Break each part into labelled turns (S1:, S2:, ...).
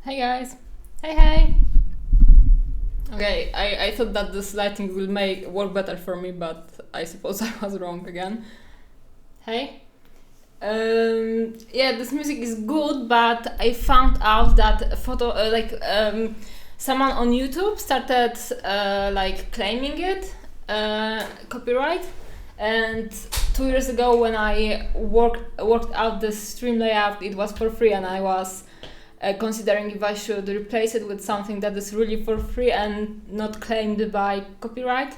S1: Hey guys. Hey. Okay, I thought that this lighting will make work better for me, but I suppose I was wrong again. Hey. Yeah, this music is good, but I found out that someone on YouTube started claiming it copyright, and 2 years ago when I worked out the stream layout, it was for free, and I was considering if I should replace it with something that is really for free and not claimed by copyright.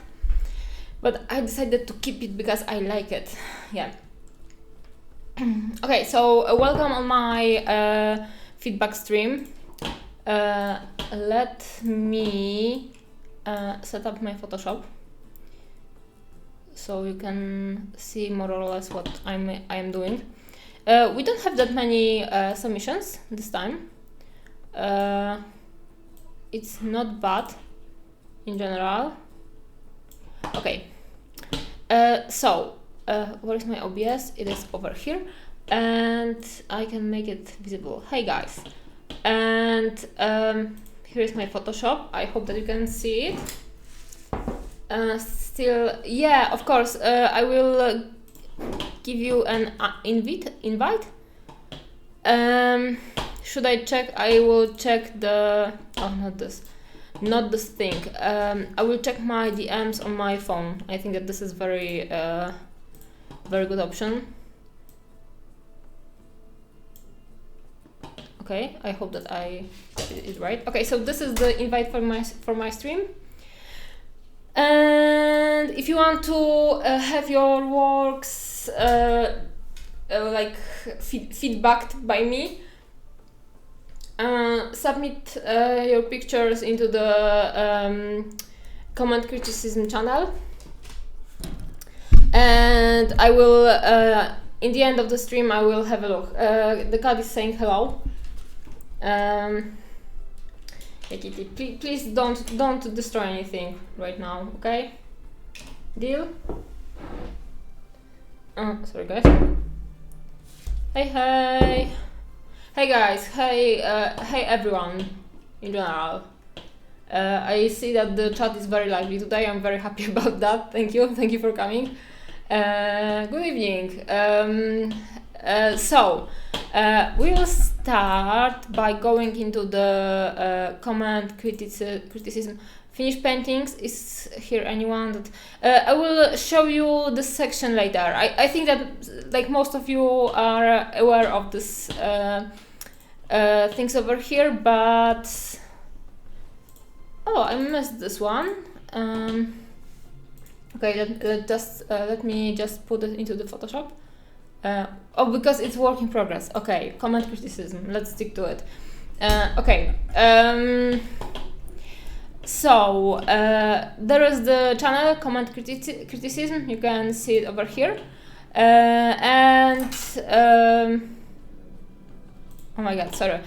S1: But I decided to keep it because I like it. Yeah. Okay, so welcome on my feedback stream. Let me set up my Photoshop so you can see more or less what I am doing. We don't have that many submissions this time. It's not bad in general. Okay. Where is my OBS? It is over here, and I can make it visible. Hey guys, and here is my Photoshop. I hope that you can see it. Yeah, of course, I will give you an invite. Should I check? I will check the. Oh, not this thing. I will check my DMs on my phone. I think that this is very good option. Okay, I hope that I did it right. Okay, so this is the invite for my stream. And if you want to have your works feedbacked by me, submit your pictures into the comment criticism channel, and I will in the end of the stream I will have a look. The cat is saying hello. Hey Kitty, please don't destroy anything right now, okay? Deal? Sorry guys. Hey guys, hey everyone in general. I see that the chat is very lively today. I'm very happy about that. Thank you for coming. Good evening. We'll start by going into the comment criticism. Finished paintings. Is here anyone that I will show you this section later. I think that like most of you are aware of this things over here, but I missed this one. Okay, let me just put it into the Photoshop. Because it's work in progress. Okay, comment criticism. Let's stick to it. Okay. There is the channel comment criticism. You can see it over here. Oh my god, sorry.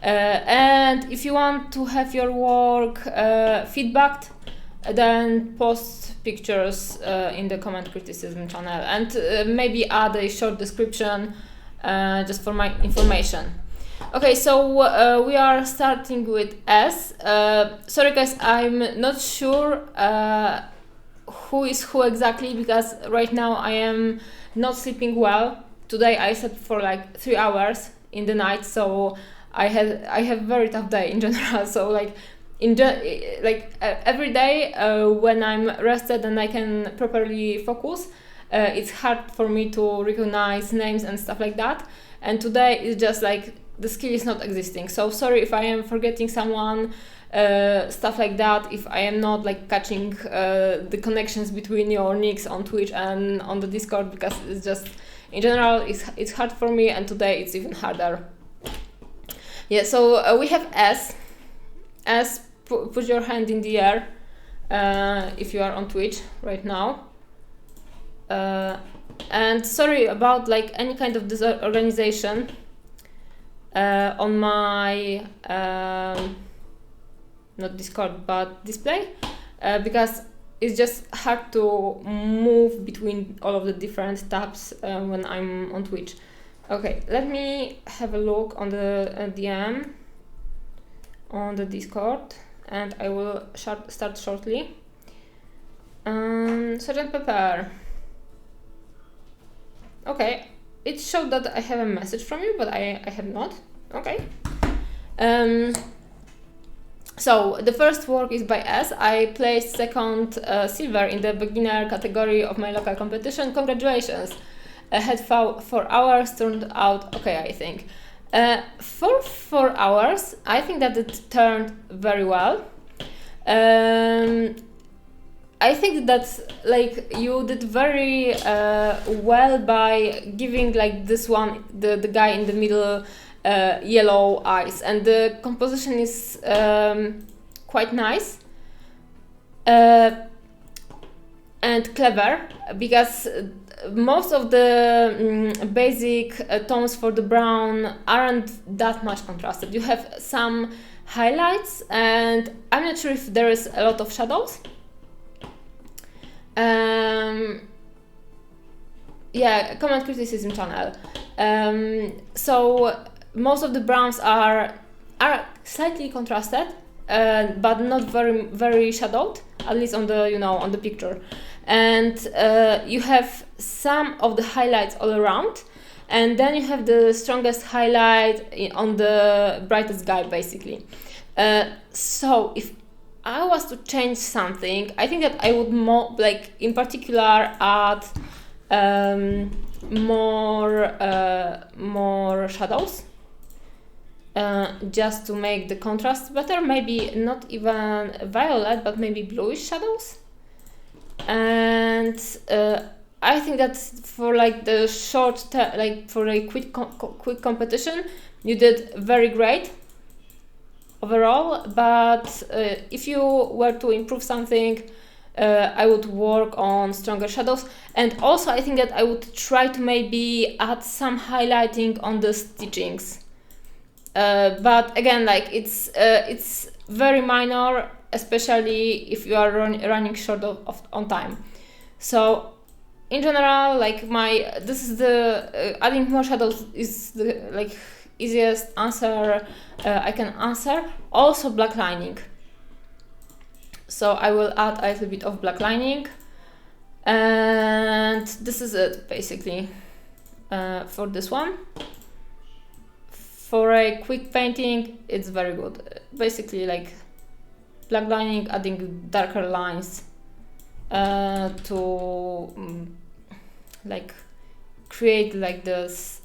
S1: And if you want to have your work feedbacked, then post pictures in the comment criticism channel, and maybe add a short description just for my information. Okay, so we are starting with S. Sorry guys, I'm not sure who is who exactly, because right now I am not sleeping well. Today I slept for like 3 hours in the night, so I have very tough day in general. So every day when I'm rested and I can properly focus, it's hard for me to recognize names and stuff like that. And today is just like the skill is not existing. So sorry if I am forgetting someone, stuff like that. If I am not like catching the connections between your nicks on Twitch and on the Discord, because it's just in general it's hard for me, and today it's even harder. Yeah. So we have S. Put your hand in the air if you are on Twitch right now. And sorry about like any kind of disorganization on my not Discord but display, because it's just hard to move between all of the different tabs when I'm on Twitch. Okay, let me have a look on the DM. on the Discord, and I will start shortly. Sergeant Pepper. Okay, it showed that I have a message from you, but I have not. Okay. So the first work is by S. I placed second silver in the beginner category of my local competition. Congratulations. I had 4 hours, turned out okay, I think. For 4 hours, I think that it turned very well. I think that like you did very well by giving like this one, the guy in the middle, yellow eyes, and the composition is quite nice and clever, because most of the basic tones for the brown aren't that much contrasted. You have some highlights, and I'm not sure if there is a lot of shadows. Yeah, comment criticism channel. So most of the browns are slightly contrasted, but not very shadowed, at least on the on the picture. And you have some of the highlights all around, and then you have the strongest highlight on the brightest guy, basically. So if I was to change something, I think that I would like in particular add more shadows, just to make the contrast better. Maybe not even violet, but maybe bluish shadows. And I think that for like the like for a quick competition, you did very great overall. But if you were to improve something, I would work on stronger shadows, and also I think that I would try to maybe add some highlighting on the stitchings. But again, like it's very minor, especially if you are running short on time. So in general, like this is the adding more shadows is the like easiest answer I can answer. Also black lining. So I will add a little bit of black lining, and this is it basically for this one. For a quick painting, it's very good. Basically, like black lining, adding darker lines to like create like this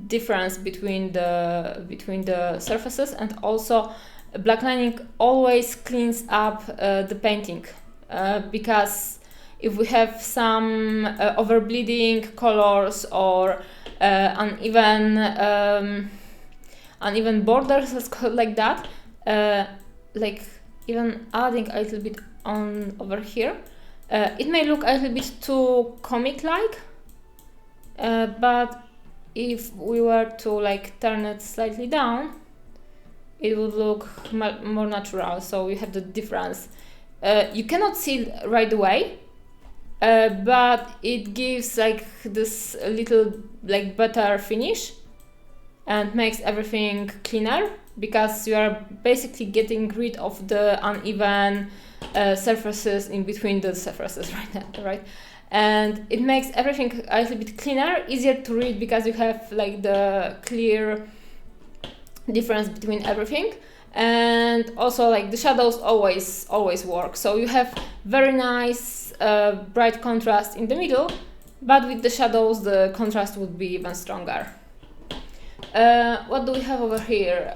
S1: difference between the surfaces, and also black lining always cleans up the painting, because if we have some overbleeding colors or uneven borders, let's call it like that, like even adding a little bit on over here, it may look a little bit too comic-like, but if we were to like turn it slightly down, it would look more natural. So you have the difference. You cannot see it right away, but it gives like this little like better finish and makes everything cleaner, because you are basically getting rid of the uneven surfaces in between the surfaces right? And it makes everything a little bit cleaner, easier to read, because you have like the clear difference between everything. And also like the shadows always work, so you have very nice bright contrast in the middle, but with the shadows the contrast would be even stronger. What do we have over here?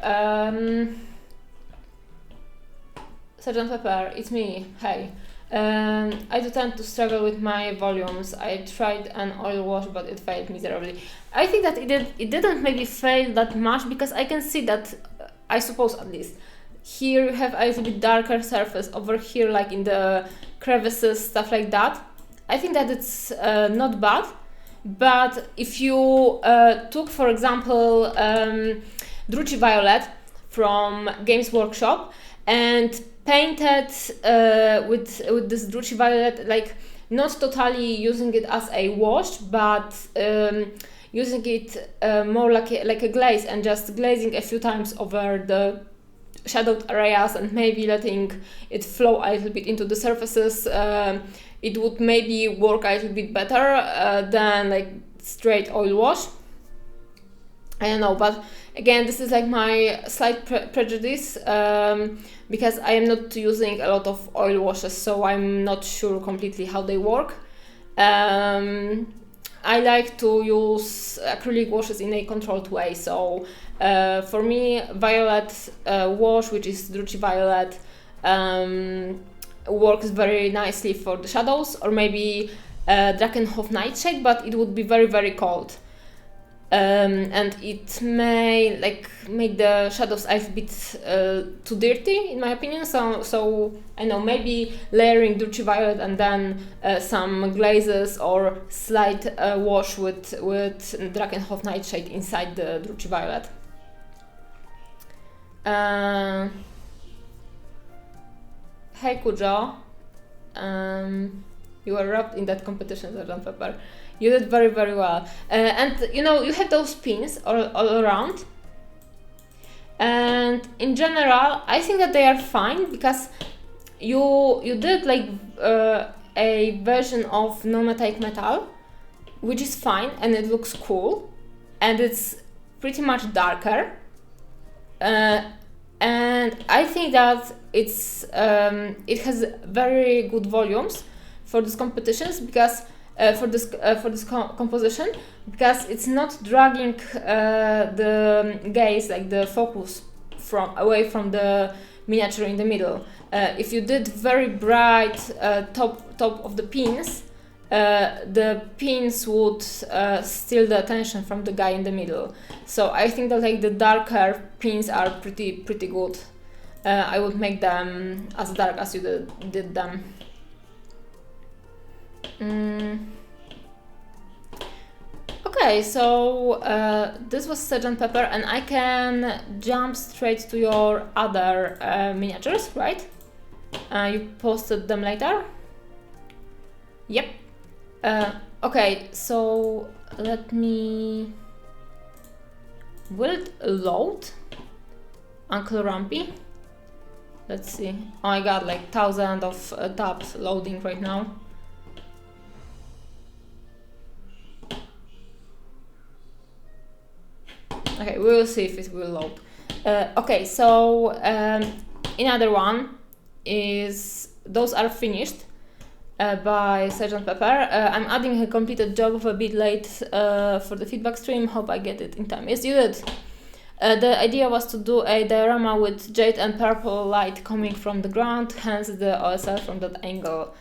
S1: Sergeant Pepper, it's me. Hey. I do tend to struggle with my volumes. I tried an oil wash, but it failed miserably. I think that it didn't maybe fail that much, because I can see that, I suppose at least, here you have a little bit darker surface, over here like in the crevices, stuff like that. I think that it's not bad, but if you took, for example, Druchii Violet from Games Workshop and painted with this Druchii Violet, like not totally using it as a wash, but using it more like a glaze and just glazing a few times over the shadowed areas and maybe letting it flow a little bit into the surfaces, it would maybe work a little bit better than like straight oil wash. I don't know, but again, this is like my slight prejudice because I am not using a lot of oil washes, so I'm not sure completely how they work. I like to use acrylic washes in a controlled way, so for me, violet wash, which is Drucci Violet, works very nicely for the shadows, or maybe Drakenhof Nightshade, but it would be very, very cold. And it may like make the shadows a bit too dirty, in my opinion. So I know, maybe layering Drucci Violet and then some glazes or slight wash with Drakenhof Nightshade inside the Drucci Violet. Hey Kujo, you were robbed in that competition, Sgt. Pepper. You did very, very well. And you know, you have those pins all around. And in general, I think that they are fine because you did like a version of non-metallic metal, which is fine and it looks cool. And it's pretty much darker. And I think that it has very good volumes for these competitions because for this composition, because it's not dragging the gaze, like the focus, away from the miniature in the middle. If you did very bright top of the pins would steal the attention from the guy in the middle. So I think that like the darker pins are pretty good. I would make them as dark as you did them. Okay, so this was Sgt. Pepper, and I can jump straight to your other miniatures, right? You posted them later? Yep. Okay, so let me... Will it load? Uncle Rumpy? Let's see. Oh, I got like thousands of tabs loading right now. Okay, we will see if it will load. Okay, so another one is those are finished by Sgt. Pepper. I'm adding a completed job of a bit late for the feedback stream. Hope I get it in time. Yes, you did. The idea was to do a diorama with jade and purple light coming from the ground, hence the OSL from that angle.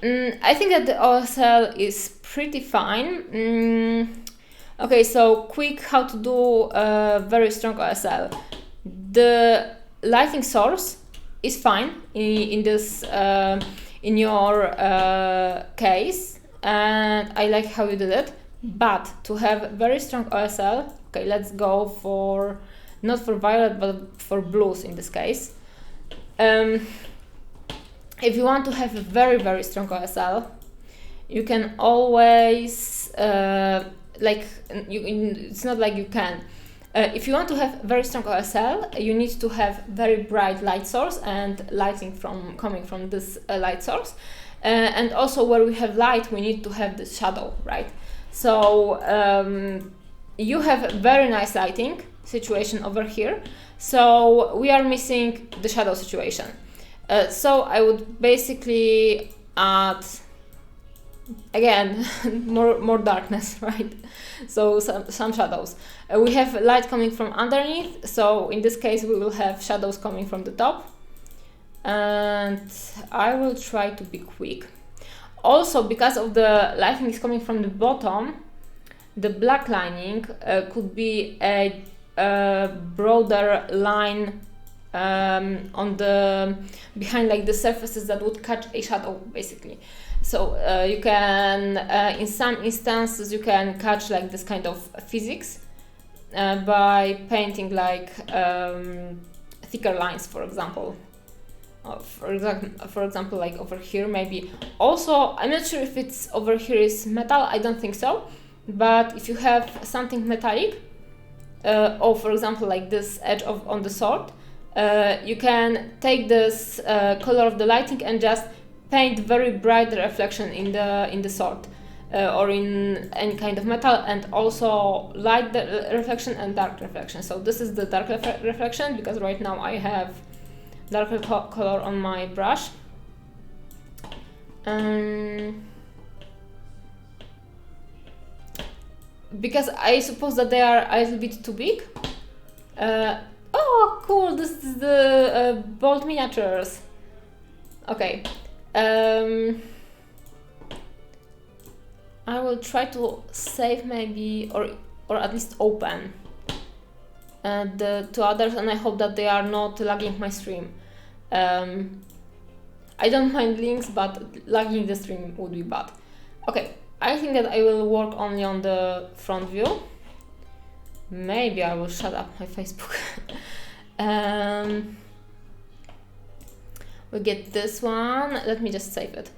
S1: I think that the OSL is pretty fine. Okay, so quick how to do a very strong OSL. The lighting source is fine in this in your case, and I like how you did it. But to have very strong OSL, okay, let's go for not for violet but for blues in this case. If you want to have a very, very strong OSL, you can always it's not like you can. If you want to have very strong OSL, you need to have very bright light source and lighting coming from this light source. And also where we have light, we need to have the shadow, right? So you have very nice lighting situation over here. So we are missing the shadow situation. So I would basically add again more darkness, right? So some shadows. We have light coming from underneath, so in this case we will have shadows coming from the top, and I will try to be quick. Also, because of the lighting is coming from the bottom, the black lining could be a broader line on the behind, like the surfaces that would catch a shadow basically. So you can in some instances you can catch like this kind of physics by painting like thicker lines, for example. For example, like over here maybe. Also, I'm not sure if it's over here is metal, I don't think so, but if you have something metallic, or for example like this edge on the sword, you can take this color of the lighting and just paint very bright reflection in the sword, or in any kind of metal, and also light the reflection and dark reflection. So this is the dark reflection, because right now I have darker color on my brush. Because I suppose that they are a little bit too big. Oh, cool! This is the bold miniatures. Okay. I will try to save maybe, or at least open the two others, and I hope that they are not lagging my stream. I don't mind links, but lagging the stream would be bad. Okay, I think that I will work only on the front view. Maybe I will shut up my Facebook. We get this one. Let me just save it.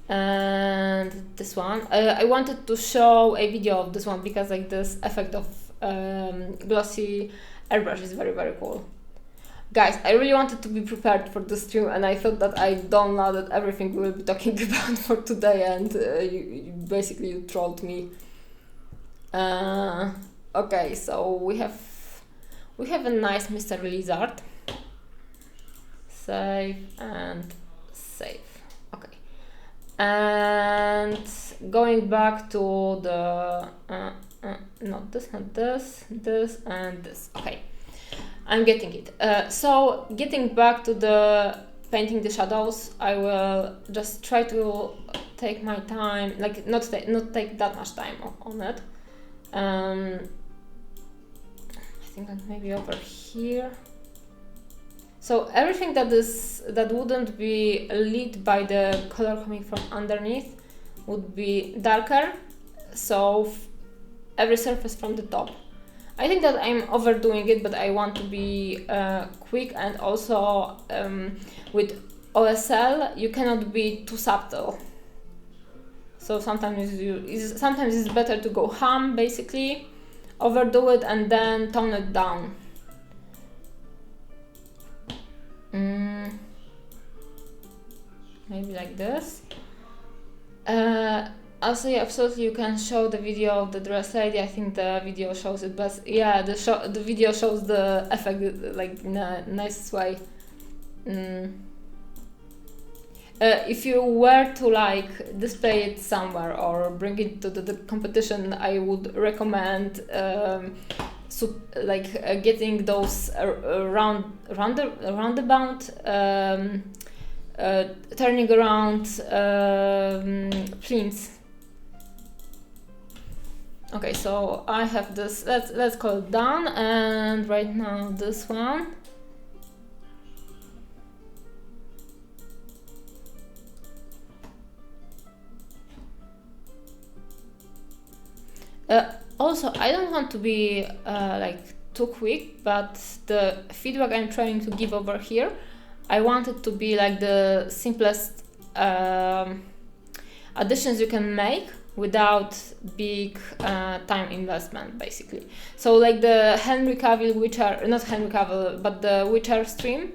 S1: And this one. I wanted to show a video of this one because like this effect of glossy airbrush is very, very cool. Guys, I really wanted to be prepared for the stream, and I thought that I downloaded everything we will be talking about for today, and you basically trolled me. Okay, so we have a nice Mr. Lizard. Save and save. Okay, and going back to the not this, this and this. Okay. I'm getting it. So getting back to the painting the shadows, I will just try to take my time, like not take that much time on it. I think that maybe over here. So everything that wouldn't be lit by the color coming from underneath would be darker. So every surface from the top. I think that I'm overdoing it, but I want to be quick, and also with OSL you cannot be too subtle. So sometimes it's better to go ham, basically, overdo it and then tone it down. Maybe like this. Also, yeah, absolutely, you can show the video of the dress lady. I think the video shows it best. Yeah, the video shows the effect like in a nice way. If you were to like display it somewhere or bring it to the competition, I would recommend getting those roundabout turning around plinths. Okay, so I have this, let's call it down, and right now this one. Also, I don't want to be like too quick, but the feedback I'm trying to give over here, I want it to be like the simplest additions you can make without big time investment, basically. So like the Henry Cavill Witcher, not Henry Cavill, but the Witcher stream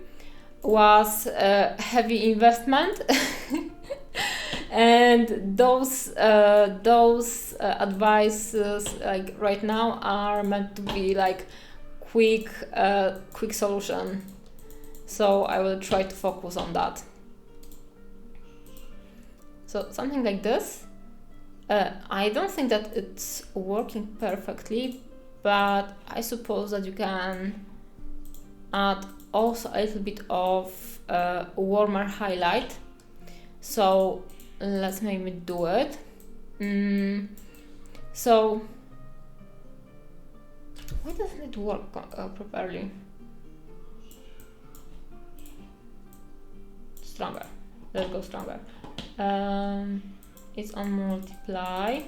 S1: was a heavy investment. And those advices like right now are meant to be like quick solution. So I will try to focus on that. So something like this. I don't think that it's working perfectly, but I suppose that you can add also a little bit of warmer highlight. So let's maybe do it. So why doesn't it work properly? Stronger. Let's go stronger. It's on multiply.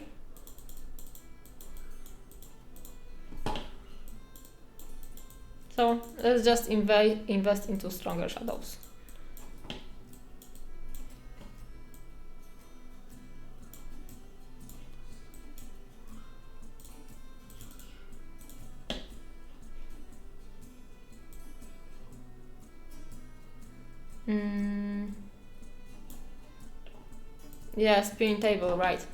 S1: So let's just invest into stronger shadows. Yeah, spinning table, right.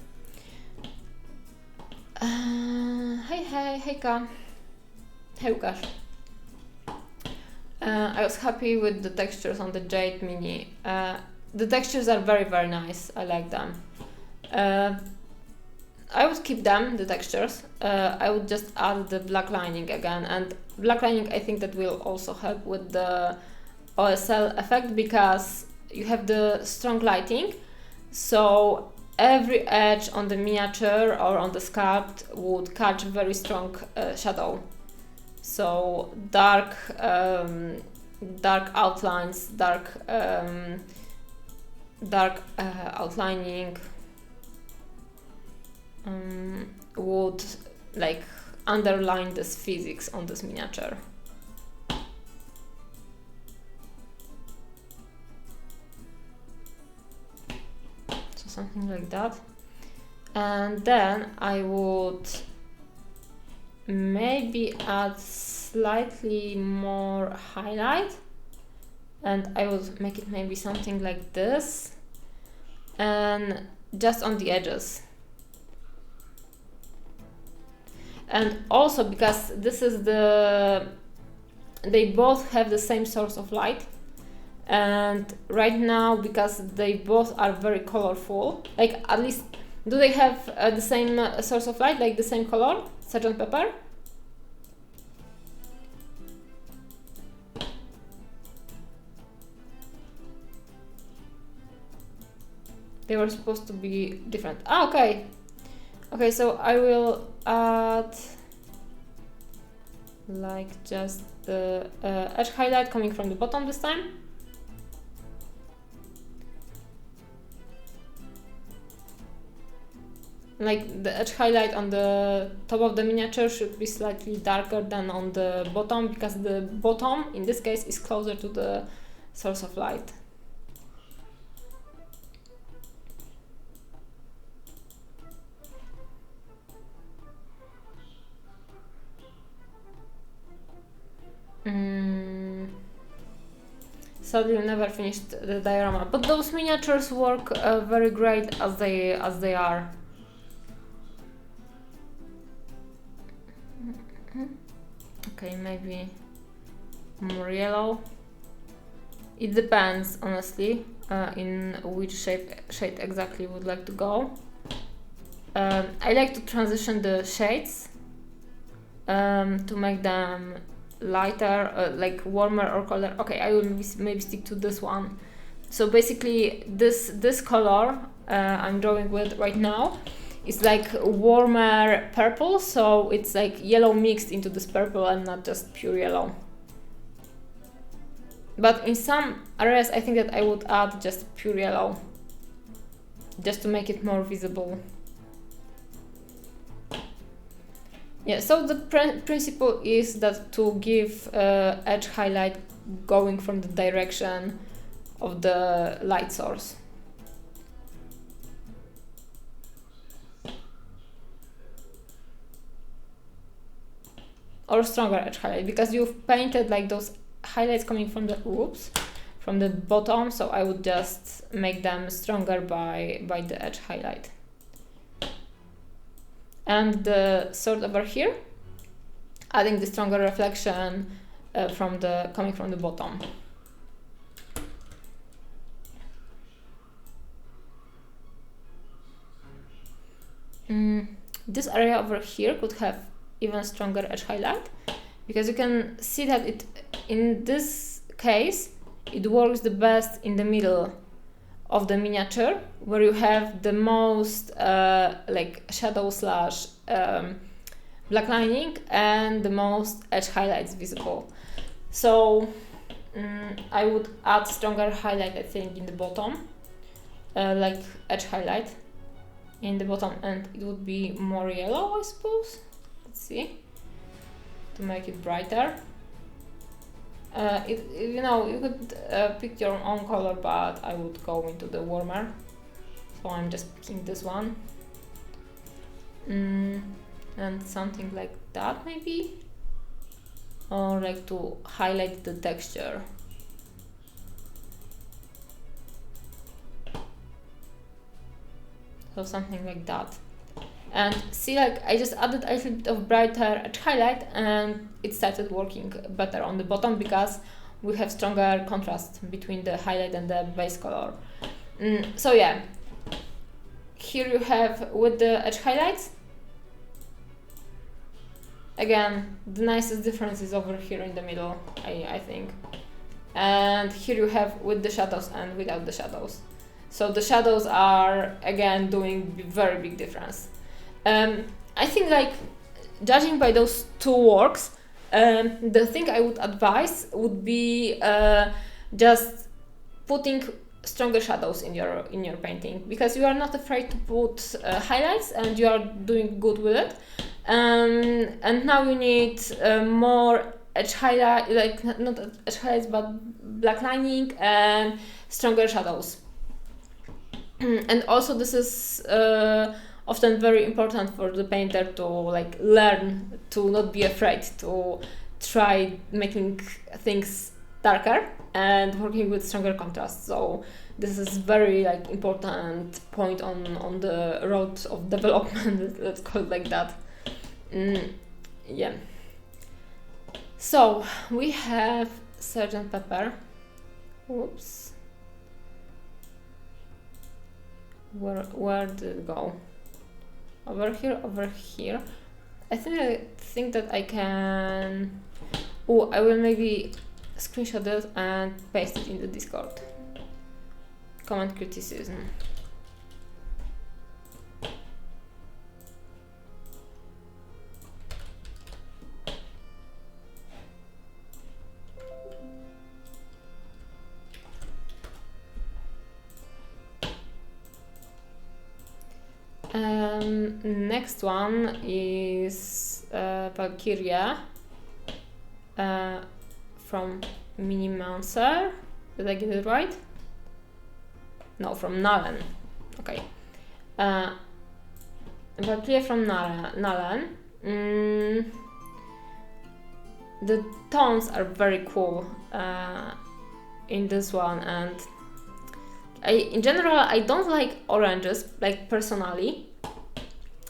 S1: Hey Ka. Hey Łukasz. I was happy with the textures on the Jade Mini. The textures are very, very nice. I like them. I would keep them, the textures. I would just add the black lining again. And black lining, I think that will also help with the OSL effect because you have the strong lighting. So every edge on the miniature or on the sculpt would catch very strong shadow. So dark outlines, dark outlining would like underline this physics on this miniature. So something like that. And then I would maybe add slightly more highlight, and I would make it maybe something like this, and just on the edges. And also because this is they both have the same source of light, and right now because they both are very colorful, like at least do they have the same source of light, like the same color, Sgt. Pepper? They were supposed to be different. Ah, okay. Okay, so I will add like just the edge highlight coming from the bottom this time. Like the edge highlight on the top of the miniature should be slightly darker than on the bottom because the bottom in this case is closer to the source of light. Sadly, we never finished the diorama, but those miniatures work very great as they are. Okay, maybe more yellow. It depends, honestly, in which shade exactly you would like to go. I like to transition the shades to make them lighter, like warmer or colder. Okay, I will maybe stick to this one. So basically, this color I'm drawing with right now is like warmer purple, so it's like yellow mixed into this purple and not just pure yellow. But in some areas, I think that I would add just pure yellow, just to make it more visible. Yeah, so the principle is that to give edge highlight going from the direction of the light source. Or stronger edge highlight, because you've painted like those highlights coming from the from the bottom, so I would just make them stronger by the edge highlight. And the sword over here, adding the stronger reflection coming from the bottom. This area over here could have even stronger edge highlight, because you can see that in this case it works the best in the middle of the miniature, where you have the most like shadow slash black lining and the most edge highlights visible. So I would add stronger highlight, I think, in the bottom, like edge highlight in the bottom, and it would be more yellow, I suppose. Let's see, to make it brighter. You know, you could pick your own color, but I would go into the warmer, so I'm just picking this one. And something like that maybe, or like to highlight the texture. so something like that. And see, like I just added a little bit of brighter edge highlight and it started working better on the bottom because we have stronger contrast between the highlight and the base color. So yeah, here you have with the edge highlights. Again, the nicest difference is over here in the middle, I think. And here you have with the shadows and without the shadows. So the shadows are again doing very big difference. I think like judging by those two works, the thing I would advise would be just putting stronger shadows in your painting, because you are not afraid to put highlights and you are doing good with it. And now you need more edge highlight, like not edge highlights but black lining and stronger shadows. And also this is often very important for the painter to like learn to not be afraid to try making things darker and working with stronger contrast. So this is very like important point on the road of development, let's call it like that. Yeah. So we have Sgt. Pepper. Whoops. Where did it go? Over here. I think that I can. Oh, I will maybe screenshot it and paste it in the Discord. Comment criticism. Next one is Valkyria from Minimancer. Did I get it right? No, from Nalen. Okay. Valkyria from Nalen. The tones are very cool in this one, and in general I don't like oranges, like personally,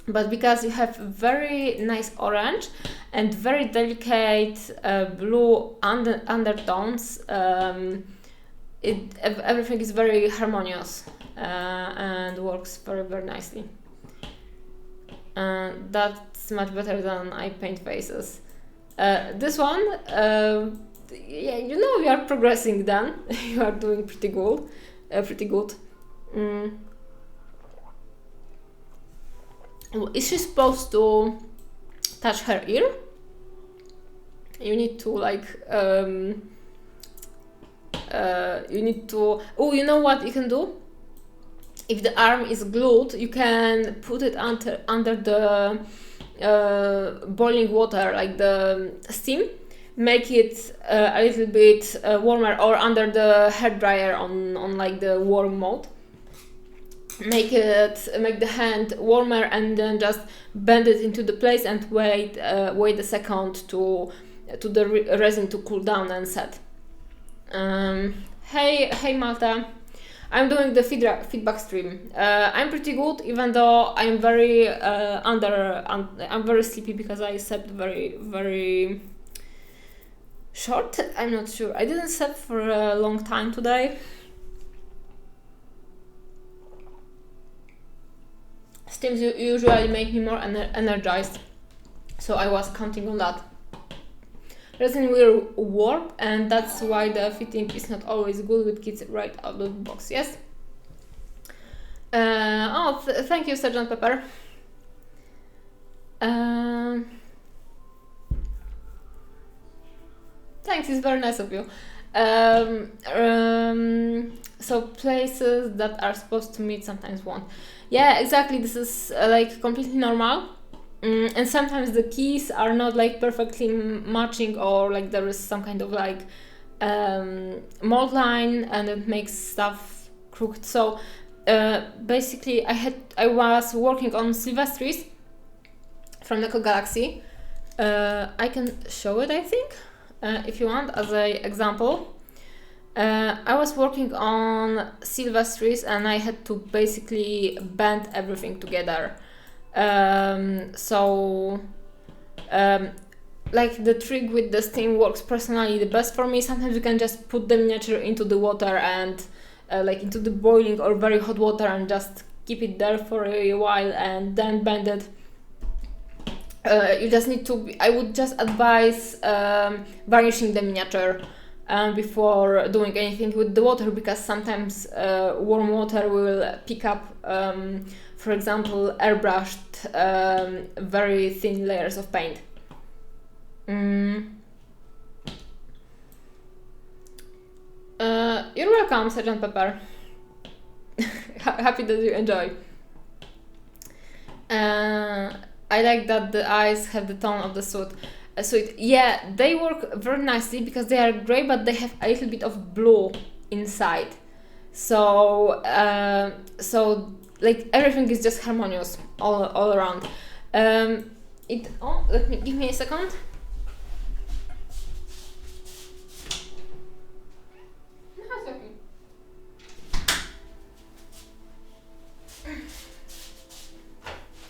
S1: but because you have very nice orange and very delicate blue undertones, everything is very harmonious and works very, very nicely. That's much better than I paint faces. This one, yeah, you know, you are progressing then. You are doing pretty good. Is she supposed to touch her ear? You need to like you need to. Oh, you know what you can do? If the arm is glued, you can put it under the boiling water, like the steam. Make it a little bit warmer, or under the hairdryer on like the warm mode. Make the hand warmer and then just bend it into the place and wait a second to the resin to cool down and set. Hey Malta, I'm doing the feedback stream. I'm pretty good, even though I'm very I'm very sleepy because I slept very, very short. I'm not sure. I didn't sleep for a long time today. Steams usually make me more energized, so I was counting on that. Resin will warp, and that's why the fitting is not always good with kits right out of the box. Yes. Thank you, Sgt. Pepper. Thanks, it's very nice of you. So places that are supposed to meet sometimes won't. Yeah, exactly. This is like completely normal. And sometimes the keys are not like perfectly matching, or like there is some kind of like mold line and it makes stuff crooked. So basically I was working on Silvestris from Deco Galaxy. I can show it, I think, if you want, as an example. I was working on Silvestris and I had to basically bend everything together. Like the trick with the steam works personally the best for me. Sometimes you can just put the miniature into the water and like into the boiling or very hot water and just keep it there for a while and then bend it. You just need to, I would just advise varnishing the miniature before doing anything with the water, because sometimes warm water will pick up, for example, airbrushed very thin layers of paint. You're welcome, Sergeant Pepper. Happy that you enjoy. I like that the eyes have the tone of the suit. Yeah, they work very nicely because they are grey, but they have a little bit of blue inside. So like everything is just harmonious all around. Give me a second.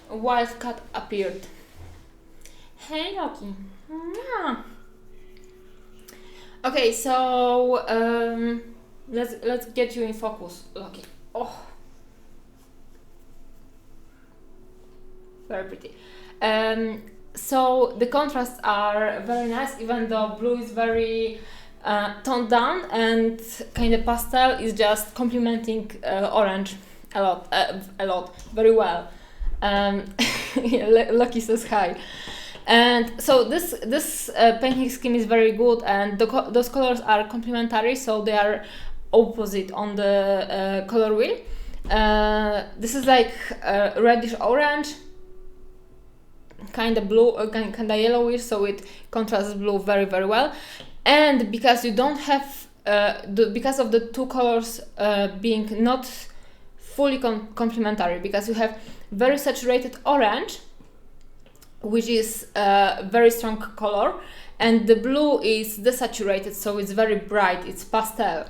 S1: A wild cat appeared. Hey Loki. Yeah. Okay, so let's get you in focus, Loki. Oh, very pretty. So the contrasts are very nice, even though blue is very toned down and kind of pastel is just complementing orange a lot, very well. Yeah, Lucky says hi. And so this painting scheme is very good, and those colors are complementary, so they are opposite on the color wheel. This is like reddish orange, kind of blue, kind of yellowish, so it contrasts blue very well. And because you don't have because of the two colors being not fully complementary, because you have very saturated orange, which is a very strong color, and the blue is desaturated, so it's very bright, it's pastel.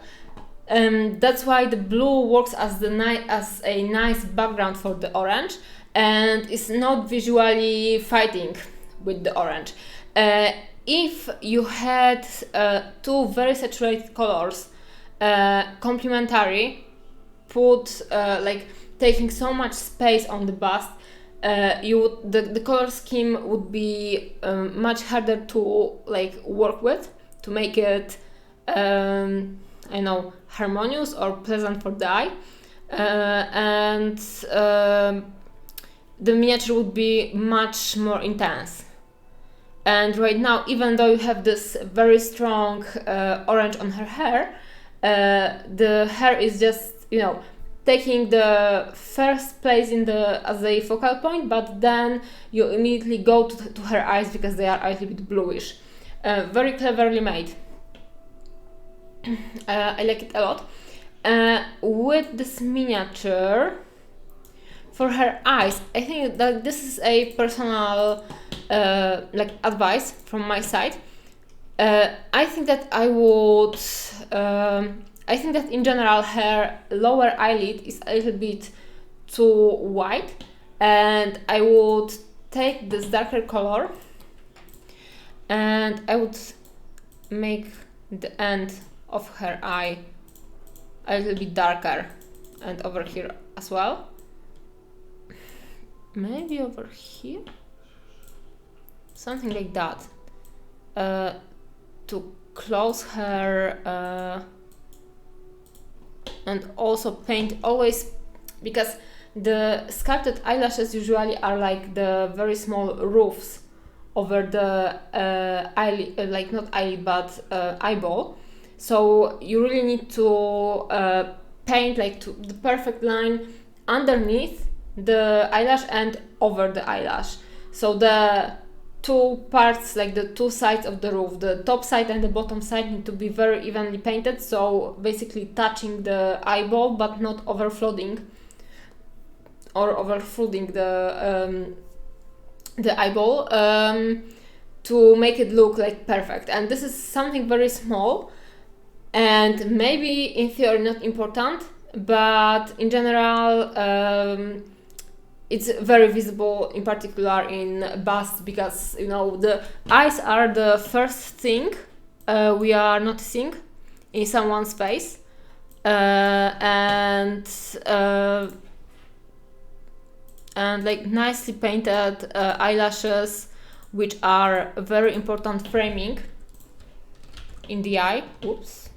S1: That's why the blue works as a nice background for the orange, and it's not visually fighting with the orange. If you had two very saturated colors complementary, put like taking so much space on the bust, the color scheme would be much harder to like work with, to make it harmonious or pleasant for the eye, and the miniature would be much more intense. And right now, even though you have this very strong orange on her hair, the hair is just, taking the first place as a focal point, but then you immediately go to her eyes because they are a little bit bluish. Very cleverly made. I like it a lot. With this miniature, for her eyes, I think that this is a personal advice from my side. I think that I think that in general her lower eyelid is a little bit too white, and I would take this darker color and I would make the end of her eye a little bit darker, and over here as well. Maybe over here? Something like that. To close her and also paint always, because the sculpted eyelashes usually are like the very small roofs over the eyelid, like not eyelid but eyeball. So you really need to paint like to the perfect line underneath the eyelash and over the eyelash. So the two parts, like the two sides of the roof, the top side and the bottom side, need to be very evenly painted, so basically touching the eyeball but not overflooding the eyeball, to make it look like perfect. And this is something very small, and maybe in theory not important, but in general it's very visible, in particular in busts, because the eyes are the first thing we are noticing in someone's face, and like nicely painted eyelashes, which are very important framing in the eye. Whoops.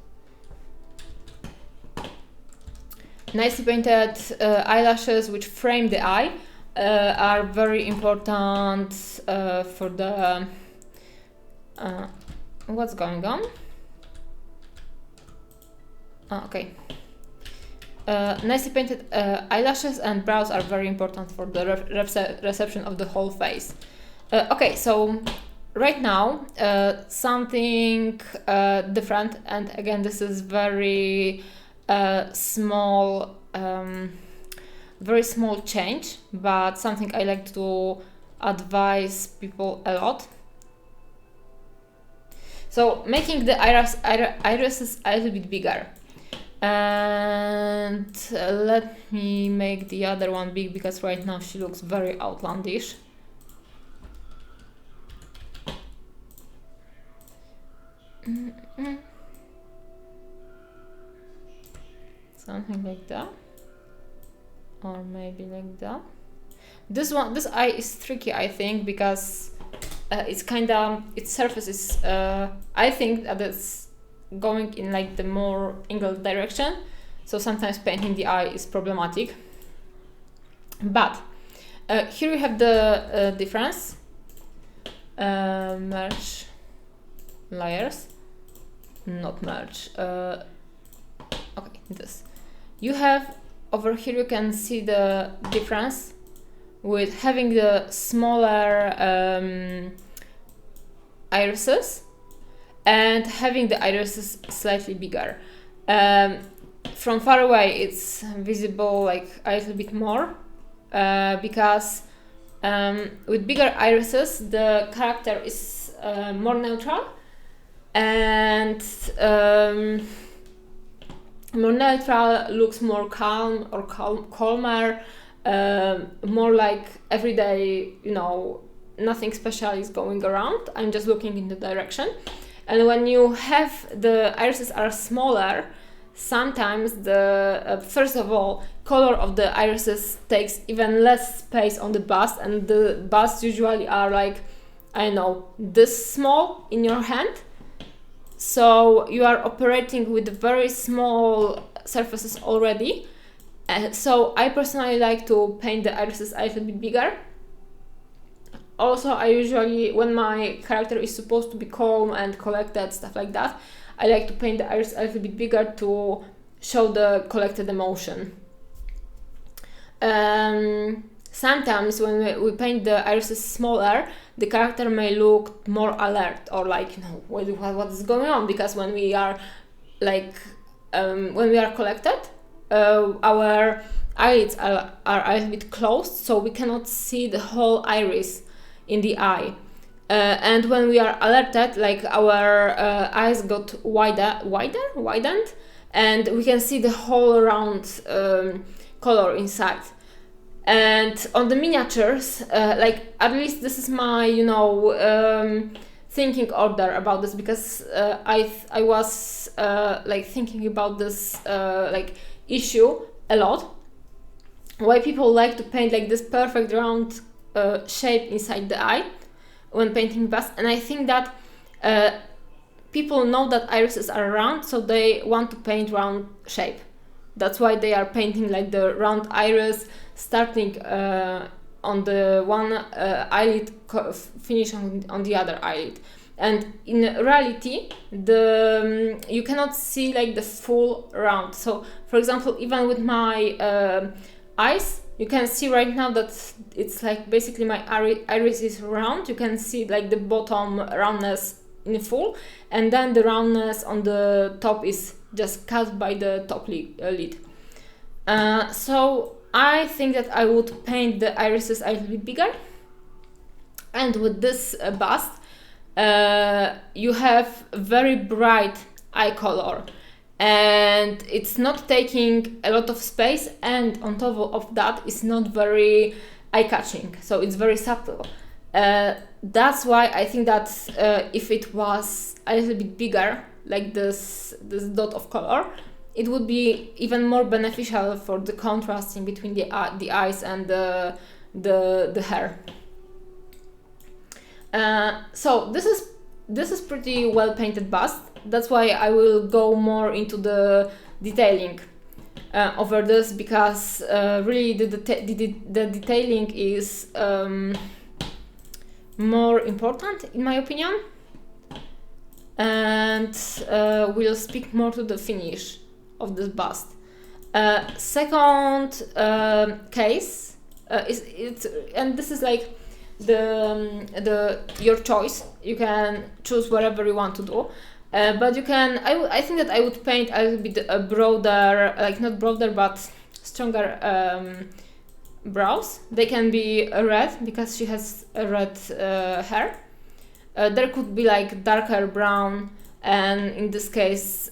S1: Nicely painted eyelashes which frame the eye are very important for the what's going on? Okay. Nicely painted eyelashes and brows are very important for the reception of the whole face. Okay, so right now something different, and again this is very small, very small change, but something I like to advise people a lot. So making the irises a little bit bigger, and let me make the other one big, because right now she looks very outlandish. Something like that, or maybe like that. This eye is tricky, I think, because it's its surface is I think that it's going in like the more angled direction, so sometimes painting the eye is problematic. But here we have the difference. Merge layers, not merge. Okay, this. You have over here, you can see the difference with having the smaller irises and having the irises slightly bigger. From far away it's visible like a little bit more, because with bigger irises the character is more neutral, and more neutral looks more calm or calmer, more like everyday, nothing special is going around, I'm just looking in the direction. And when you have the irises are smaller, sometimes the first of all, color of the irises takes even less space on the bust, and the busts usually are like, I don't know, this small in your hand. So you are operating with very small surfaces already. So I personally like to paint the irises a little bit bigger. Also, I usually, when my character is supposed to be calm and collected, stuff like that, I like to paint the iris a little bit bigger to show the collected emotion. Sometimes when we paint the irises smaller, the character may look more alert, or like, what is going on? Because when we are like, when we are collected, our eyelids are a little bit closed, so we cannot see the whole iris in the eye. And when we are alerted, like our eyes got widened, and we can see the whole round color inside. And on the miniatures, like, at least this is my, thinking order about this, because I was like thinking about this like issue a lot. Why people like to paint like this perfect round shape inside the eye when painting bust, and I think that people know that irises are round, so they want to paint round shape. That's why they are painting like the round iris, starting on the one eyelid, finishing on the other eyelid. And in reality, you cannot see like the full round. So, for example, even with my eyes, you can see right now that it's like basically my iris is round. You can see like the bottom roundness in full, and then the roundness on the top is just cut by the top lid. So I think that I would paint the irises a little bit bigger. And with this bust, you have very bright eye color, and it's not taking a lot of space, and on top of that it's not very eye-catching, so it's very subtle. That's why I think that if it was a little bit bigger, like this dot of color, it would be even more beneficial for the contrasting between the eyes and the hair. So this is pretty well painted bust. That's why I will go more into the detailing over this, because really the detailing is more important in my opinion, and we'll speak more to the finish of this bust. Second case is and this is like your choice. You can choose whatever you want to do, but you can. I think that I would paint a little bit broader, like not broader but stronger brows. They can be red because she has a red hair. There could be like darker brown, and in this case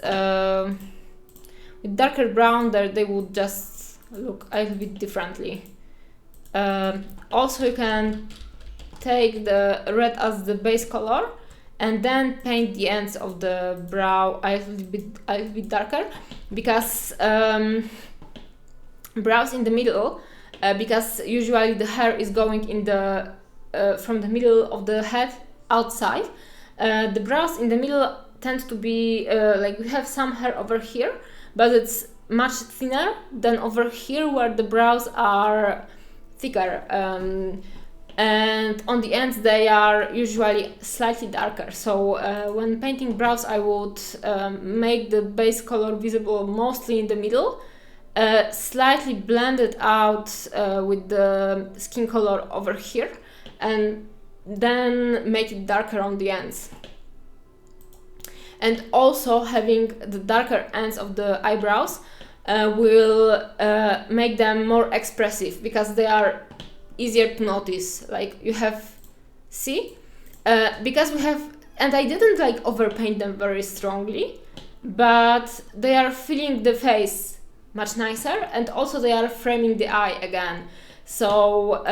S1: with darker brown there they would just look a little bit differently. Also you can take the red as the base color and then paint the ends of the brow a little bit darker, because brows in the middle, because usually the hair is going in the from the middle of the head outside. The brows in the middle tend to be like we have some hair over here, but it's much thinner than over here where the brows are thicker, and on the ends they are usually slightly darker. So when painting brows I would make the base color visible mostly in the middle, slightly blend it out with the skin color over here, and then make it darker on the ends. And also having the darker ends of the eyebrows will make them more expressive, because they are easier to notice. Like you have, because we have, and I didn't like overpaint them very strongly, but they are filling the face much nicer, and also they are framing the eye again. So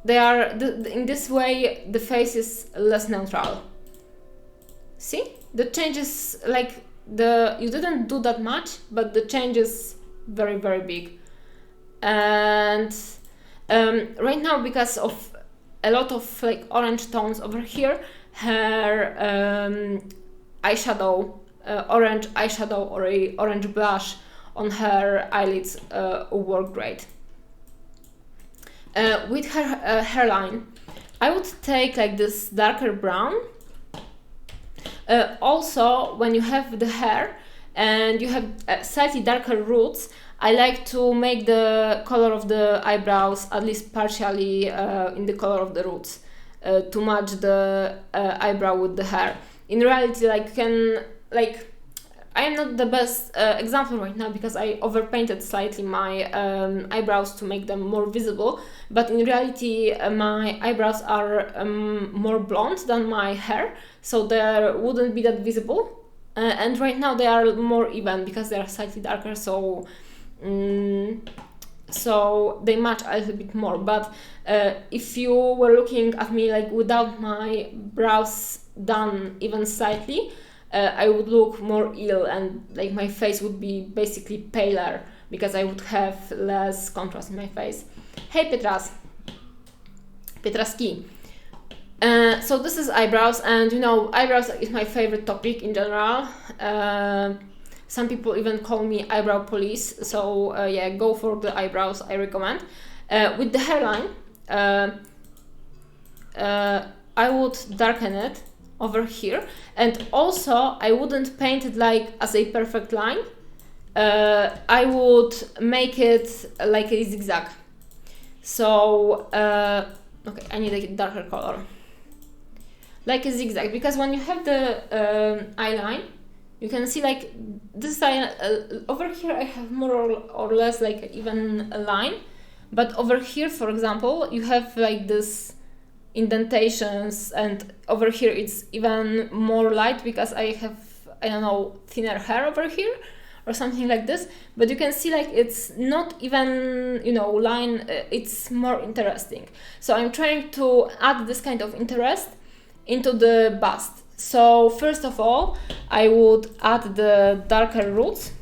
S1: they are in this way the face is less neutral. See, the changes, like you didn't do that much, but the change is very, very big. And right now, because of a lot of like orange tones over here, her eyeshadow, orange eyeshadow or a orange blush on her eyelids work great. With her hairline, I would take like this darker brown. Also, when you have the hair and you have slightly darker roots, I like to make the color of the eyebrows at least partially in the color of the roots to match the eyebrow with the hair. In reality, I am not the best example right now because I overpainted slightly my eyebrows to make them more visible, but in reality my eyebrows are more blonde than my hair, so they wouldn't be that visible, and right now they are more even because they are slightly darker, so they match a little bit more. But if you were looking at me like without my brows done even slightly, I would look more ill, and like my face would be basically paler because I would have less contrast in my face. Hey Petraski. So this is eyebrows, and you know, eyebrows is my favorite topic in general. Some people even call me eyebrow police, so yeah, go for the eyebrows, I recommend. With the hairline, I would darken it over here, and also I wouldn't paint it like as a perfect line. I would make it like a zigzag. So okay, I need a darker color, like a zigzag, because when you have the eye line, you can see like this line over here I have more or less like even a line, but over here, for example, you have like this indentations, and over here it's even more light because I have I don't know, thinner hair over here or something like this, but you can see like it's not even, you know, line, it's more interesting. So I'm trying to add this kind of interest into the bust. So first of all, I would add the darker roots,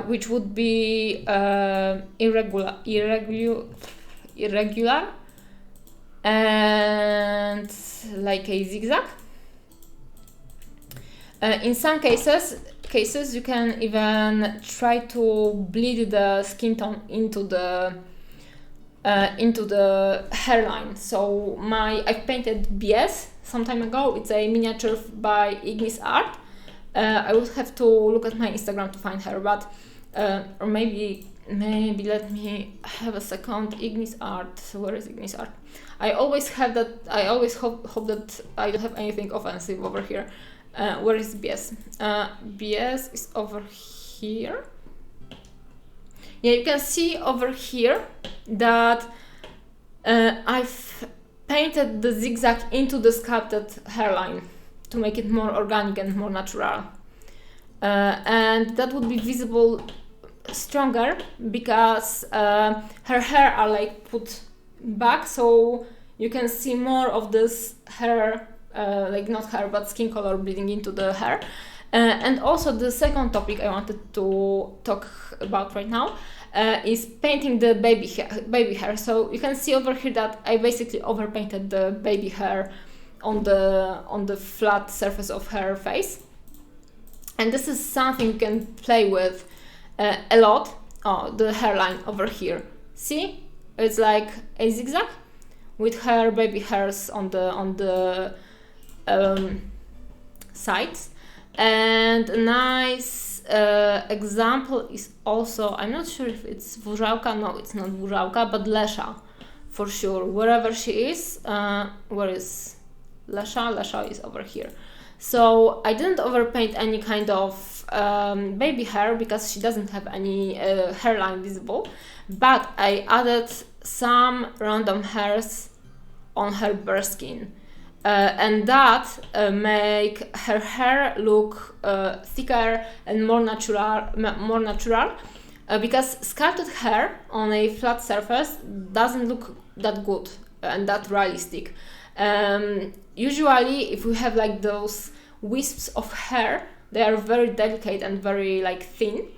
S1: which would be irregular and like a zigzag. In some cases you can even try to bleed the skin tone into the hairline. So I painted BS some time ago. It's a miniature by Ignis Art. I would have to look at my Instagram to find her, but or maybe let me have a second. Ignis Art. So where is Ignis Art? I always have that. I always hope that I don't have anything offensive over here. Where is BS? BS is over here. Yeah, you can see over here that I've painted the zigzag into the sculpted hairline to make it more organic and more natural. And that would be visible stronger because her hair are like put back, so you can see more of this hair, like not hair but skin color bleeding into the hair. And also the second topic I wanted to talk about right now is painting the baby hair. So you can see over here that I basically overpainted the baby hair on the flat surface of her face, and this is something you can play with a lot. Oh, the hairline over here, see, it's like a zigzag with her baby hairs on the sides. And a nice example is also, I'm not sure if it's Vurzałka, no, it's not Vurzałka, but Lesha, for sure, wherever she is. Where is Lesha? Lesha is over here. So I didn't overpaint any kind of baby hair because she doesn't have any hairline visible, but I added some random hairs on her bare skin. And that make her hair look thicker and more natural. Because sculpted hair on a flat surface doesn't look that good and that realistic. Usually, if we have like those wisps of hair, they are very delicate and very like thin.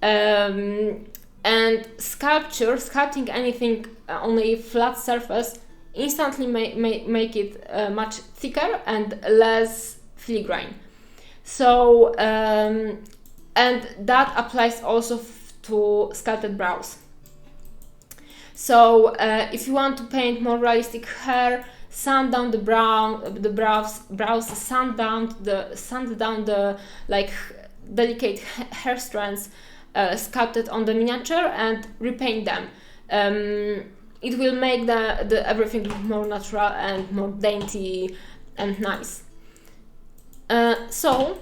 S1: And sculpting anything on a flat surface instantly make it much thicker and less filigrane. So and that applies also to sculpted brows. So if you want to paint more realistic hair, sand down the brows, sand down the like delicate hair strands sculpted on the miniature and repaint them. It will make the everything look more natural and more dainty and nice. So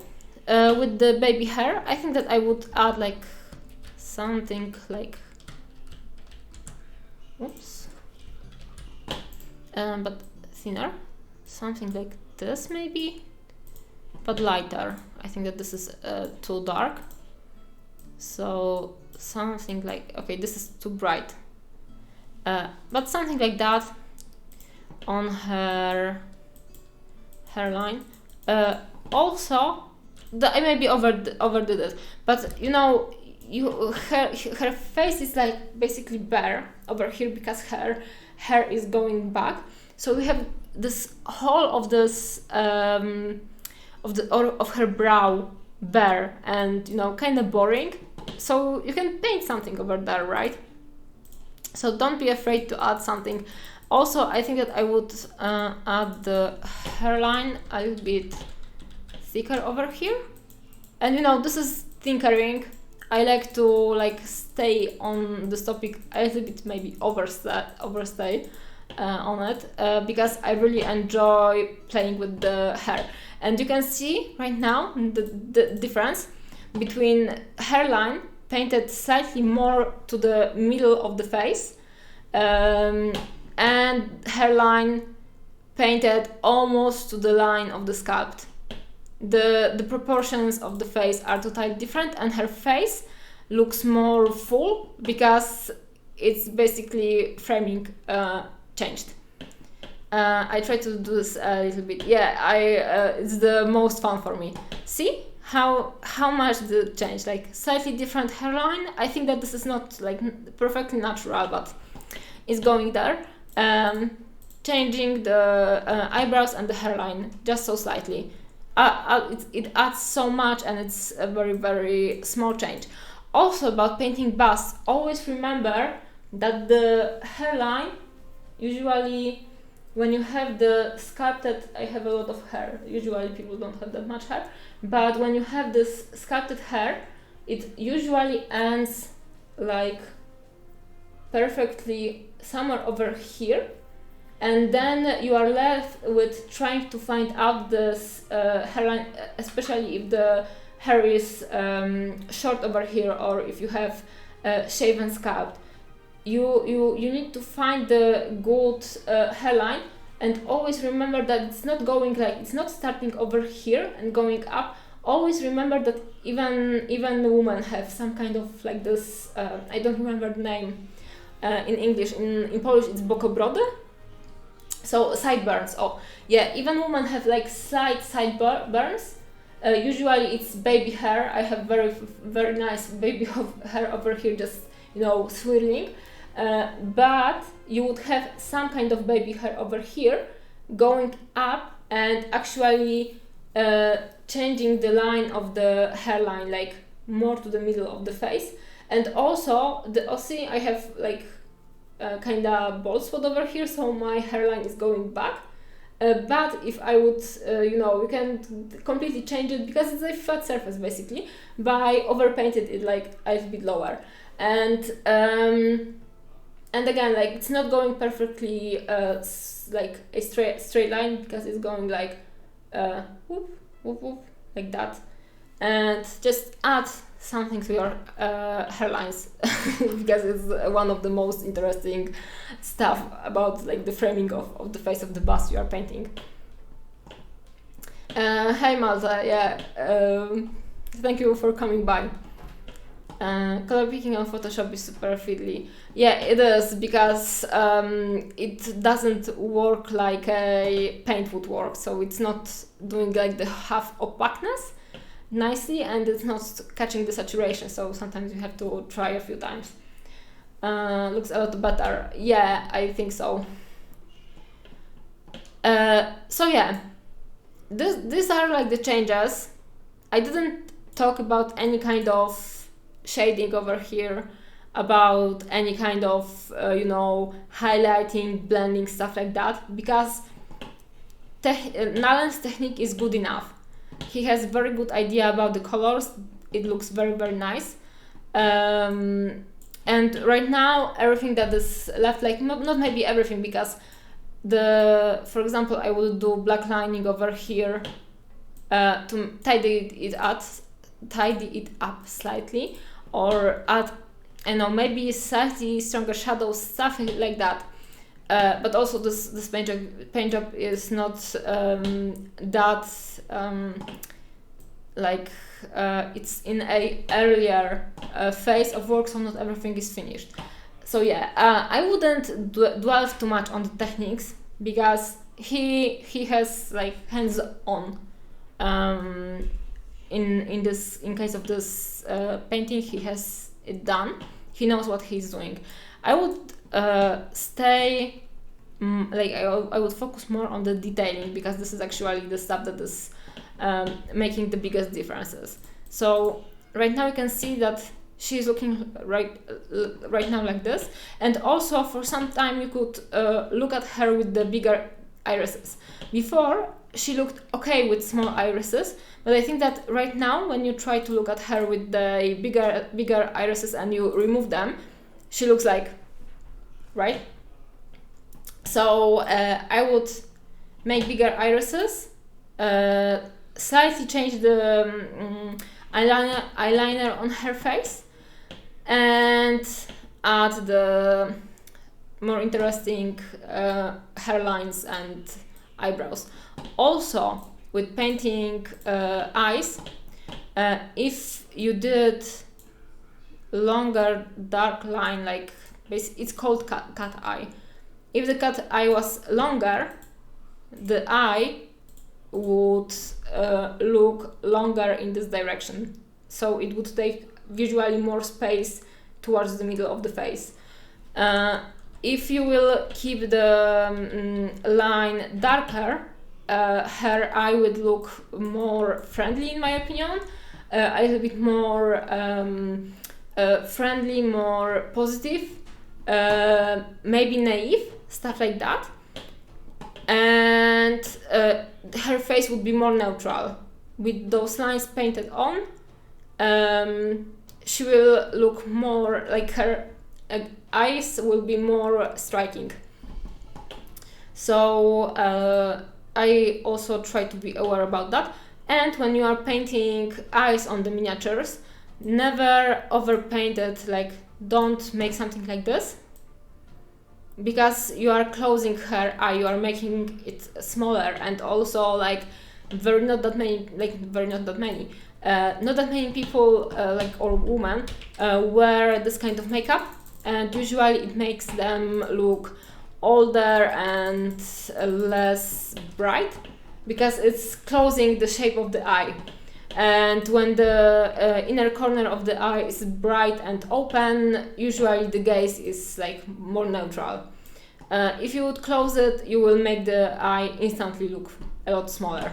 S1: with the baby hair, I think that I would add like something like, oops, but thinner, something like this maybe, but lighter. I think that this is too dark, so something like, okay, this is too bright, but something like that on her hairline. Also, I maybe overdid it, but you know, her face is like basically bare over here because her hair is going back. So we have this whole of this of her brow bare and, you know, kind of boring. So you can paint something over there, right? So don't be afraid to add something. Also, I think that I would add the hairline a little bit thicker over here. And you know, this is tinkering. I like to like stay on this topic a little bit, maybe overstay on it, because I really enjoy playing with the hair. And you can see right now the difference between hairline painted slightly more to the middle of the face and hairline painted almost to the line of the sculpt. the proportions of the face are totally different, and her face looks more full because it's basically framing changed. I try to do this a little bit. Yeah, it's the most fun for me. See how much the change, like slightly different hairline. I think that this is not like perfectly natural, but it's going there. Changing the eyebrows and the hairline just so slightly. It adds so much, and it's a very, very small change. Also, about painting busts, always remember that the hairline, usually when you have the sculpted, I have a lot of hair, usually people don't have that much hair, but when you have this sculpted hair, it usually ends like perfectly somewhere over here, and then you are left with trying to find out this hairline, especially if the hair is short over here, or if you have shaven scalp. You need to find the good hairline, and always remember that it's not going like, it's not starting over here and going up. Always remember that even women have some kind of like this, I don't remember the name in English, in Polish it's bokobrody, so sideburns. Oh yeah, even women have like slight sideburns. Usually it's baby hair. I have very nice baby hair over here, just swirling. But you would have some kind of baby hair over here going up and actually changing the line of the hairline, like more to the middle of the face. And also see, I have like kind of bald spot over here, so my hairline is going back. But if I would, you can completely change it, because it's a flat surface basically, by overpainted it like a little bit lower. And again, like it's not going perfectly like a straight line, because it's going like whoop, whoop, whoop, like that. And just add something to your hairlines because it's one of the most interesting stuff about like the framing of the face of the bust you are painting. Hey Malta, yeah, thank you for coming by. Color picking on Photoshop is super fiddly. Yeah, it is, because it doesn't work like a paint would work, so it's not doing like the half opaqueness nicely, and it's not catching the saturation, so sometimes you have to try a few times. Looks a lot better. Yeah, I think so. So yeah, these are like the changes. I didn't talk about any kind of shading over here, about any kind of highlighting, blending, stuff like that, because Nalen's technique is good enough. He has very good idea about the colors. It looks very, very nice. And right now everything that is left, like not maybe everything, because for example, I will do black lining over here to tidy it up slightly, or add, maybe slightly stronger shadows, stuff like that. But also this paint job is not that it's in a earlier phase of work, so not everything is finished. So yeah, I wouldn't dwell too much on the techniques, because he has like hands-on in case of this painting. He has it done. He knows what he's doing. I would stay I would focus more on the detailing, because this is actually the stuff that is making the biggest differences. So right now you can see that she's looking right now like this, and also for some time you could look at her with the bigger irises. Before, she looked okay with small irises, but I think that right now when you try to look at her with the bigger irises and you remove them, she looks like, right? So I would make bigger irises, slightly change the eyeliner on her face, and add the more interesting hairlines and eyebrows. Also, with painting eyes, if you did longer dark line, like it's called cat eye. If the cat eye was longer, the eye would look longer in this direction, so it would take visually more space towards the middle of the face. If you will keep the line darker, her eye would look more friendly, in my opinion, a little bit more friendly, more positive, maybe naive, stuff like that. And her face would be more neutral. With those lines painted on, she will look more like her eyes will be more striking. So I also try to be aware about that. And when you are painting eyes on the miniatures, never overpaint it, like don't make something like this, because you are closing her eye, you are making it smaller, and also like not that many people or women wear this kind of makeup, and usually it makes them look older and less bright, because it's closing the shape of the eye. And when the inner corner of the eye is bright and open, usually the gaze is like more neutral. If you would close it, you will make the eye instantly look a lot smaller.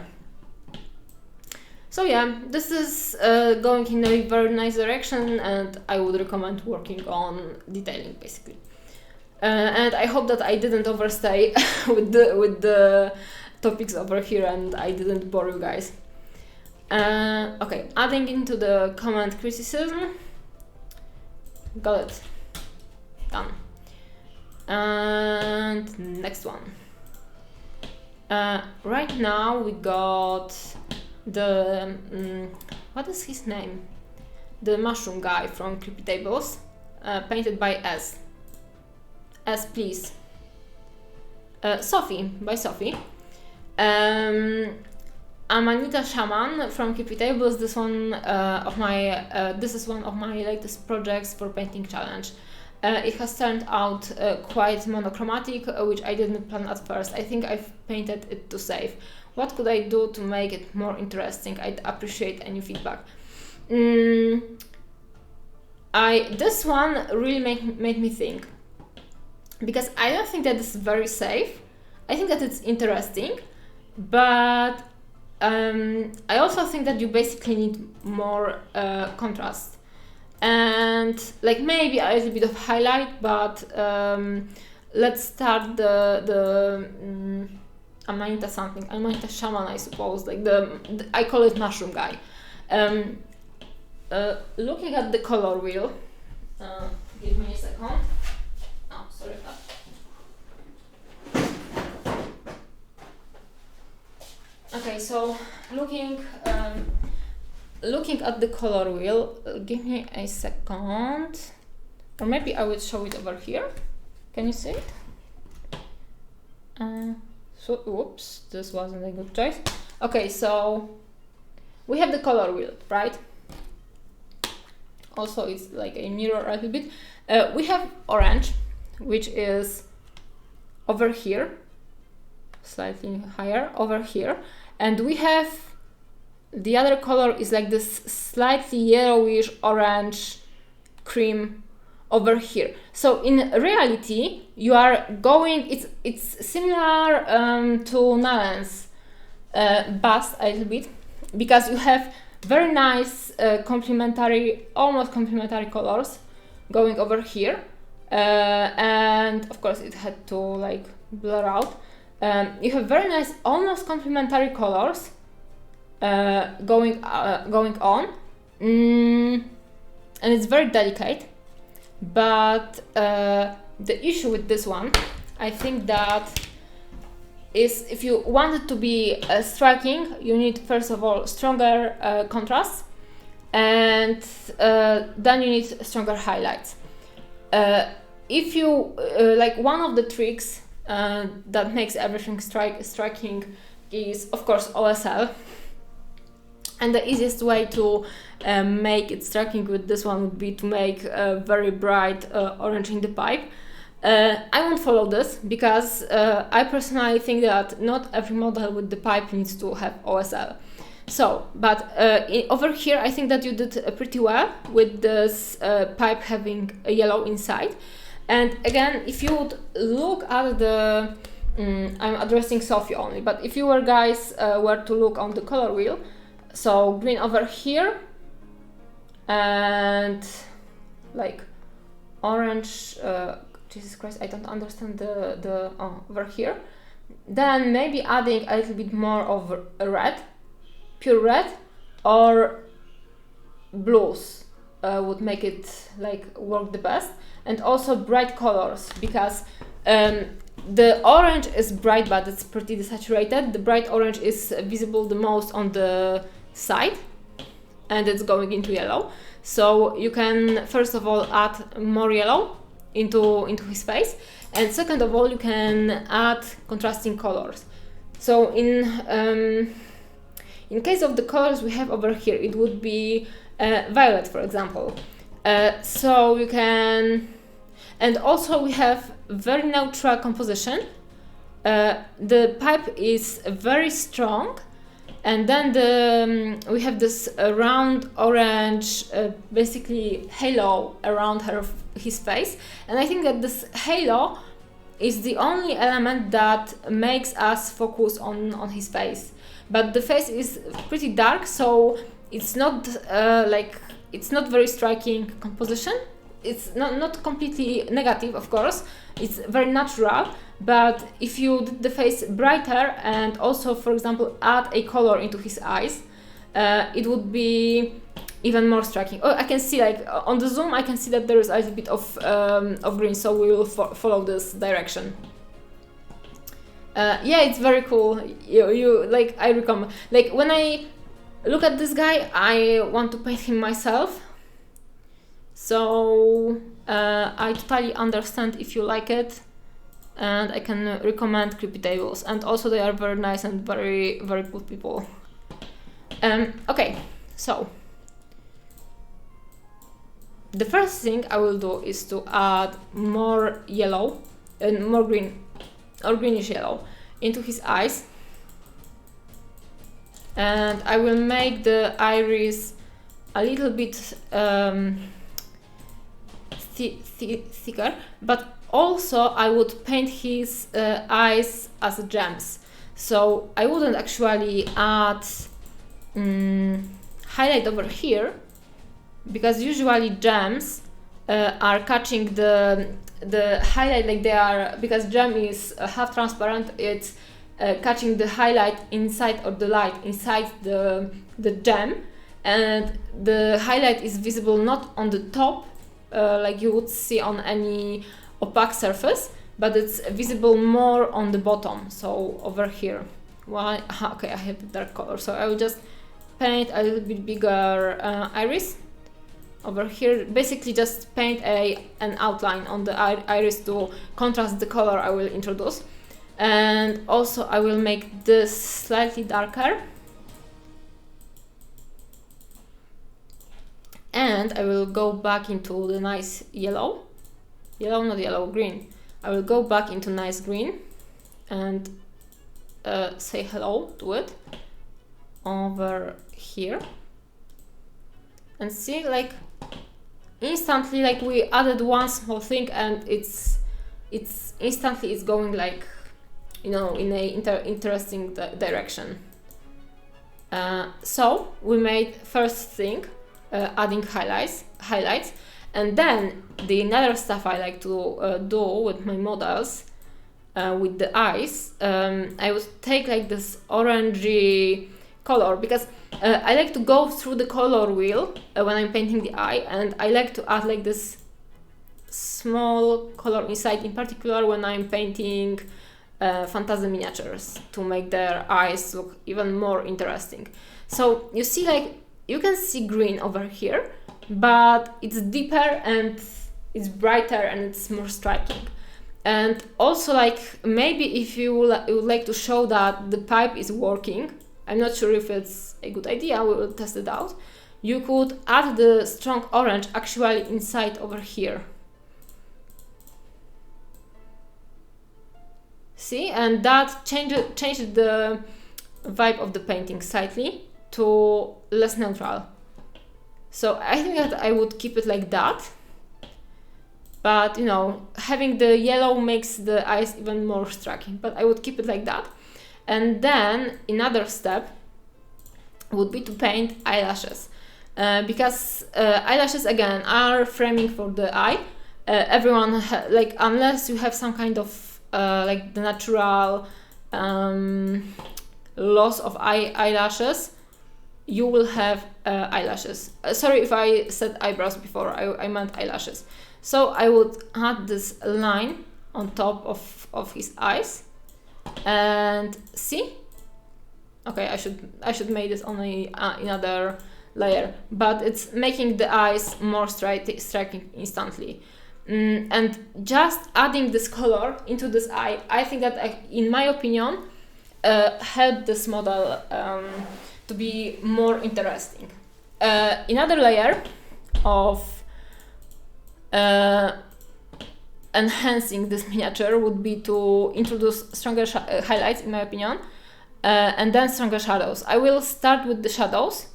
S1: So yeah, this is going in a very nice direction, and I would recommend working on detailing, basically. And I hope that I didn't overstay with the topics over here, and I didn't bore you guys. Okay, adding into the comment criticism. Got it. Done. And next one. Right now we got the what is his name? The mushroom guy from Creepy Tables, painted by S, please. Sophie, by Sophie. Amanita Shaman from Creepy Tables. This is one of my latest projects for painting challenge. It has turned out quite monochromatic, which I didn't plan at first. I think I've painted it too safe. What could I do to make it more interesting? I'd appreciate any feedback. This one really made me think, because I don't think that it's very safe. I think that it's interesting, but I also think that you basically need more contrast and like maybe a little bit of highlight, but let's start the Amanita Shaman, I suppose, like I call it mushroom guy. Looking at the color wheel, give me a second. Oh, sorry. Okay, so looking at the color wheel, give me a second, or maybe I will show it over here. Can you see it? So, whoops, this wasn't a good choice. Okay, so we have the color wheel, right? Also, it's like a mirror a little bit. We have orange, which is over here, slightly higher over here, and we have the other color is like this slightly yellowish orange cream over here. So in reality, you are going. It's similar to Nalen's bust a little bit, because you have very nice almost complementary colors going over here, and of course it had to like blur out. You have very nice almost complementary colors going on, and it's very delicate. But the issue with this one, I think that is if you want it to be striking, you need first of all stronger contrast, and then you need stronger highlights. If you like, one of the tricks that makes everything striking is of course OSL. And the easiest way to make it striking with this one would be to make a very bright orange in the pipe. I won't follow this because I personally think that not every model with the pipe needs to have OSL. So, but over here I think that you did pretty well with this pipe having a yellow inside. And again, if you would look at the, I'm addressing Sophie only, but if you were guys were to look on the color wheel, so green over here and like orange, Jesus Christ, I don't understand the over here. Then maybe adding a little bit more of red, pure red, or blues would make it like work the best. And also bright colors, because the orange is bright but it's pretty desaturated. The bright orange is visible the most on the side and it's going into yellow. So you can first of all add more yellow into his face, and second of all you can add contrasting colors. So in case of the colors we have over here, it would be violet, for example. So you can, and also we have very neutral composition. The pipe is very strong, and then we have this round orange basically halo around his face, and I think that this halo is the only element that makes us focus on his face. But the face is pretty dark, so it's not it's not very striking composition. It's not completely negative, of course, it's very natural, but if you did the face brighter and also, for example, add a color into his eyes, it would be even more striking. Oh, I can see, like, on the zoom, I can see that there is a little bit of green, so we will follow this direction. Yeah, it's very cool. You like, I recommend, like, when I look at this guy, I want to paint him myself. So I totally understand if you like it, and I can recommend Creepy Tables, and also they are very nice and very, very cool people. Okay, so the first thing I will do is to add more yellow and more green or greenish yellow into his eyes, and I will make the iris a little bit thicker, but also I would paint his eyes as gems. So I wouldn't actually add highlight over here, because usually gems are catching the highlight, like they are, because gem is half transparent, it's catching the highlight inside, or the light inside the gem, and the highlight is visible not on the top like you would see on any opaque surface, but it's visible more on the bottom, so over here. Why? Okay, I have the dark color, so I will just paint a little bit bigger iris over here. Basically just paint an outline on the iris to contrast the color I will introduce. And also I will make this slightly darker, and I will go back into the nice yellow, not yellow, green. I will go back into nice green and say hello to it over here, and see, like, instantly, like, we added one small thing and it's instantly it's going, like, you know, in a interesting direction. So we made first thing adding highlights, and then the another stuff I like to do with my models, with the eyes, I would take like this orangey color, because I like to go through the color wheel when I'm painting the eye, and I like to add like this small color inside, in particular when I'm painting fantasy miniatures, to make their eyes look even more interesting. So you see, like, you can see green over here, but it's deeper and it's brighter and it's more striking. And also, like, maybe if you would like to show that the pipe is working, I'm not sure if it's a good idea, we will test it out, you could add the strong orange actually inside over here. See, and that changed the vibe of the painting slightly to less neutral. So I think that I would keep it like that. But, you know, having the yellow makes the eyes even more striking, but I would keep it like that. And then another step would be to paint eyelashes. Because eyelashes, again, are framing for the eye. Everyone, like, unless you have some kind of, like, the natural loss of eyelashes, you will have eyelashes. Sorry if I said eyebrows before, I meant eyelashes. So I would add this line on top of his eyes, and see. Okay, I should make this on another layer, but it's making the eyes more striking instantly. And just adding this color into this eye, I think that, in my opinion, helped this model to be more interesting. Another layer of enhancing this miniature would be to introduce stronger highlights, in my opinion, and then stronger shadows. I will start with the shadows,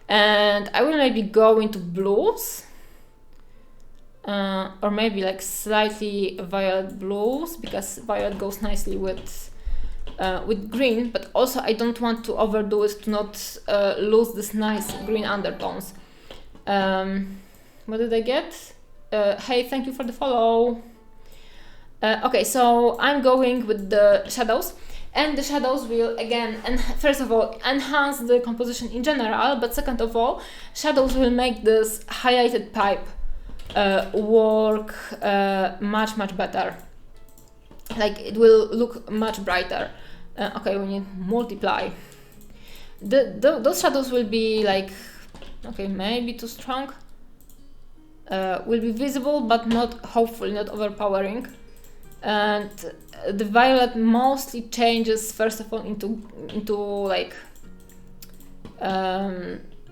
S1: and I will maybe go into blues, or maybe like slightly violet blues, because violet goes nicely with green, but also I don't want to overdo it to not lose this nice green undertones. What did I get? Hey, thank you for the follow. Okay, so I'm going with the shadows, and the shadows will, again, and first of all, enhance the composition in general, but second of all, shadows will make this highlighted pipe work much better. Like, it will look much brighter. Okay, we need multiply. Those shadows will be like, okay, maybe too strong. Will be visible, but not, hopefully not overpowering. And the violet mostly changes first of all into like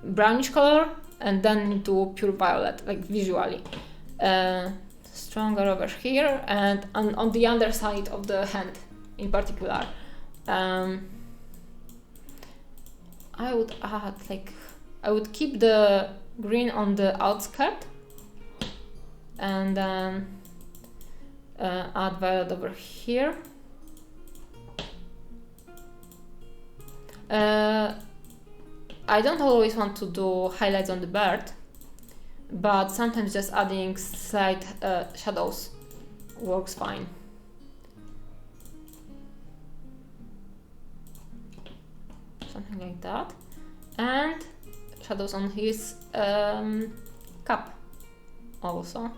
S1: brownish color, and then into pure violet, like visually. Stronger over here, and on the underside of the hand in particular. I would add, like, I would keep the green on the outskirt, and then add violet over here. I don't always want to do highlights on the bird, but sometimes just adding slight shadows works fine. Something like that. And shadows on his cap also.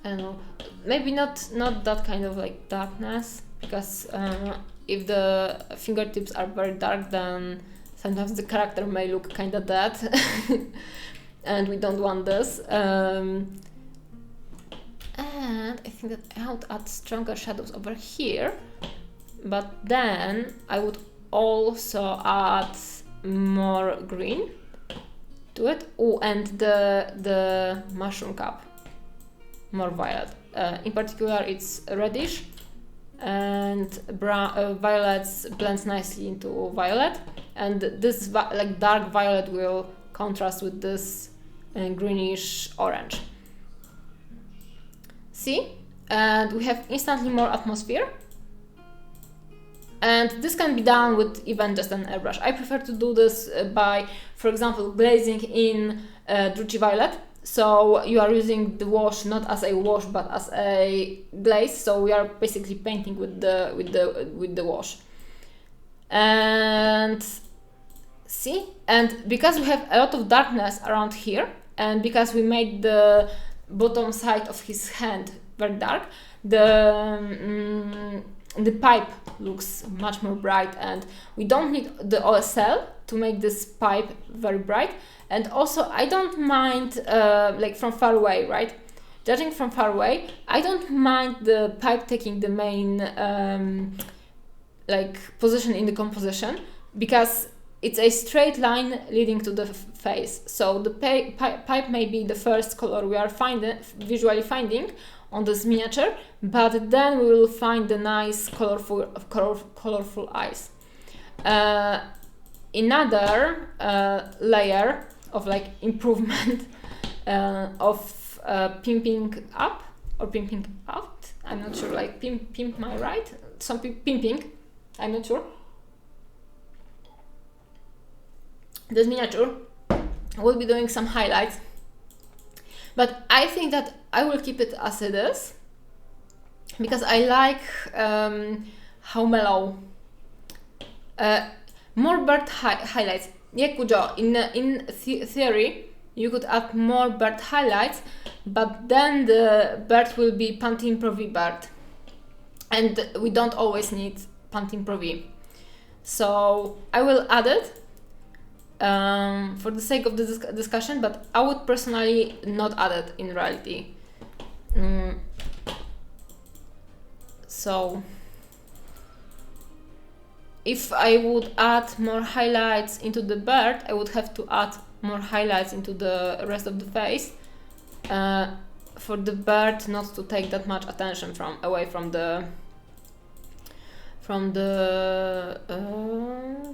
S1: I don't know, maybe not that kind of like darkness, because if the fingertips are very dark, then sometimes the character may look kind of dead, and we don't want this. And I think that I would add stronger shadows over here, but then I would also add more green to it. Oh, and the mushroom cap, more violet. In particular, it's reddish, and brown, violets blends nicely into violet, and this like dark violet will contrast with this greenish orange. See? And we have instantly more atmosphere. And this can be done with even just an airbrush. I prefer to do this by, for example, glazing in Druchii Violet. So you are using the wash not as a wash but as a glaze. So we are basically painting with the wash. And see, and because we have a lot of darkness around here, and because we made the bottom side of his hand very dark, the pipe looks much more bright, and we don't need the OSL to make this pipe very bright. And also I don't mind like from far away, right? Judging from far away, I don't mind the pipe taking the main like position in the composition, because it's a straight line leading to the face. So the pipe may be the first color we are visually finding on this miniature, but then we will find the nice colorful eyes. Another layer of like improvement of pimping up or pimping out. I'm not sure, like pimp my right? Some pimping, I'm not sure. This miniature will be doing some highlights, but I think that I will keep it as it is, because I like how mellow. More bird highlights. Yeah, Kujo, in theory, you could add more bird highlights, but then the bird will be Pantene Pro V bird, and we don't always need Pantene Pro V. So I will add it for the sake of the discussion, but I would personally not add it in reality. So if I would add more highlights into the bird, I would have to add more highlights into the rest of the face for the bird not to take that much attention away from the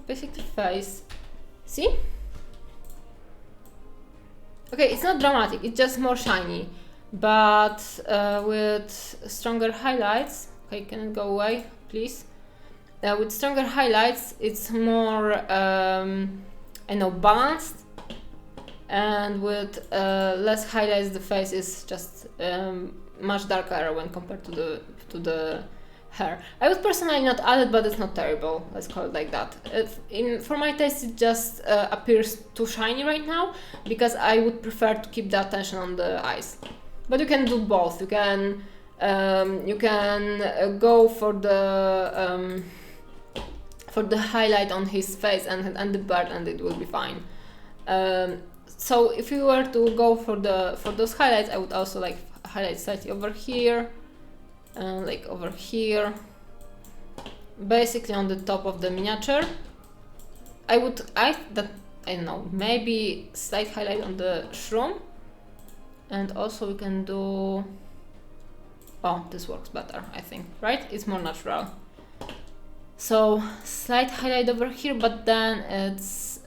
S1: basically face. See? Okay, it's not dramatic, it's just more shiny, but with stronger highlights. Okay, can it go away, please? With stronger highlights, it's more balanced, and with less highlights, the face is just much darker when compared to the hair. I would personally not add it, but it's not terrible. Let's call it like that. For my taste, it just appears too shiny right now, because I would prefer to keep the attention on the eyes. But you can do both. You can go for the highlight on his face and the bird, and it will be fine. So if you were to go for those highlights, I would also like highlight slightly over here, like over here, basically on the top of the miniature. I don't know, maybe slight highlight on the shroom, and also we can do. Oh, this works better, I think, right? It's more natural. So slight highlight over here, but then it's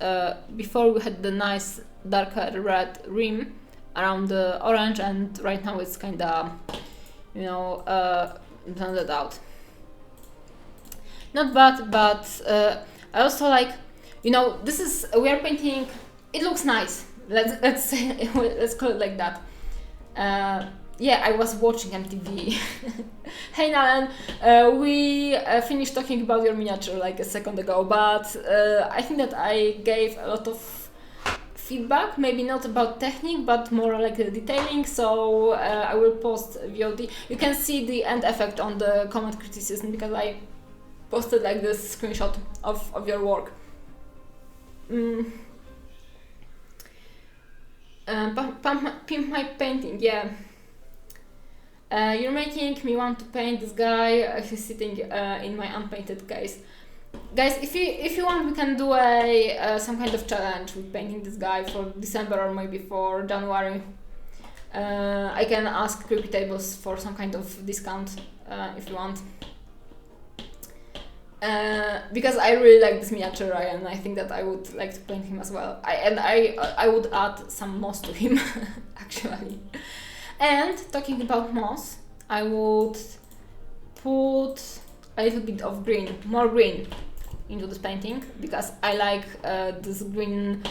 S1: before we had the nice darker red rim around the orange, and right now it's kinda, blended out. Not bad, but I also like, we are painting. It looks nice. Let's say, let's call it like that. Yeah, I was watching MTV. Hey Nalan, we finished talking about your miniature like a second ago, but I think that I gave a lot of feedback, maybe not about technique, but more like the detailing, so I will post VOD. You can see the end effect on the comment criticism, because I posted like this screenshot of your work. Pimp my painting, yeah. You're making me want to paint this guy. He's sitting in my unpainted case. Guys, if you want, we can do some kind of challenge with painting this guy for December or maybe for January. I can ask Creepy Tables for some kind of discount if you want. Because I really like this miniature, and I think that I would like to paint him as well. I would add some moss to him, actually. And talking about moss, I would put a little bit of green, more green, into this painting, because I like these green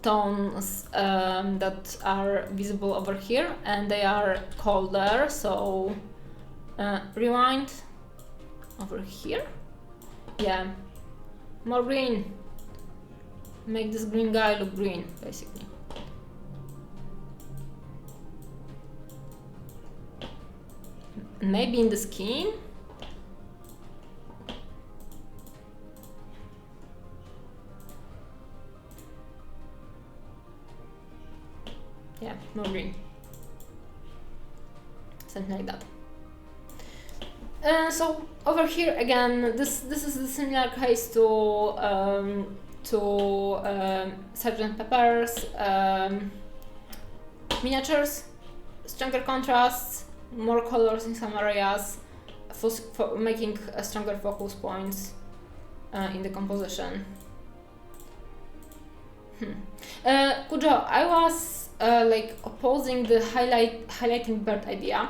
S1: tones that are visible over here, and they are colder. So rewind over here. Yeah, more green. Make this green guy look green, basically. maybe in the skin. Yeah, more green. Something like that. So over here again, this is a similar case to Sgt. Pepper's miniatures. Stronger contrasts, more colors in some areas, for making stronger focus points in the composition. Kujo, I was like opposing the highlighting bird idea,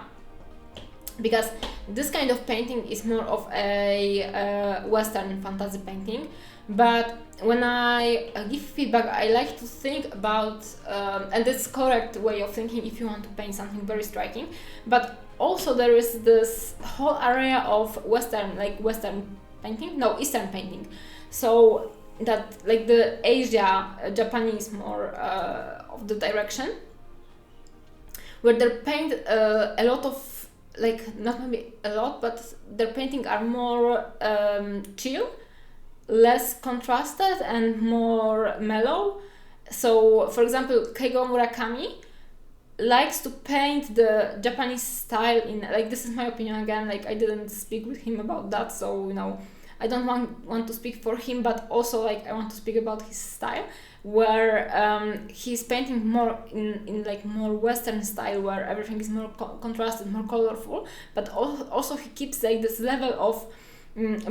S1: because this kind of painting is more of a Western fantasy painting. But when I give feedback, I like to think about, and it's correct way of thinking if you want to paint something very striking. But also there is this whole area of Western Eastern painting. So that like the Japanese more of the direction, where they paint a lot of, like, not maybe a lot, but their painting are more chill, less contrasted and more mellow. So for example, Keigo Murakami likes to paint the Japanese style in, like, this is my opinion again, like I didn't speak with him about that, so you know, I don't want to speak for him, but also like I want to speak about his style, where he's painting more in like more Western style, where everything is more contrasted, more colorful, but also he keeps like this level of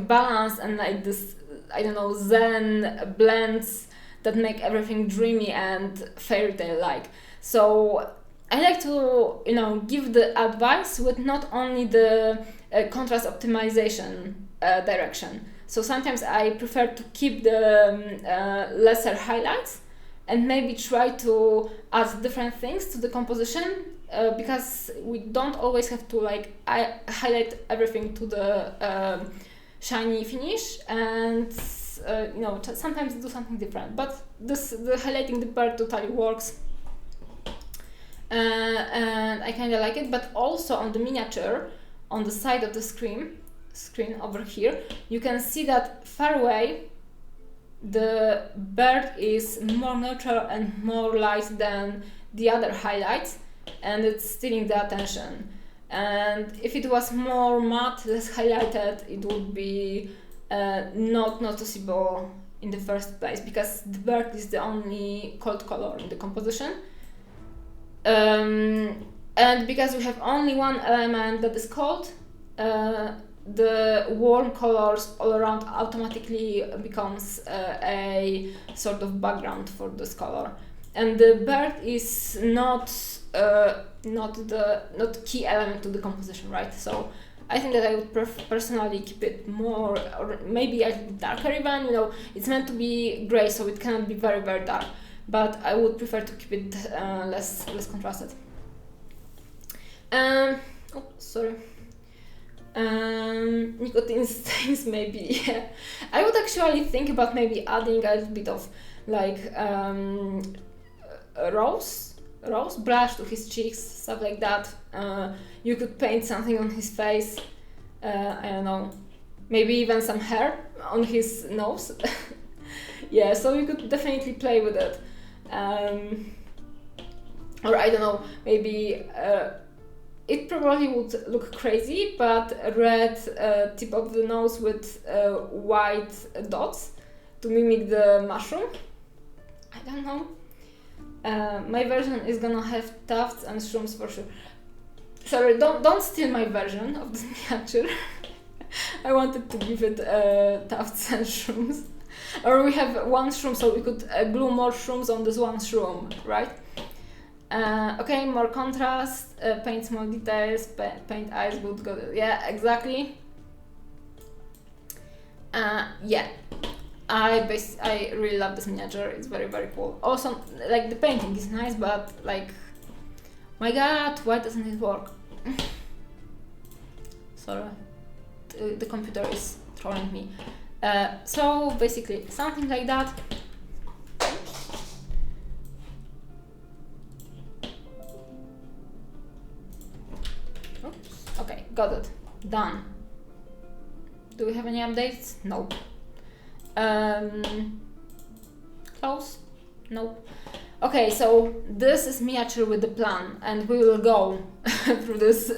S1: balance and like this, I don't know, Zen blends that make everything dreamy and fairy tale like. So I like to, you know, give the advice with not only the contrast optimization direction. So sometimes I prefer to keep the lesser highlights and maybe try to add different things to the composition, because we don't always have to like highlight everything to the shiny finish, and you know, sometimes do something different. But the highlighting the bird totally works, and I kind of like it. But also on the miniature, on the side of the screen over here, you can see that far away the bird is more neutral and more light than the other highlights, and it's stealing the attention. And if it was more matte, less highlighted, it would be not noticeable in the first place, because the bird is the only cold color in the composition. And because we have only one element that is cold, the warm colors all around automatically becomes a sort of background for this color. And the bird is not key element to the composition, right? So I think that I would personally keep it more, or maybe a little darker even, you know, it's meant to be gray, so it cannot be very, very dark, but I would prefer to keep it less contrasted. Oh, sorry. Nicotine stains, maybe, yeah. I would actually think about maybe adding a little bit of like rose brush to his cheeks, stuff like that. You could paint something on his face, I don't know, maybe even some hair on his nose. Yeah, so you could definitely play with it. Or I don't know, maybe it probably would look crazy, but a red tip of the nose with white dots to mimic the mushroom. I don't know. My version is gonna have tufts and shrooms for sure. Sorry, don't steal my version of this miniature. I wanted to give it tufts and shrooms. Or we have one shroom, so we could glue more shrooms on this one shroom, right? Okay, more contrast, paint small details, paint eyes, good. Yeah, exactly. Yeah, I really love this miniature. It's very, very cool. Also, like, the painting is nice, but like, my god, why doesn't it work? Sorry, the computer is trolling me. So basically, something like that. Oops. Okay, got it. Done. Do we have any updates? Nope. Close? Nope. Okay, so this is miniature with the plan, and we will go through this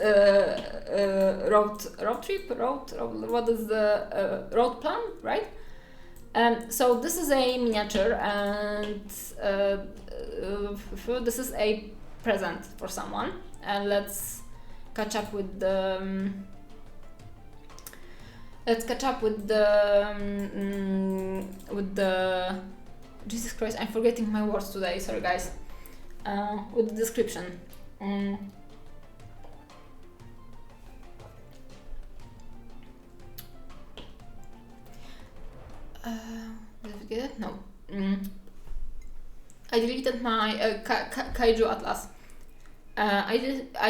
S1: road plan, right? So this is a miniature, and this is a present for someone, and let's catch up with the Jesus Christ, I'm forgetting my words today, sorry guys. With the description. Did we get it? No. I deleted my Kaiju Atlas. I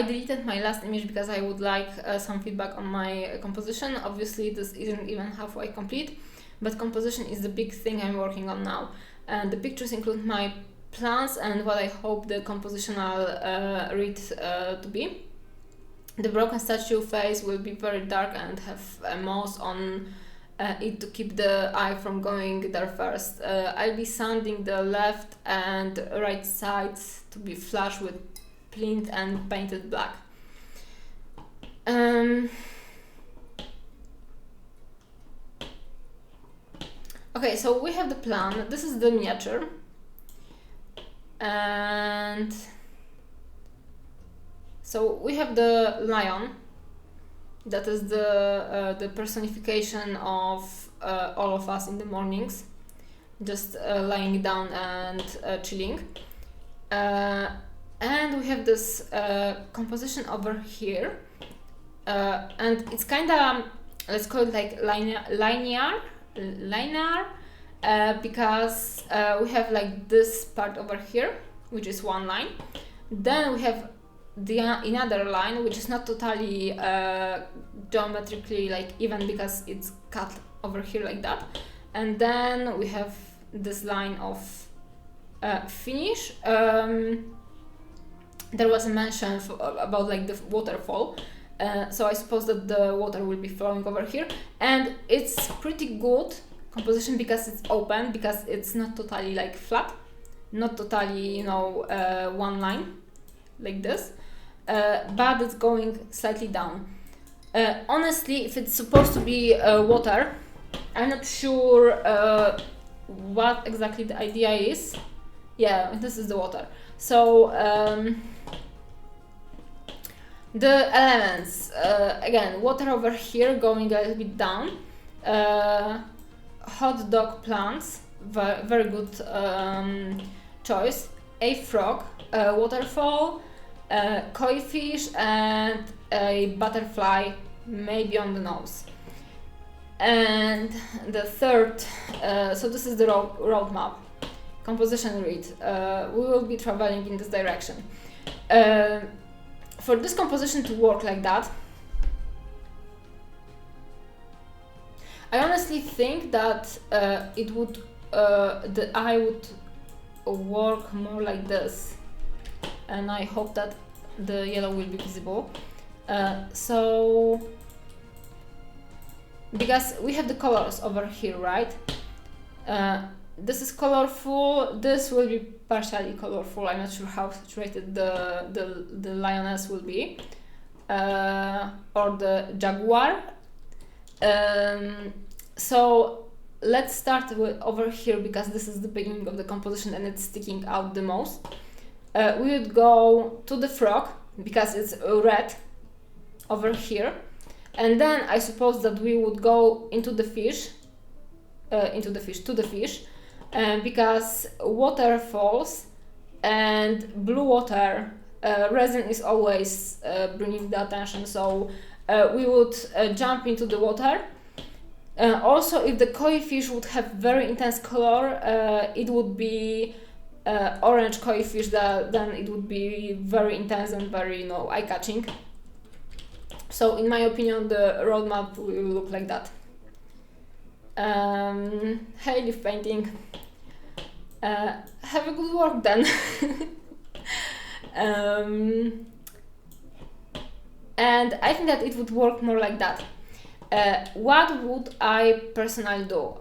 S1: deleted my last image because I would like some feedback on my composition. Obviously this isn't even halfway complete, but composition is the big thing I'm working on now. And the pictures include my plans and what I hope the compositional read to be. The broken statue face will be very dark and have moss on it to keep the eye from going there first. I'll be sanding the left and right sides to be flush with plint and painted black. Okay, so we have the plan. This is the miniature, and so we have the lion. That is the personification of all of us in the mornings, just lying down and chilling. And we have this composition over here, and it's kind of, let's call it like linear, because we have like this part over here, which is one line. Then we have the another line, which is not totally geometrically like even, because it's cut over here like that. And then we have this line of finish. There was a mention about like the waterfall, so I suppose that the water will be flowing over here, and it's pretty good composition because it's open, because it's not totally like flat, not totally, you know, one line like this, but it's going slightly down. Honestly, if it's supposed to be water, I'm not sure what exactly the idea is. Yeah, this is the water. So the elements, again, water over here going a little bit down, hot dog plants, very good choice, a frog, a waterfall, koi fish, and a butterfly, maybe on the nose. And the third, so this is the road map, composition read. We will be traveling in this direction. For this composition to work like that, I honestly think that it would, the eye would work more like this, and I hope that the yellow will be visible. So, because we have the colors over here, right? This is colorful, this will be partially colorful. I'm not sure how saturated the lioness will be, or the jaguar. So let's start with over here, because this is the beginning of the composition and it's sticking out the most. We would go to the frog, because it's red over here, and then I suppose that we would go into the fish, to the fish, because waterfalls and blue water resin is always bringing the attention, so we would jump into the water. Also, if the koi fish would have very intense color, it would be orange koi fish, then it would be very intense and very, you know, eye-catching. So in my opinion, the roadmap will look like that. Hey, leaf painting. Have a good work then. And I think that it would work more like that. What would I personally do?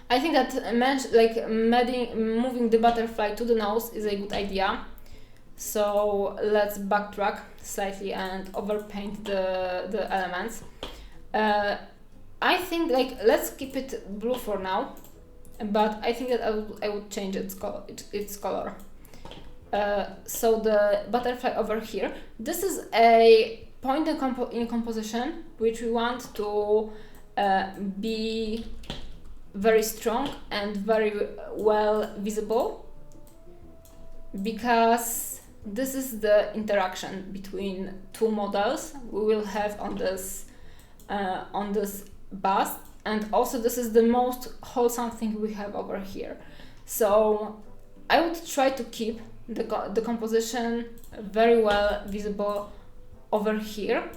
S1: I think that moving the butterfly to the nose is a good idea. So let's backtrack slightly and overpaint the elements. I think let's keep it blue for now, but I think that I would change its color. So the butterfly over here, this is a point in composition which we want to be very strong and very well visible, because this is the interaction between two models we will have on this bust, and also this is the most wholesome thing we have over here. So I would try to keep the composition very well visible over here.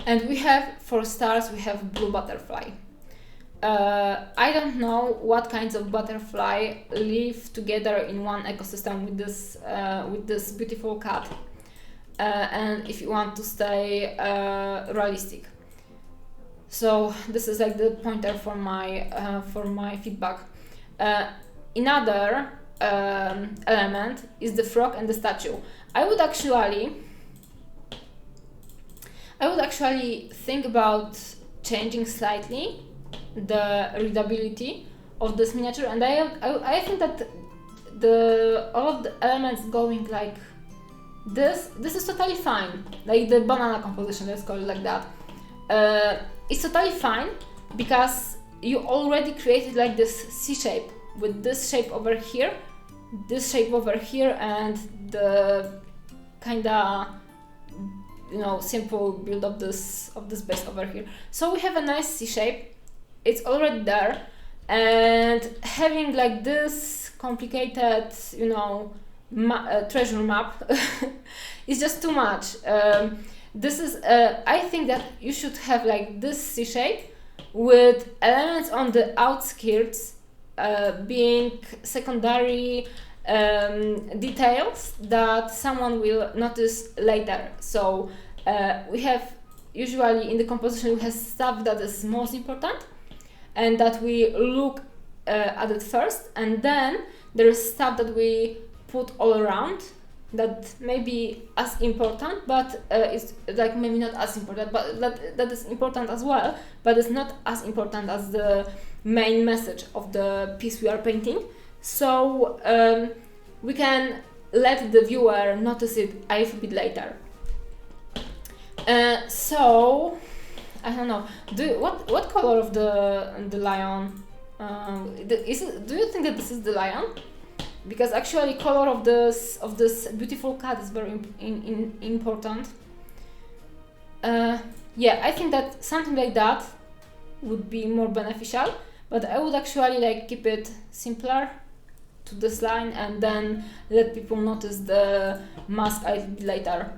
S1: And we have, for stars, we have blue butterfly. I don't know what kinds of butterfly live together in one ecosystem with this beautiful cat. And if you want to stay realistic, so this is like the pointer for my feedback. Another element is the frog and the statue. I would actually think about changing slightly the readability of this miniature, and I think that all of the elements going like this is totally fine. Like the banana composition, let's call it like that. It's totally fine because you already created like this C shape with this shape over here, this shape over here, and the kinda simple build of this base over here. So we have a nice C shape. It's already there, and having like this complicated treasure map is just too much. This is I think that you should have like this C shape with elements on the outskirts being secondary details that someone will notice later. So we have usually in the composition we have stuff that is most important and that we look at it first, and then there is stuff that we put all around that may be as important, but it's like maybe not as important, but that is important as well, but it's not as important as the main message of the piece we are painting. So we can let the viewer notice it a little bit later. So I don't know. What color of the lion? Do you think that this is the lion? Because actually, color of this beautiful cat is very important. Yeah, I think that something like that would be more beneficial. But I would actually like keep it simpler to this line and then let people notice the mask a little bit later.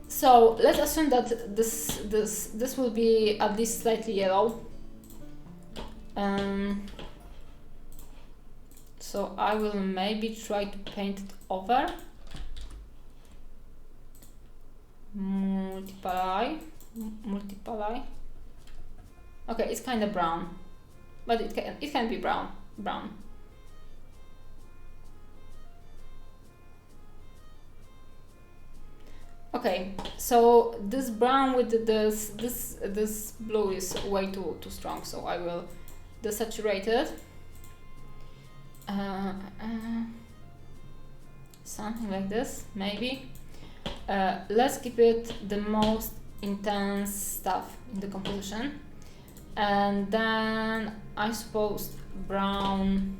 S1: So let's assume that this will be at least slightly yellow. So I will maybe try to paint it over. Multiply. Okay, it's kind of brown, but it can be brown. Okay, so this brown with this blue is way too strong, so I will desaturate it. Something like this, maybe. Let's keep it the most intense stuff in the composition, and then I suppose brown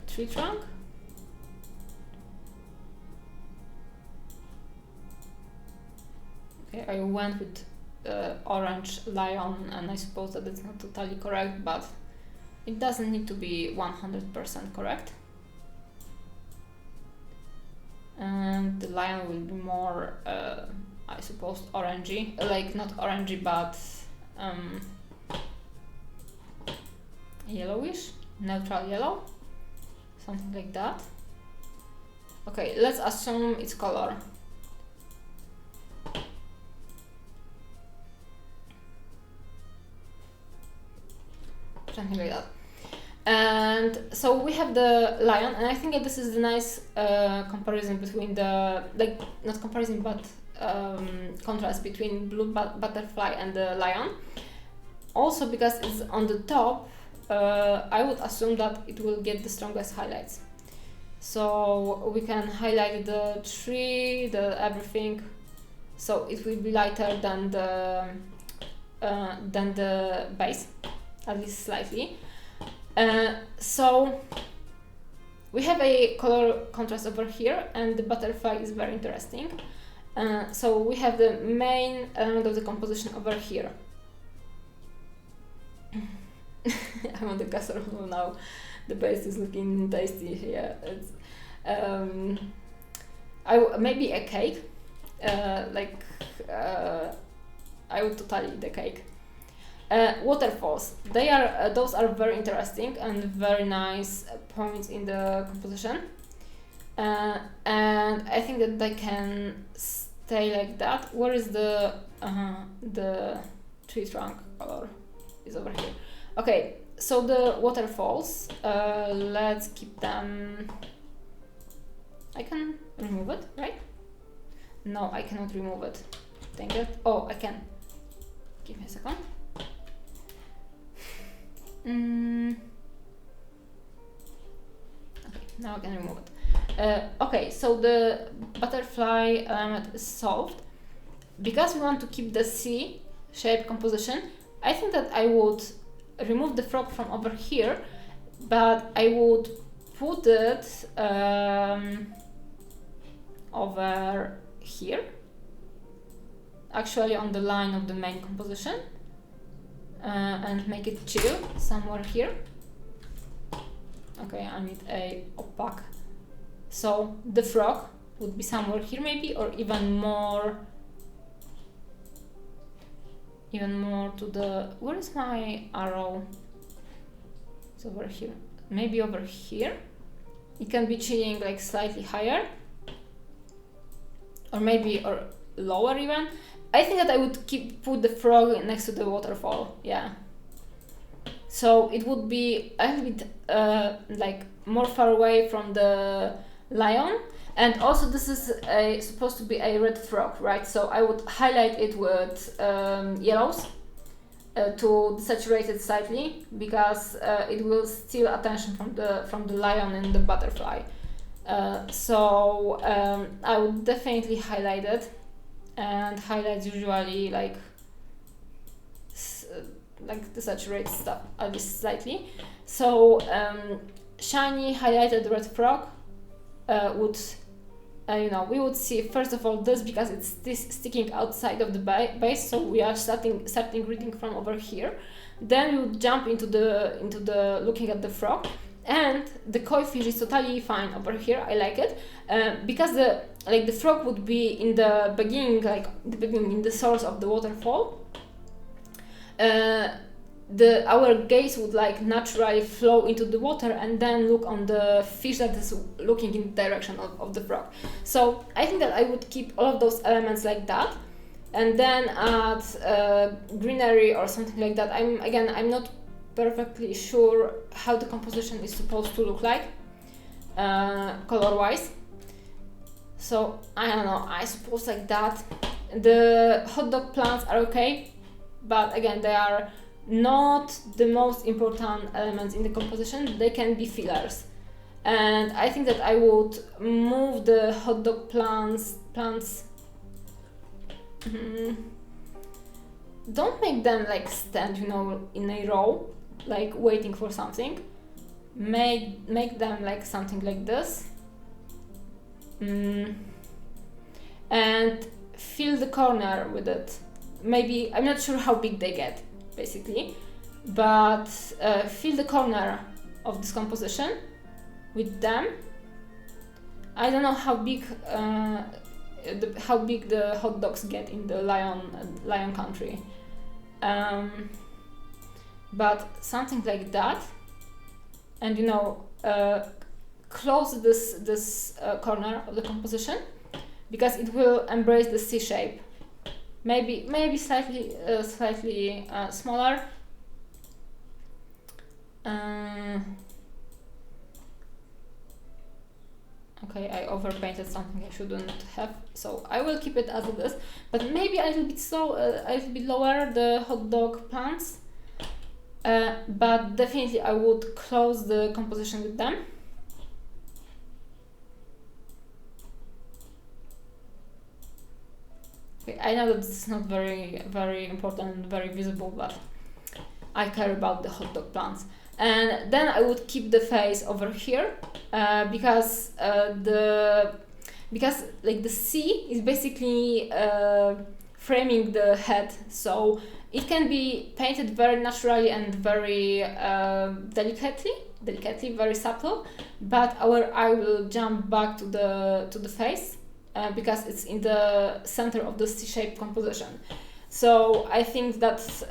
S1: tree trunk. Okay, I went with orange lion, and I suppose that it's not totally correct, but it doesn't need to be 100% correct. And the lion will be more, I suppose, orangey, like not orangey, but yellowish, neutral yellow, something like that. Okay, let's assume its color. Something like that. And so we have the lion, and I think that this is a nice comparison between the, like, not comparison, but contrast between blue butterfly and the lion. Also because it's on the top, I would assume that it will get the strongest highlights. So we can highlight the tree, the everything, so it will be lighter than the base, at least slightly. So we have a color contrast over here, and the butterfly is very interesting. So we have the main element of the composition over here. I'm on the casserole now. The base is looking tasty here. It's maybe a cake. I would totally eat the cake. Waterfalls. Those are very interesting and very nice points in the composition. And I think that they can stay like that. Where is the tree trunk color? Is over here. Okay, so the waterfalls, let's keep them. I can remove it, right? No, I cannot remove it. Dang it. Oh, I can. Give me a second. Okay, now I can remove it. Okay, so the butterfly element is solved. Because we want to keep the C-shaped composition, I think that I would remove the frog from over here, but I would put it over here, actually on the line of the main composition, and make it chill somewhere here. Okay, I need a opaque. So the frog would be somewhere here maybe, or even more to the, where is my arrow? It's over here. Maybe over here. It can be chilling like slightly higher, or maybe lower even. I think that I would put the frog next to the waterfall. Yeah. So it would be a little bit like more far away from the lion. And also this is supposed to be a red frog, right? So I would highlight it with yellows to desaturate it slightly, because it will steal attention from the lion and the butterfly. So I would definitely highlight it, and highlights usually like desaturate stuff at least slightly. So shiny highlighted red frog would, we would see first of all this, because it's sticking outside of the base, so we are starting reading from over here. Then we would jump into the looking at the frog, and the koi fish is totally fine over here. I like it because the frog would be in the beginning, in the source of the waterfall. Our gaze would naturally flow into the water and then look on the fish that is looking in the direction of the frog. So I think that I would keep all of those elements like that, and then add greenery or something like that. I'm not perfectly sure how the composition is supposed to look like color wise. So I don't know, I suppose like that. The hot dog plants are okay, but again, they are not the most important elements in the composition. They can be fillers, and I think that I would move the hot dog plants. Don't make them stand, in a row, waiting for something. Make them something like this, and fill the corner with it. Maybe, I'm not sure how big they get, basically, but fill the corner of this composition with them. I don't know how big the hot dogs get in the lion country, but something like that. and close this corner of the composition, because it will embrace the C shape. Maybe slightly smaller. Okay, I overpainted something I shouldn't have, so I will keep it as it is. But maybe a little bit lower the hot dog plants. But definitely I would close the composition with them. Okay, I know that this is not very important and very visible, but I care about the hot dog plants. And then I would keep the face over here, because like the C is basically framing the head, so it can be painted very naturally and very delicately, very subtle, but our eye will jump back to the face, because it's in the center of the C-shaped composition. So I think that's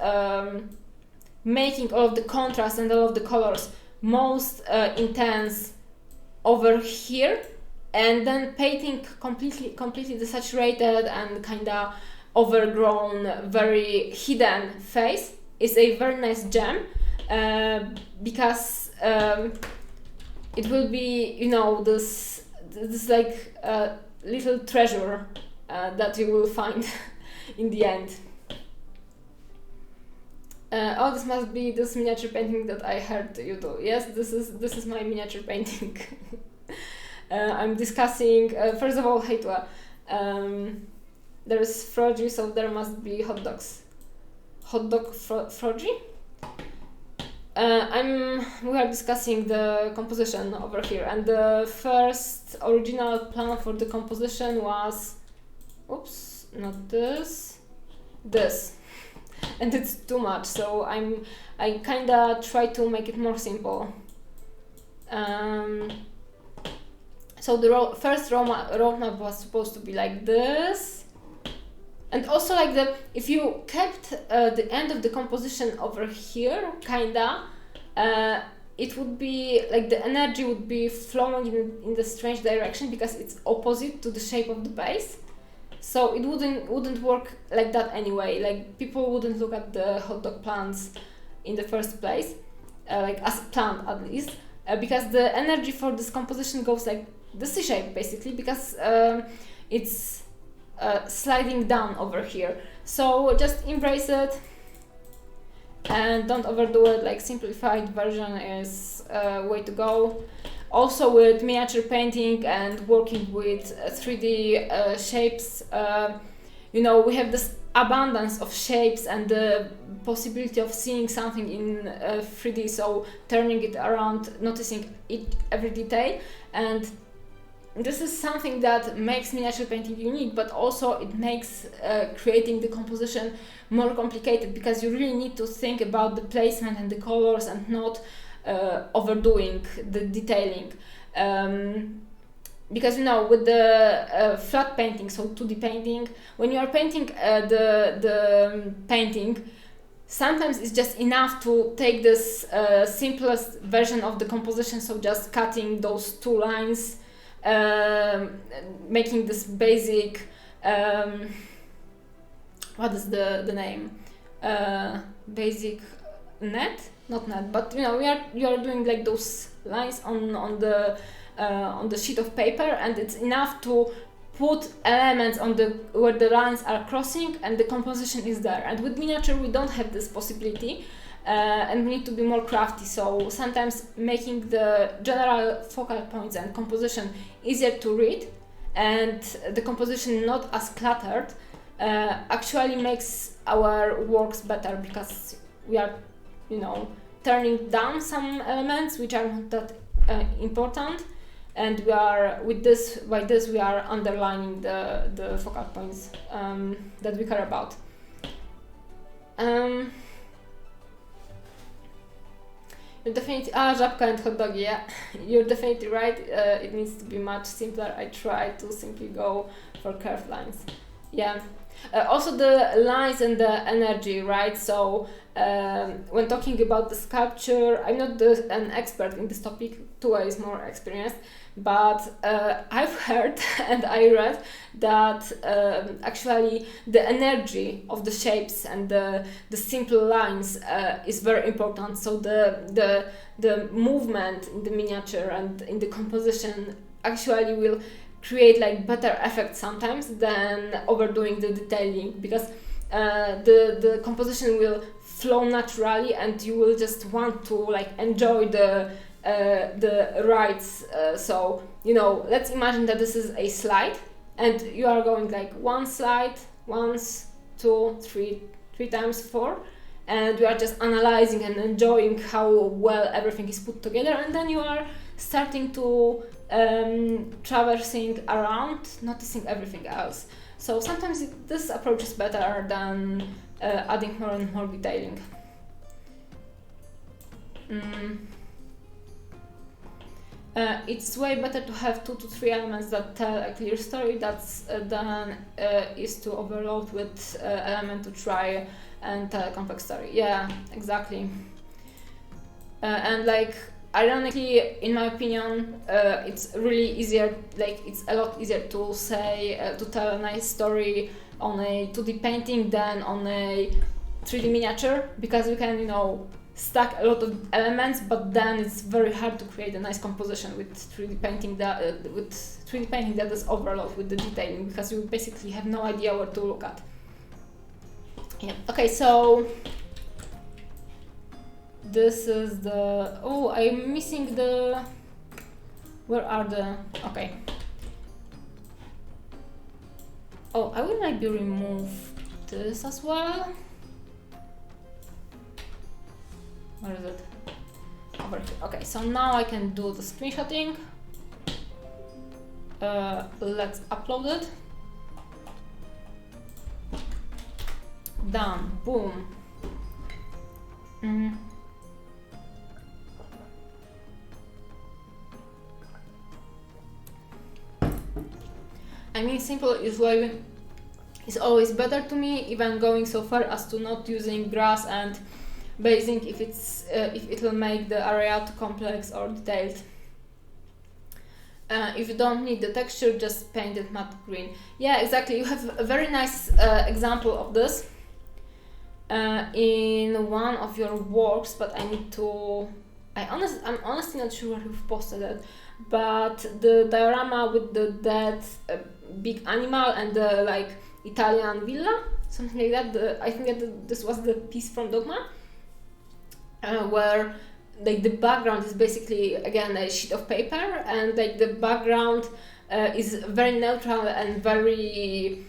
S1: making all of the contrast and all of the colors most intense over here, and then painting completely desaturated and kinda overgrown, very hidden face is a very nice gem, because it will be, this like little treasure that you will find in the end. Oh, this must be this miniature painting that I heard you do. Yes, this is my miniature painting. I'm discussing, first of all, Heitua. There's Frogi, so there must be hot dogs. Hot dog Frogi? We are discussing the composition over here, and the first original plan for the composition was, oops, not this, and it's too much, so I kinda try to make it more simple. So the first roadmap was supposed to be like this, and also like if you kept the end of the composition over here, kinda, it would be like the energy would be flowing in the strange direction, because it's opposite to the shape of the base. So it wouldn't work like that anyway. Like, people wouldn't look at the hot dog plants in the first place, like as a plant at least, because the energy for this composition goes like the C shape basically, because it's sliding down over here. So just embrace it and don't overdo it. Like, simplified version is way to go. Also, with miniature painting and working with 3D shapes, we have this abundance of shapes and the possibility of seeing something in 3D, so turning it around, noticing every detail, and this is something that makes miniature painting unique, but also it makes creating the composition more complicated, because you really need to think about the placement and the colors and not overdoing the detailing, because with the flat painting, so 2D painting, when you are painting the painting, sometimes it's just enough to take this simplest version of the composition, so just cutting those two lines, making this basic, what is the name, basic net, not net, but you are doing like those lines on the sheet of paper, and it's enough to put elements on where the lines are crossing and the composition is there. And with miniature we don't have this possibility, and we need to be more crafty, so sometimes making the general focal points and composition easier to read and the composition not as cluttered actually makes our works better, because we are turning down some elements which are not that important, and we are by this we are underlining the focal points that we care about. You're definitely żabka and hot dog, yeah. You're definitely right. It needs to be much simpler. I try to simply go for curved lines. Yeah. Also the lines and the energy, right? So when talking about the sculpture, I'm not an expert in this topic. Tua is more experienced, but I've heard and I read that actually the energy of the shapes and the simple lines is very important. So the movement in the miniature and in the composition actually will create like better effects sometimes than overdoing the detailing, because the composition will flow naturally and you will just want to like enjoy the rides. So you know, let's imagine that this is a slide and you are going like one slide, once, two, three times, four, and you are just analyzing and enjoying how well everything is put together, and then you are starting to traversing around, noticing everything else. So sometimes this approach is better than adding more and more detailing. It's way better to have 2 to 3 elements that tell a clear story than is to overload with element to try and tell a complex story. Yeah, exactly. And like, ironically, in my opinion, it's really easier, like it's a lot easier to say, to tell a nice story on a 2D painting than on a 3D miniature, because you can, you know, stack a lot of elements, but then it's very hard to create a nice composition with 3D painting that is overload with the detailing, because you basically have no idea where to look at. Yeah. Okay, so this is the... Oh, I'm missing the... Where are the... Okay. Oh, I will maybe remove this as well. Where is it? Over here. Okay, so now I can do the screenshotting. Let's upload it. Done. Boom. I mean, simple is always better to me, even going so far as to not using grass and basing if it will make the area too complex or detailed. If you don't need the texture, just paint it matte green. Yeah, exactly. You have a very nice example of this in one of your works, but I need to... I'm honestly not sure where you've posted it, but the diorama with the dead big animal and the like Italian villa, something like that. I think that this was the piece from Dogma, where like the background is basically again a sheet of paper, and like the background is very neutral and very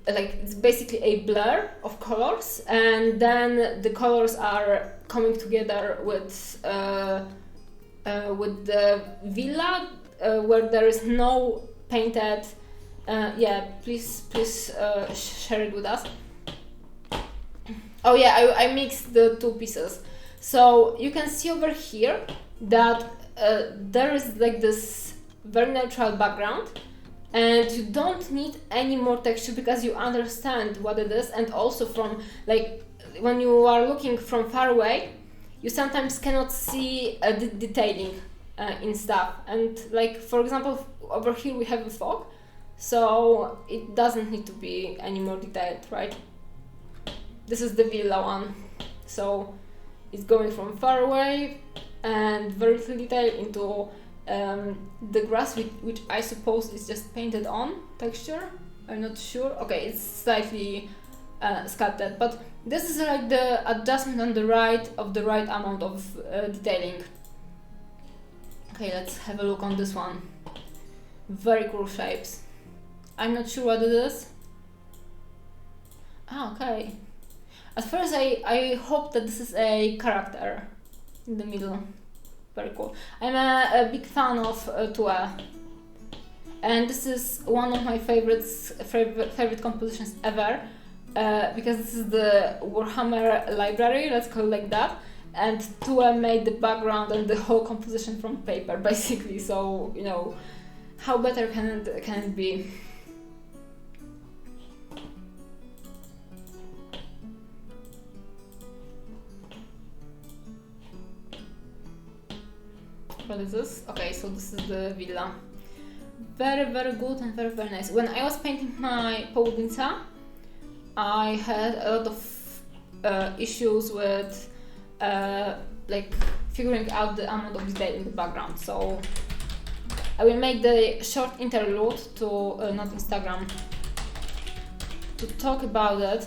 S1: like it's basically a blur of colors, and then the colors are coming together with the villa where there is no painted. Yeah, please share it with us. Oh yeah, I mixed the two pieces. So you can see over here that there is like this very neutral background, and you don't need any more texture because you understand what it is. And also from like when you are looking from far away, you sometimes cannot see the detailing in stuff. And like for example, over here we have a fog, so it doesn't need to be any more detailed, right? This is the villa one, so it's going from far away and very little detail into the grass, which I suppose is just painted on texture. I'm not sure. Okay, it's slightly sculpted, but this is like the adjustment on the right of the right amount of detailing. Okay, let's have a look on this one. Very cool shapes. I'm not sure what it is. Ah, okay. At first I hope that this is a character in the middle. Very cool. I'm a big fan of Tua, and this is one of my favorite compositions ever, because this is the Warhammer library, let's call it like that, and Tua made the background and the whole composition from paper basically, so you know, how better can it be? what is this? Okay, so this is the villa. Very, very good and very, very nice. When I was painting my Południca, I had a lot of issues with like figuring out the amount of detail in the background. So I will make the short interlude to not Instagram to talk about it.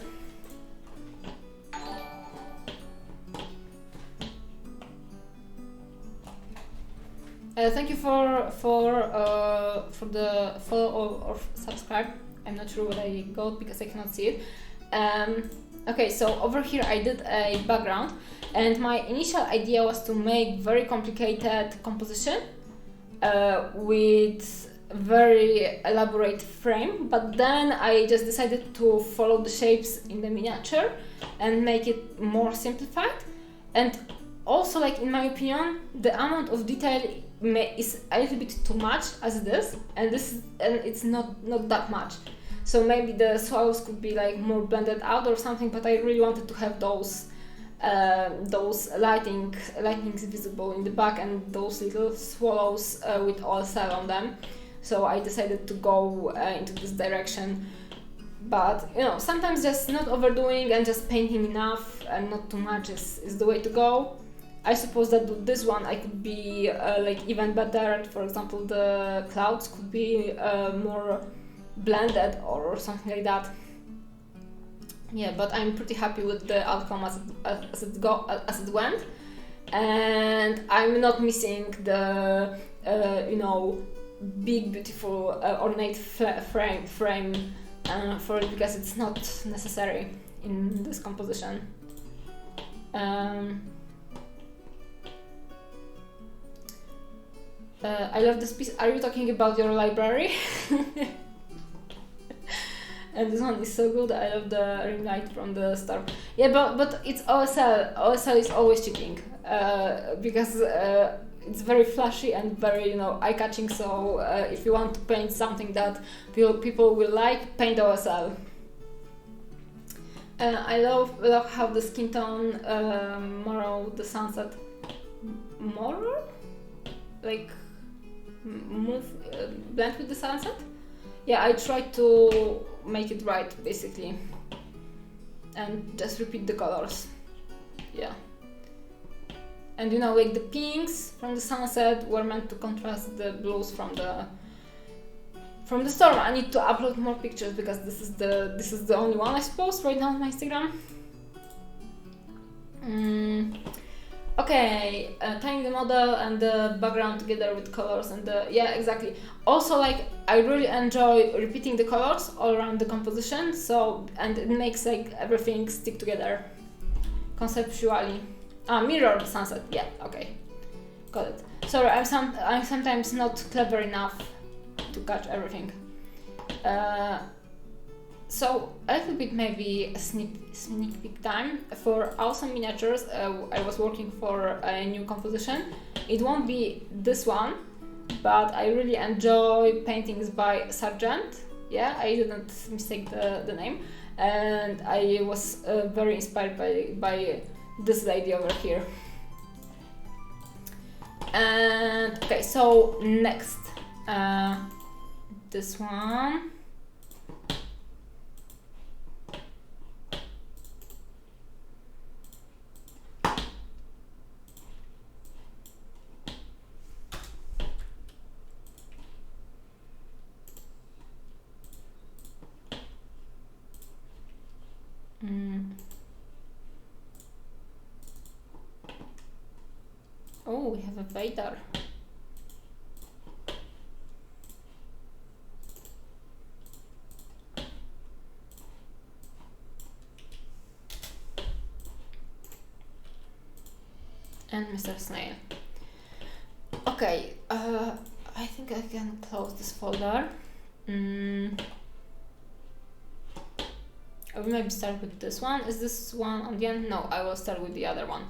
S1: Thank you for the follow or subscribe. I'm not sure what I got because I cannot see it. Okay, so over here I did a background, and my initial idea was to make very complicated composition with very elaborate frame, but then I just decided to follow the shapes in the miniature and make it more simplified. And also, like, in my opinion, the amount of detail is a little bit too much as it is, and it's not that much. So maybe the swallows could be like more blended out or something, but I really wanted to have those lightnings visible in the back and those little swallows with OSL on them. So I decided to go into this direction. But you know, sometimes just not overdoing and just painting enough and not too much is the way to go. I suppose that with this one I could be like even better. For example, the clouds could be more blended or something like that. Yeah, but I'm pretty happy with the outcome as it went, and I'm not missing the you know, big beautiful ornate frame for it, because it's not necessary in this composition. I love this piece. Are you talking about your library? And this one is so good. I love the ring light from the star. Yeah, but it's OSL. OSL is always cheating because it's very flashy and very, you know, eye-catching. So if you want to paint something that people will like, paint OSL. I love how the skin tone Morrow, the sunset Morrow, like blend with the sunset. Yeah, I tried to make it right, basically, and just repeat the colors. Yeah, and you know, like the pinks from the sunset were meant to contrast the blues from the storm. I need to upload more pictures because this is the only one, I suppose, right now on my Instagram. Okay, tying the model and the background together with colors and yeah, exactly. Also, like, I really enjoy repeating the colors all around the composition, so, and it makes like everything stick together conceptually. Mirror the sunset. Yeah, okay, got it. Sorry, I'm sometimes not clever enough to catch everything. So a little bit, maybe a sneak peek time for awesome miniatures. I was working for a new composition. It won't be this one, but I really enjoy paintings by Sargent. Yeah, I didn't mistake the name, and I was very inspired by this lady over here. And okay, so next, this one. Oh, we have a Vader. And Mr. Snail. Okay, I think I can close this folder. I will maybe start with this one. Is this one on the end? No, I will start with the other one.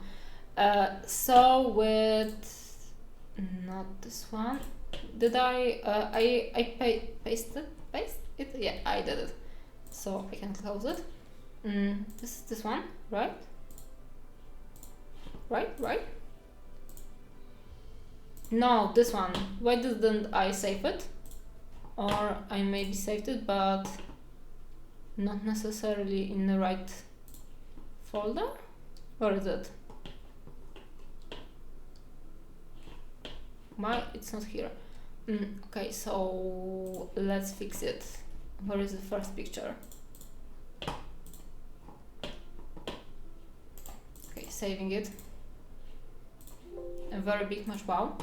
S1: So with not this one. Did I paste it? Yeah, I did it. So I can close it. This is this one, right? Right? No, this one. Why didn't I save it? Or I maybe saved it, but not necessarily in the right folder? Where is it? Why it's not here? Okay, so let's fix it. Where is the first picture? Okay, saving it. A very big match, wow.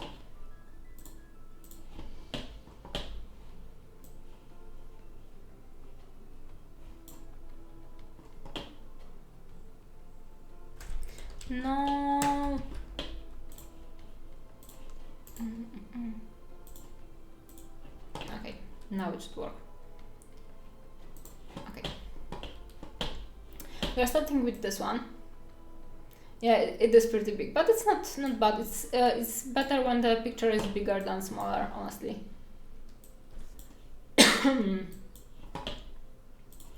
S1: No. Okay, now it should work. Okay. We are starting with this one. Yeah, it is pretty big, but it's not bad. It's better when the picture is bigger than smaller, honestly.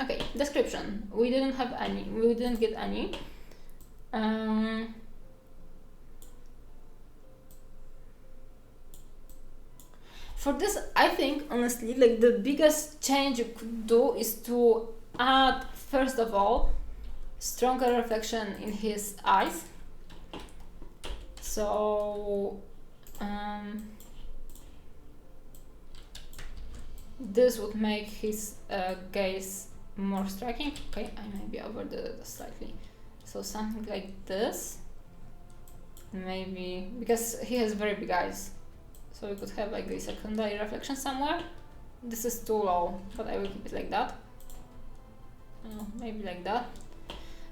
S1: Okay, description. We didn't have any. We didn't get any. For this, I think honestly, like the biggest change you could do is to add, first of all, stronger reflection in his eyes. So this would make his gaze more striking. Okay, I maybe overdid it slightly. So something like this, maybe, because he has very big eyes. So we could have like a secondary reflection somewhere. This is too low, but I will keep it like that. Maybe like that.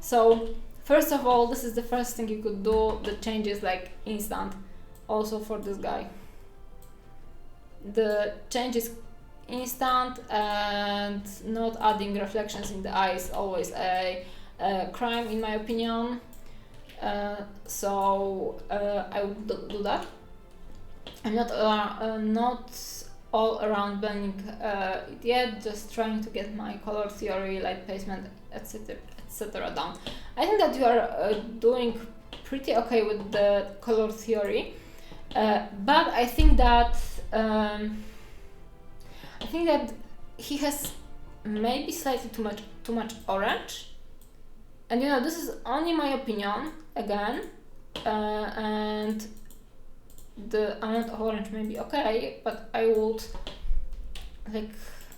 S1: So first of all, this is the first thing you could do. The change is like instant. Also for this guy, the change is instant, and not adding reflections in the eye is always a crime in my opinion. So I would do that. I'm not all around blending it yet, just trying to get my color theory, light placement, etc. down. I think that you are doing pretty okay with the color theory, but I think that he has maybe slightly too much orange, and you know, this is only my opinion again, and the amount of orange may be okay, but I would like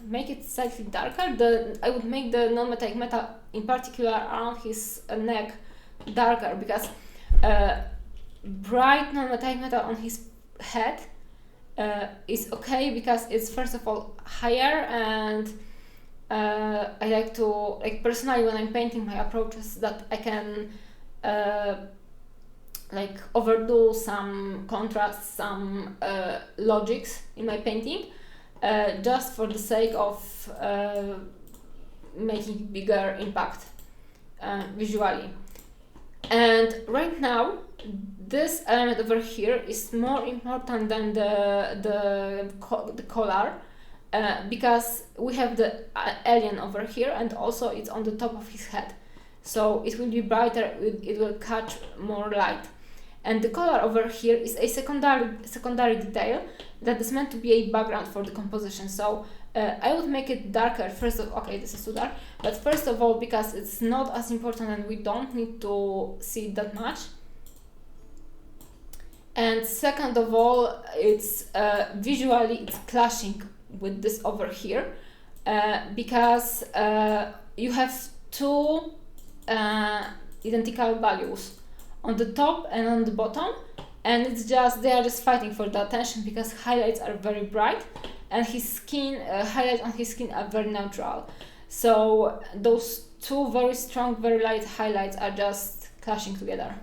S1: make it slightly darker. I would make the non-metallic metal, in particular around his neck, darker, because bright non-metallic metal on his head is okay, because it's first of all higher, and I like to, like personally when I'm painting, my approach is that I can like overdo some contrast, some logics in my painting, just for the sake of making bigger impact visually. And right now, this element over here is more important than the color, because we have the alien over here, and also it's on the top of his head, so it will be brighter. It will catch more light. And the color over here is a secondary detail that is meant to be a background for the composition. So I would make it darker first of, okay, this is too dark, but first of all, because it's not as important and we don't need to see it that much. And second of all, it's visually it's clashing with this over here, because you have two identical values on the top and on the bottom, and it's just, they are just fighting for the attention, because highlights are very bright and his skin, highlights on his skin are very neutral. So those two very strong, very light highlights are just clashing together.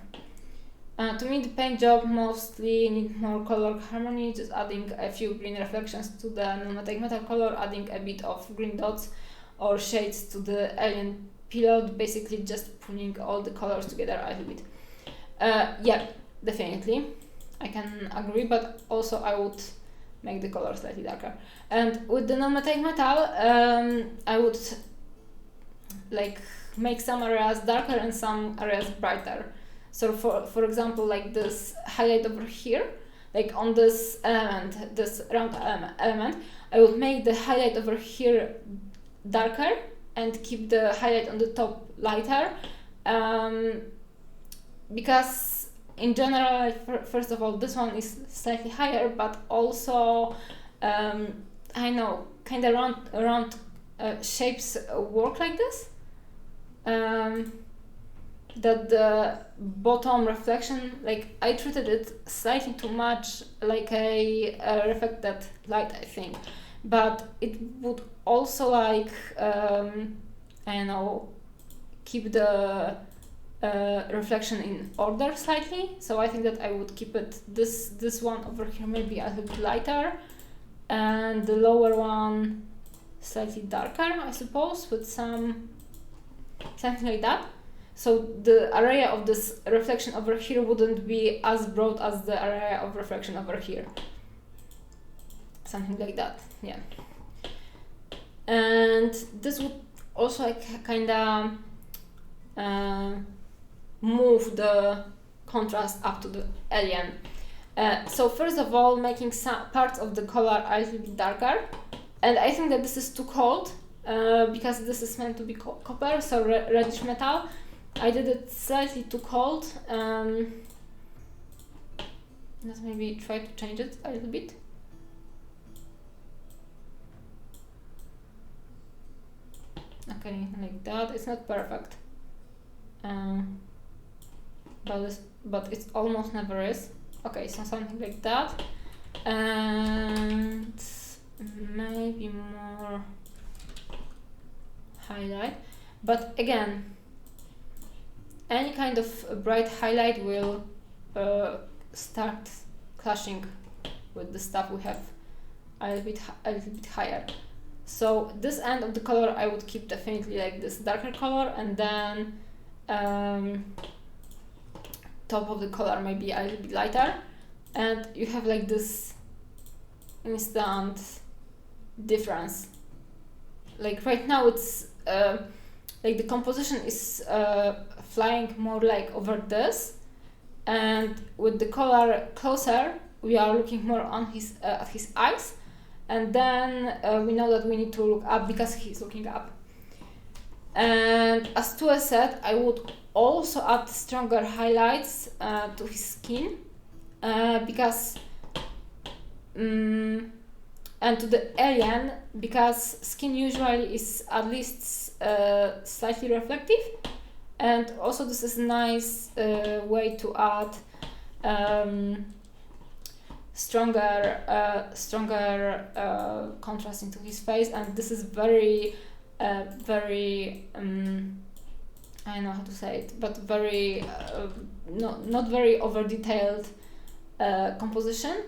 S1: To me, the paint job mostly need more color harmony, just adding a few green reflections to the non-metallic metal color, adding a bit of green dots or shades to the alien pilot, basically just pulling all the colors together a little bit. Yeah, definitely, I can agree, but also I would make the color slightly darker. And with the non-metallic metal, I would like make some areas darker and some areas brighter. So for example, like this highlight over here, like on this element, this round element, I would make the highlight over here darker and keep the highlight on the top lighter, because in general, first of all, this one is slightly higher, but also I know kind of round shapes work like this. That the bottom reflection, like I treated it slightly too much like a reflected light, I think, but it would also like I don't know, keep the reflection in order slightly. So I think that I would keep it this one over here maybe a little bit lighter, and the lower one slightly darker, I suppose, with something like that. So the area of this reflection over here wouldn't be as broad as the area of reflection over here. Something like that, yeah. And this would also like kinda move the contrast up to the alien. So first of all, making some parts of the color a little bit darker. And I think that this is too cold, because this is meant to be copper, so reddish metal. I did it slightly too cold. Let's maybe try to change it a little bit. Okay, like that. It's not perfect, but it's almost never is. Okay, so something like that, and maybe more highlight. But again, any kind of bright highlight will start clashing with the stuff we have a little bit higher. So this end of the color I would keep definitely like this darker color, and then top of the color maybe a little bit lighter, and you have like this instant difference. Like right now it's like the composition is flying more like over this, and with the color closer we are looking more on his at his eyes, and then we know that we need to look up because he's looking up. And as Tue said, I would also add stronger highlights to his skin, because and to the alien, because skin usually is at least slightly reflective, and also this is a nice way to add stronger contrast into his face. And this is very very I don't know how to say it, but very not very over detailed composition,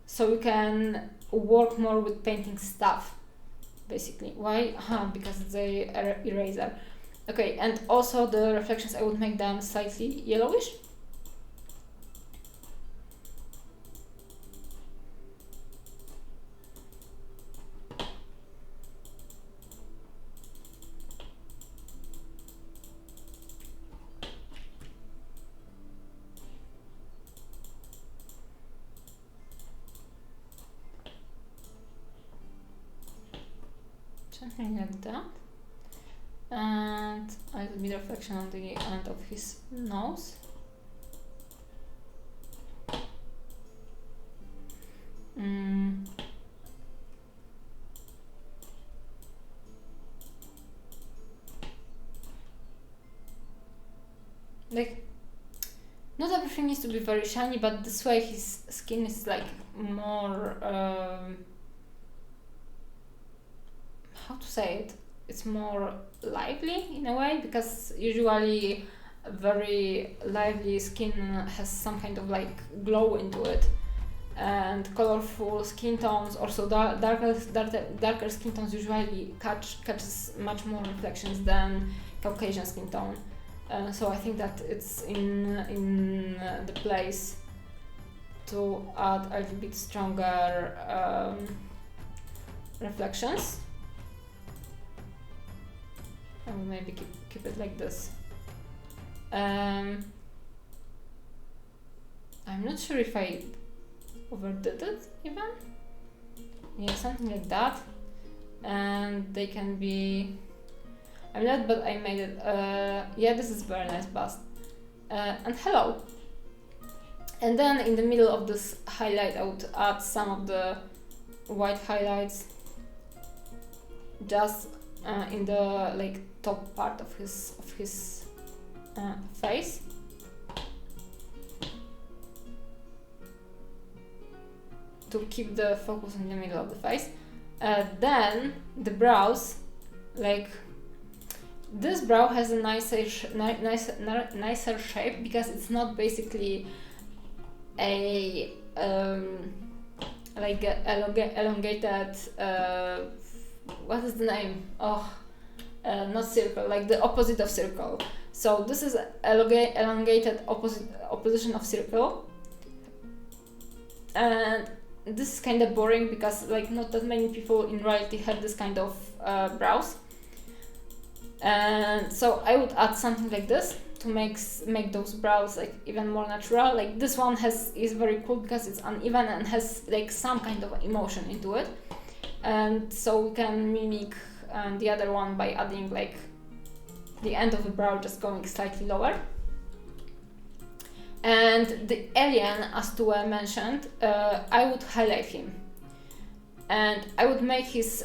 S1: so you can work more with painting stuff basically. Why? Because it's a eraser. Okay, and also the reflections I would make them slightly yellowish. Something like that. And a little bit reflection on the end of his nose. Like, not everything needs to be very shiny, but this way his skin is like more how to say it? It's more lively in a way, because usually very lively skin has some kind of like glow into it, and colorful skin tones, also darker skin tones usually catches much more reflections than Caucasian skin tone. So I think that it's in the place to add a little bit stronger reflections. I will maybe keep it like this. I'm not sure if I overdid it even. Yeah, something like that. And they can be, I'm not, but I made it. Yeah, this is very nice bust. And hello. And then in the middle of this highlight, I would add some of the white highlights, just in the like top part of his face. To keep the focus in the middle of the face. Then the brows, like this brow has a nicer shape because it's not basically a like a elongated what is the name? Not circle, like the opposite of circle. So this is elongated opposition of circle, and this is kind of boring because like not that many people in reality have this kind of brows, and so I would add something like this to make those brows like even more natural. Like this one is very cool because it's uneven and has like some kind of emotion into it, and so we can mimic the other one by adding like the end of the brow just going slightly lower. And the alien, as Tue mentioned, I would highlight him, and I would make his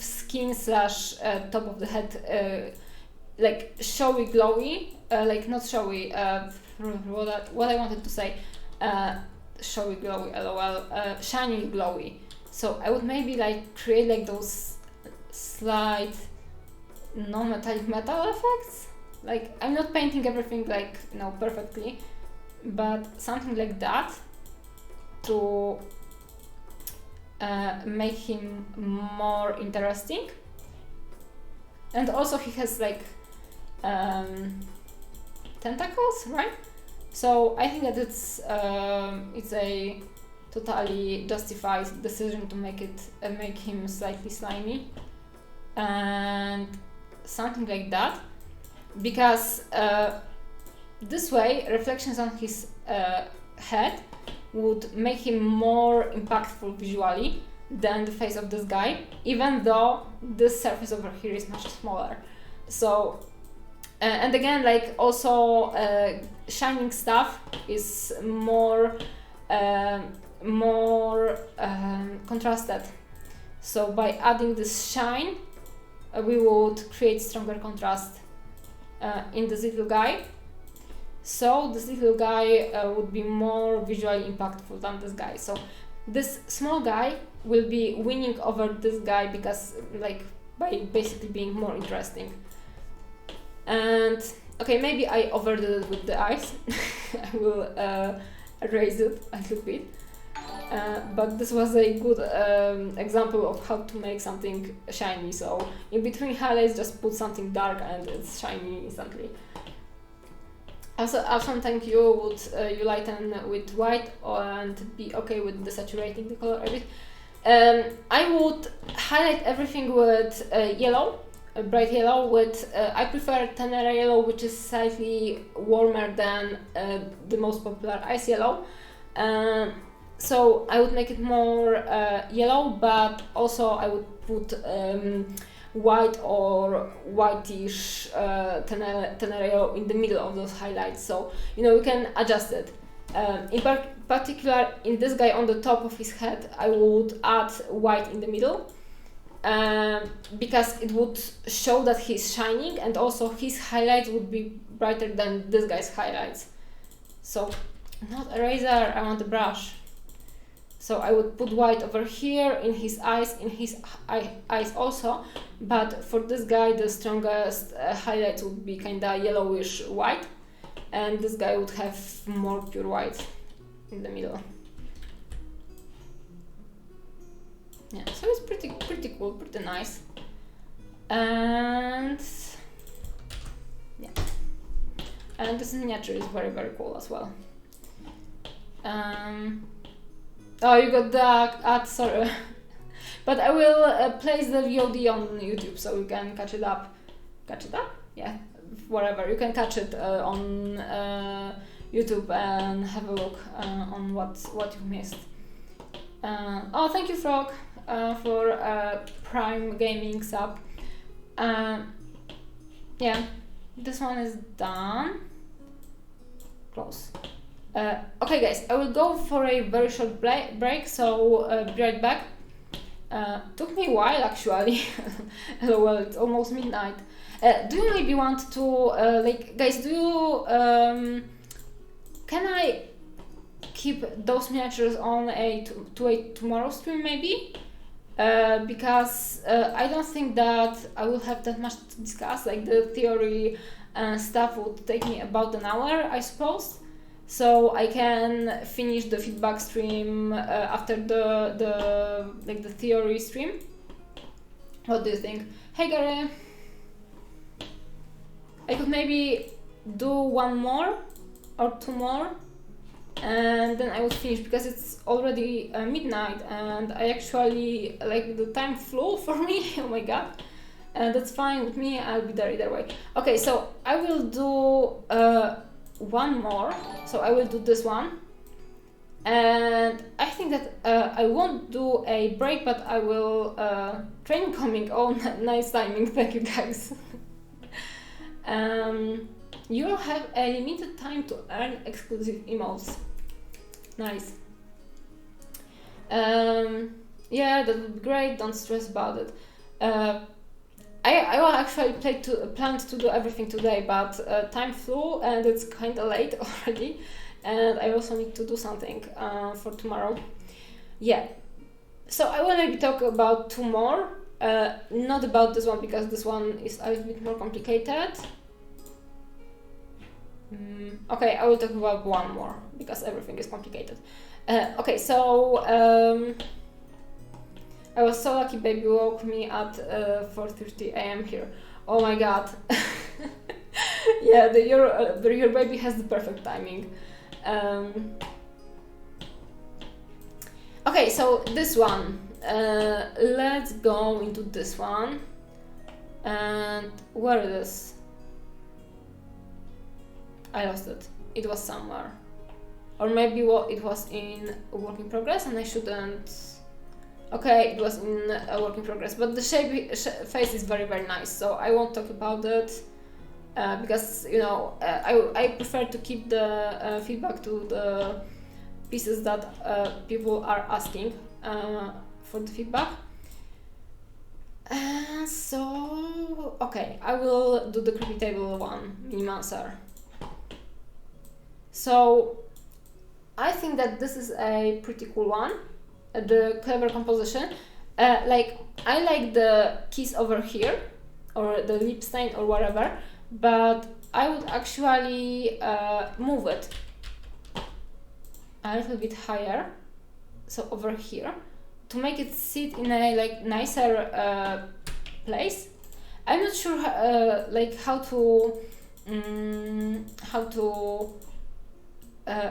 S1: skin slash top of the head like showy glowy, like not showy, what I wanted to say, showy glowy, lol, shiny glowy. So I would maybe like create like those slight non-metallic metal effects. Like I'm not painting everything like perfectly, but something like that to make him more interesting. And also he has like tentacles, right? So I think that it's a totally justified decision to make him slightly slimy and something like that. Because this way reflections on his head would make him more impactful visually than the face of this guy, even though this surface over here is much smaller. So and again, like also shining stuff is more contrasted. So by adding this shine, we would create stronger contrast in this little guy. So this little guy would be more visually impactful than this guy. So this small guy will be winning over this guy because like by basically being more interesting. And okay, maybe I overdid it with the eyes. I will erase it a little bit. But this was a good example of how to make something shiny. So in between highlights, just put something dark and it's shiny instantly. Also, sometimes you would you lighten with white and be okay with desaturating the color a bit. I would highlight everything with yellow, bright yellow. With I prefer Tenere yellow, which is slightly warmer than the most popular ice yellow. So I would make it more yellow, but also I would put white or whitish Tenere yellow in the middle of those highlights. So you can adjust it. In particular, in this guy on the top of his head, I would add white in the middle because it would show that he's shining, and also his highlights would be brighter than this guy's highlights. So not eraser, I want a brush. So I would put white over here in his eyes, eyes also, but for this guy the strongest highlights would be kinda yellowish white, and this guy would have more pure white in the middle. Yeah, so it's pretty cool, pretty nice. And yeah, and this miniature is very cool as well. Oh, you got the ad, sorry. But I will place the VOD on YouTube so you can catch it up? Yeah, whatever. You can catch it on YouTube and have a look on what you missed. Oh, thank you, Frog, for Prime Gaming sub. Yeah, this one is done. Close. Okay, guys, I will go for a very short break, so be right back. Took me a while, actually. Well, it's almost midnight. Do you maybe want to, like, guys, do you, can I keep those miniatures on to a tomorrow stream, maybe? Because I don't think that I will have that much to discuss, like the theory stuff would take me about an hour, I suppose. So I can finish the feedback stream after the theory stream. What do you think? Hey Gary! I could maybe do one more or two more and then I would finish, because it's already midnight and I actually, like, the time flew for me. Oh my god. That's fine with me, I'll be there either way. Okay, so I will do one more, so I will do this one, and I think that I won't do a break, but I will train coming. Oh, nice timing, thank you guys. You'll have a limited time to earn exclusive emotes. Nice. Yeah, that would be great, don't stress about it. I will actually planned to do everything today, but time flew and it's kind of late already, and I also need to do something for tomorrow. Yeah, so I will maybe talk about two more, not about this one because this one is a little bit more complicated. Okay, I will talk about one more because everything is complicated. Okay, so I was so lucky baby woke me at 4:30 a.m. here. Oh my god. Yeah, your baby has the perfect timing. Okay, so this one. Let's go into this one. And where it is? I lost it. It was somewhere. Or maybe it was in a work in progress and I shouldn't... Okay, it was in a work in progress, but the face is very, very nice, so I won't talk about it because, you know, I prefer to keep the feedback to the pieces that people are asking for the feedback. So, okay, I will do the creepy table one, Minimancer. So, I think that this is a pretty cool one. The clever composition, like I like the kiss over here or the lip stain or whatever, but I would actually move it a little bit higher, so over here, to make it sit in a like nicer place. I'm not sure like how to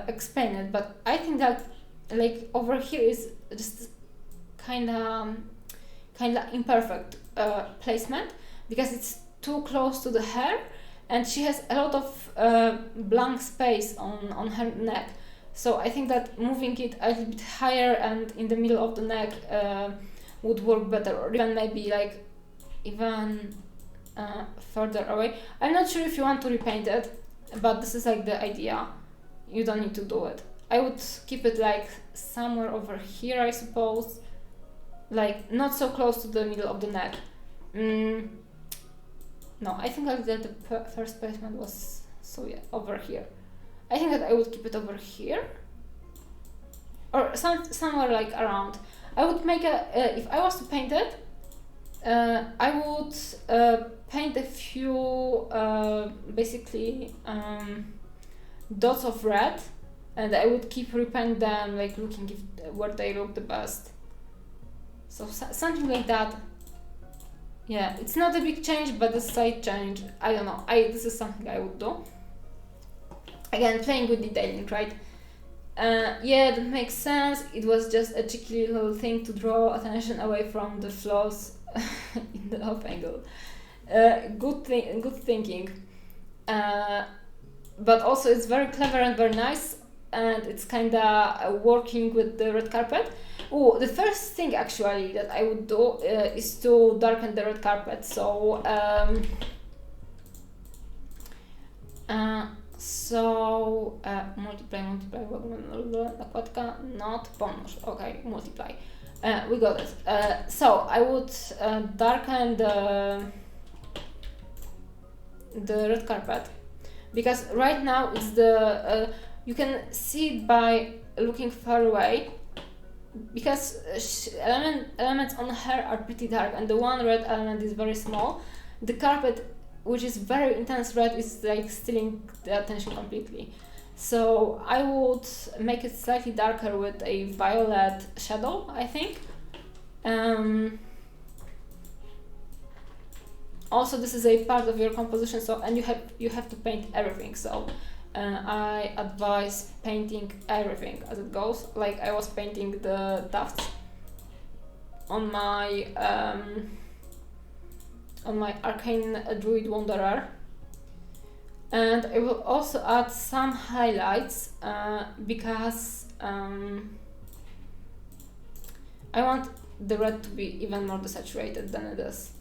S1: explain it, but I think that like over here is just kinda imperfect placement because it's too close to the hair and she has a lot of blank space on her neck. So I think that moving it a little bit higher and in the middle of the neck would work better, or even maybe like even further away. I'm not sure if you want to repaint it, but this is like the idea. You don't need to do it. I would keep it like somewhere over here, I suppose, like not so close to the middle of the neck. No, I think like that the first placement was, so yeah, over here. I think that I would keep it over here or somewhere like around. I would make if I was to paint it, I would paint a few basically dots of red, and I would keep repaint them, like looking where they look the best. So something like that. Yeah, it's not a big change, but a slight change. I don't know. This is something I would do. Again, playing with detailing, right? Yeah, that makes sense. It was just a cheeky little thing to draw attention away from the flaws in the off angle. Good thinking. but also it's very clever and very nice, and it's kinda working with the red carpet. Oh, the first thing actually that I would do is to darken the red carpet. So multiply, nakładka, not pomnóż. Okay, multiply. We got it. So I would darken the red carpet, because right now it's the you can see it by looking far away, because elements on her are pretty dark and the one red element is very small. The carpet, which is very intense red, is like stealing the attention completely. So I would make it slightly darker with a violet shadow, I think. Also, this is a part of your composition, so and you have to paint everything. So I advise painting everything as it goes. Like I was painting the tufts on my Arcane Druid Wanderer, and I will also add some highlights because I want the red to be even more desaturated than it is.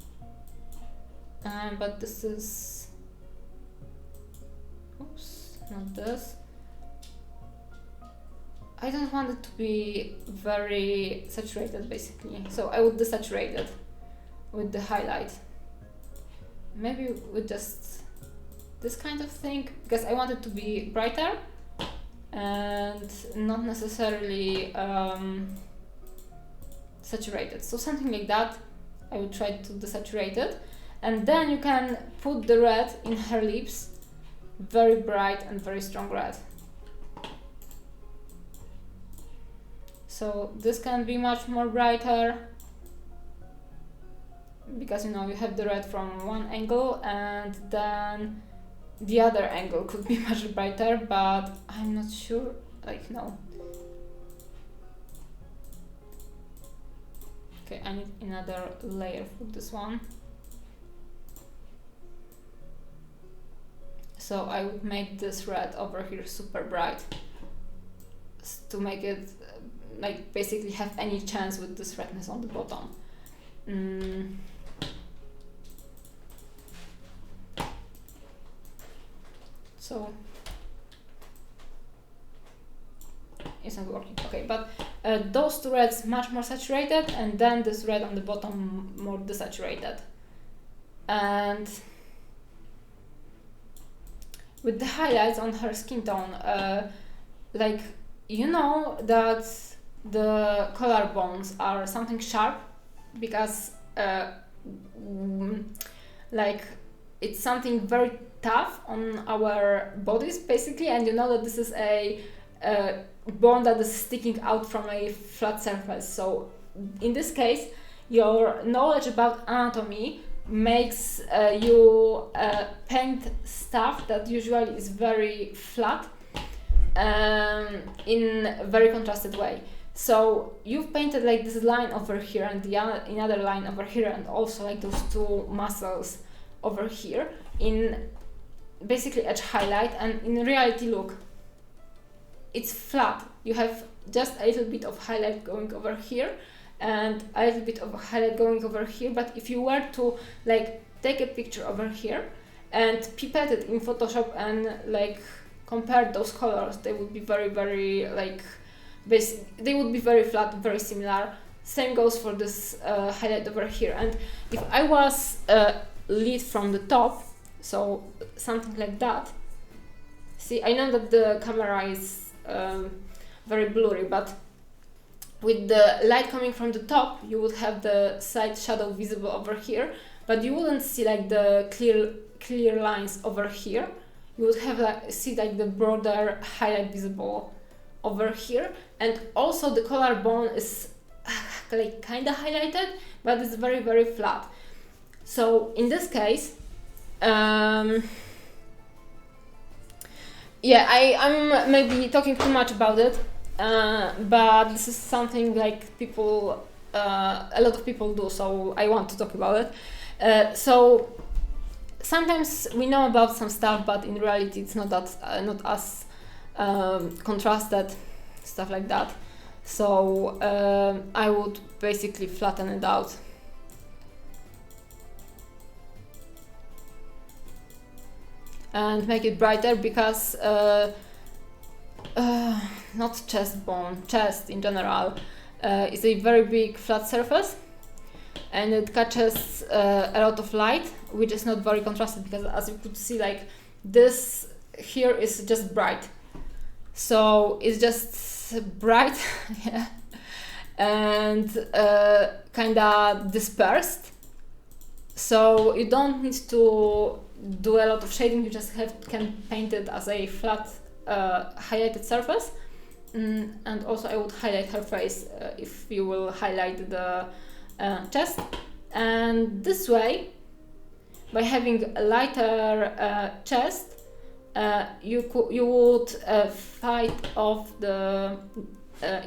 S1: But this is, oops, not this. I don't want it to be very saturated basically, so I would desaturate it with the highlight. Maybe with just this kind of thing, because I want it to be brighter and not necessarily saturated. So something like that, I would try to desaturate it. And then you can put the red in her lips, very bright and very strong red. So this can be much more brighter, because you know you have the red from one angle and then the other angle could be much brighter, but I'm not sure, like no. Okay, I need another layer for this one. So I would make this red over here super bright to make it like basically have any chance with this redness on the bottom. So it's not working. Okay, but those two reds much more saturated, and then this red on the bottom more desaturated. And with the highlights on her skin tone, like you know that the collarbones are something sharp, because like it's something very tough on our bodies basically, and you know that this is a bone that is sticking out from a flat surface. So in this case, your knowledge about anatomy makes you paint stuff that usually is very flat in a very contrasted way. So you've painted like this line over here and the another line over here, and also like those two muscles over here in basically edge highlight, and in reality look, it's flat. You have just a little bit of highlight going over here and a little bit of a highlight going over here, but if you were to like take a picture over here and pipette it in Photoshop and like compare those colors, they would be very like they would be very flat, very similar. Same goes for this highlight over here. And if I was lit from the top, so something like that, see, I know that the camera is very blurry, but with the light coming from the top, you would have the side shadow visible over here, but you wouldn't see like the clear lines over here. You would have see like the broader highlight visible over here, and also the collarbone is like kind of highlighted, but it's very flat. So in this case, yeah, I'm maybe talking too much about it, but this is something like people, a lot of people do, so I want to talk about it. So sometimes we know about some stuff, but in reality it's not that not as contrasted, stuff like that. So I would basically flatten it out. And make it brighter, because not chest bone, chest in general is a very big flat surface, and it catches a lot of light, which is not very contrasted, because as you could see, like this here is just bright, so it's just bright yeah, and kinda dispersed, so you don't need to do a lot of shading, you just can paint it as a flat highlighted surface. And also I would highlight her face if you will highlight the chest, and this way, by having a lighter chest, you would fight off the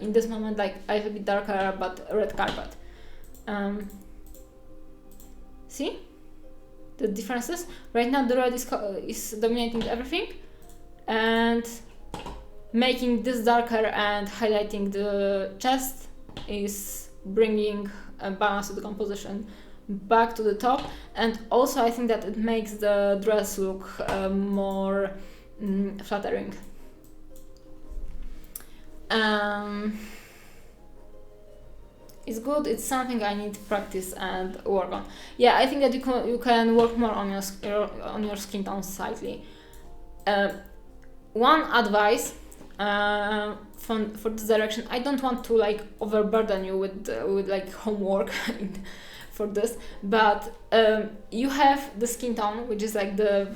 S1: in this moment like a little bit darker but red carpet. See the differences? Right now the red is dominating everything, and making this darker and highlighting the chest is bringing a balance to the composition back to the top, and also I think that it makes the dress look more flattering. It's good. It's something I need to practice and work on. Yeah, I think that you can work more on your skin tone slightly. One advice for this direction, I don't want to like overburden you with like homework for this, but you have the skin tone, which is like the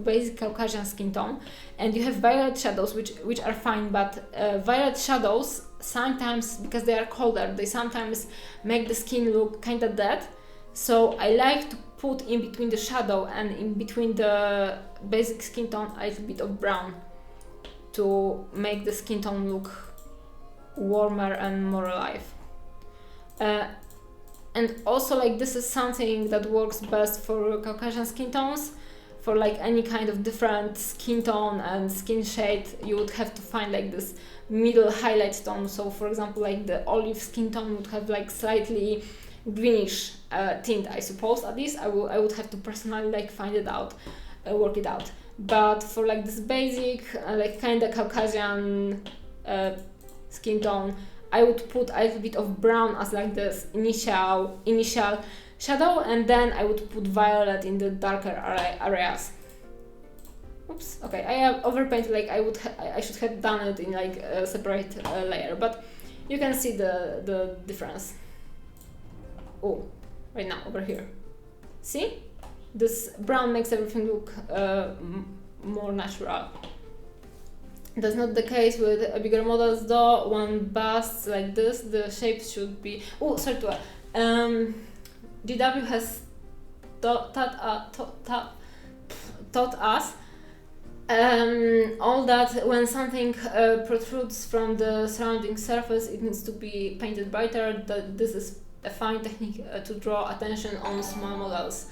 S1: basic Caucasian skin tone, and you have violet shadows, which are fine, but violet shadows sometimes, because they are colder, they sometimes make the skin look kind of dead. So I like to put in between the shadow and in between the basic skin tone a little bit of brown to make the skin tone look warmer and more alive. And also, like, this is something that works best for Caucasian skin tones. For like any kind of different skin tone and skin shade, you would have to find like this middle highlight tone. So for example, like the olive skin tone would have like slightly greenish tint, I suppose. At least I would have to personally like find it out, work it out. But for like this basic like kind of Caucasian skin tone, I would put a little bit of brown as like this initial shadow, and then I would put violet in the darker areas. Oops, okay, I have overpainted, like I should have done it in like a separate layer, but you can see the difference. Oh, right now, over here. See? This brown makes everything look more natural. That's not the case with bigger models though. When busts like this, the shapes should be... Oh, sorry to GW has taught us all that when something protrudes from the surrounding surface, it needs to be painted brighter. That this is a fine technique to draw attention on small models.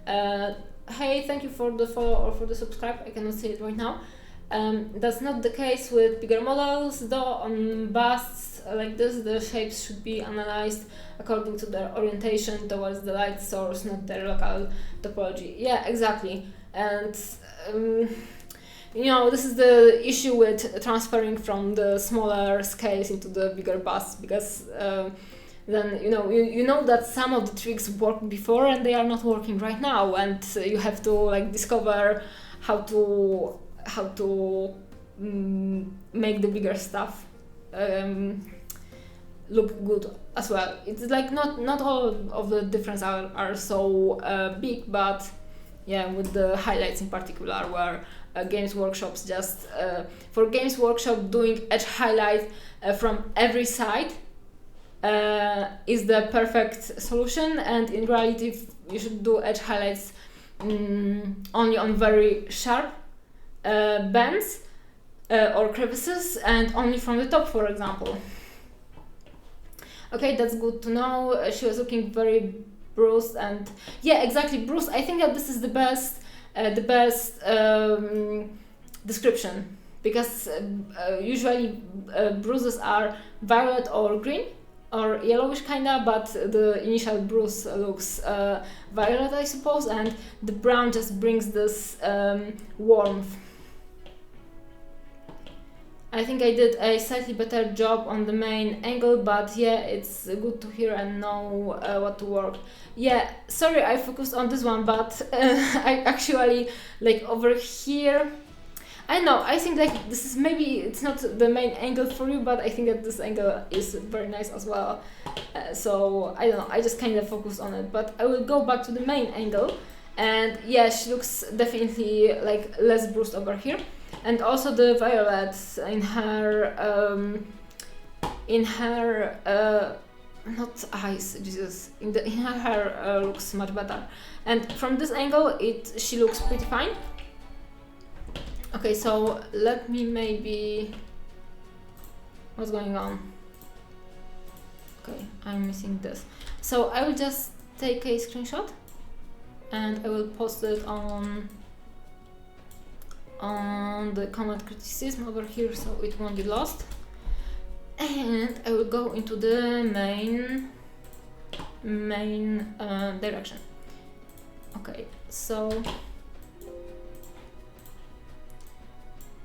S1: Hey, thank you for the follow or for the subscribe. I cannot see it right now. That's not the case with bigger models though. On busts like this, the shapes should be analyzed according to their orientation towards the light source, not their local topology. Yeah, exactly. And you know, this is the issue with transferring from the smaller scales into the bigger busts, because then you know that some of the tricks worked before and they are not working right now, and you have to like discover how to make the bigger stuff look good as well. It's like not all of the difference are so big, but yeah, with the highlights in particular, where Games Workshop's just for Games Workshop doing edge highlight from every side is the perfect solution, and in reality you should do edge highlights only on very sharp bends or crevices, and only from the top, for example. Okay, that's good to know. She was looking very bruised, and yeah, exactly, bruised. I think that this is the best description, because usually bruises are violet or green or yellowish kinda, but the initial bruise looks violet, I suppose, and the brown just brings this warmth. I think I did a slightly better job on the main angle, but yeah, it's good to hear and know what to work. Yeah, sorry I focused on this one, but I actually, like, over here, I know, I think like this is, maybe it's not the main angle for you, but I think that this angle is very nice as well. So I don't know, I just kind of focused on it, but I will go back to the main angle, and yeah, she looks definitely like less bruised over here. And also the violet in her not eyes, Jesus, in her hair looks much better. And from this angle, she looks pretty fine. Okay, so let me maybe, what's going on? Okay, I'm missing this. So I will just take a screenshot and I will post it on the comment criticism over here, so it won't be lost. And I will go into the main direction. Okay, so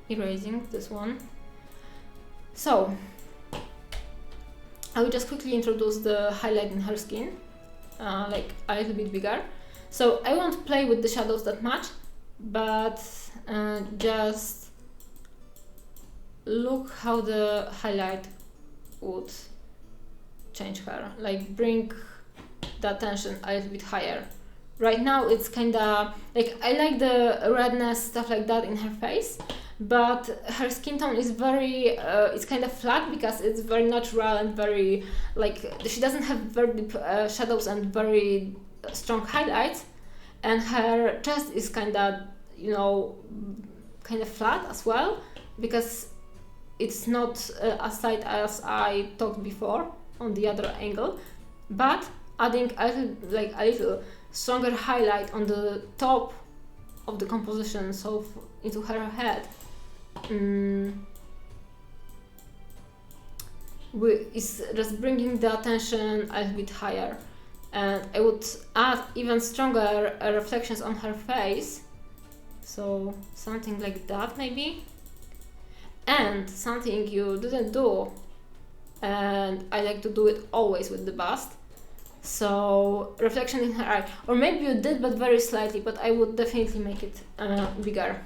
S1: erasing this one. So I will just quickly introduce the highlight in her skin, like a little bit bigger. So I won't play with the shadows that much, but just look how the highlight would change her, like bring the attention a little bit higher. Right now it's kinda like, I like the redness, stuff like that in her face, but her skin tone is very it's kind of flat because it's very natural and very, like, she doesn't have very deep shadows and very strong highlights, and her chest is kind of, you know, kind of flat as well, because it's not as tight as I talked before on the other angle, but adding a little stronger highlight on the top of the composition, so into her head, is just bringing the attention a little bit higher. And I would add even stronger reflections on her face, so something like that maybe. And something you didn't do, and I like to do it always with the bust, so reflection in her eye, or maybe you did but very slightly, but I would definitely make it bigger.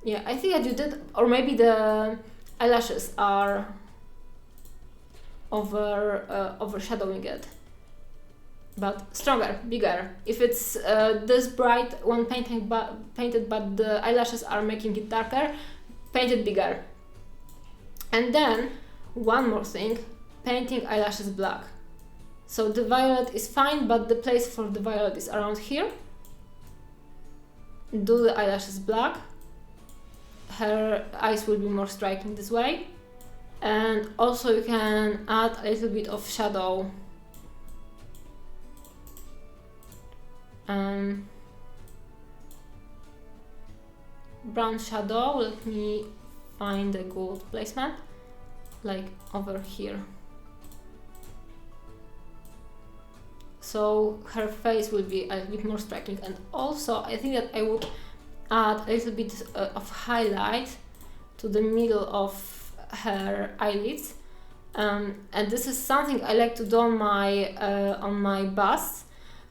S1: Yeah, I think that you did, or maybe the eyelashes are overshadowing it, but stronger, bigger. If it's this bright when painted, but the eyelashes are making it darker, paint it bigger. And then one more thing, painting eyelashes black. So the violet is fine, but the place for the violet is around here. Do the eyelashes black. Her eyes will be more striking this way. And also you can add a little bit of shadow. Brown shadow, let me find a good placement, like over here. So her face will be a little bit more striking, and also I think that I would add a little bit of highlight to the middle of her eyelids, and this is something I like to do on my bust,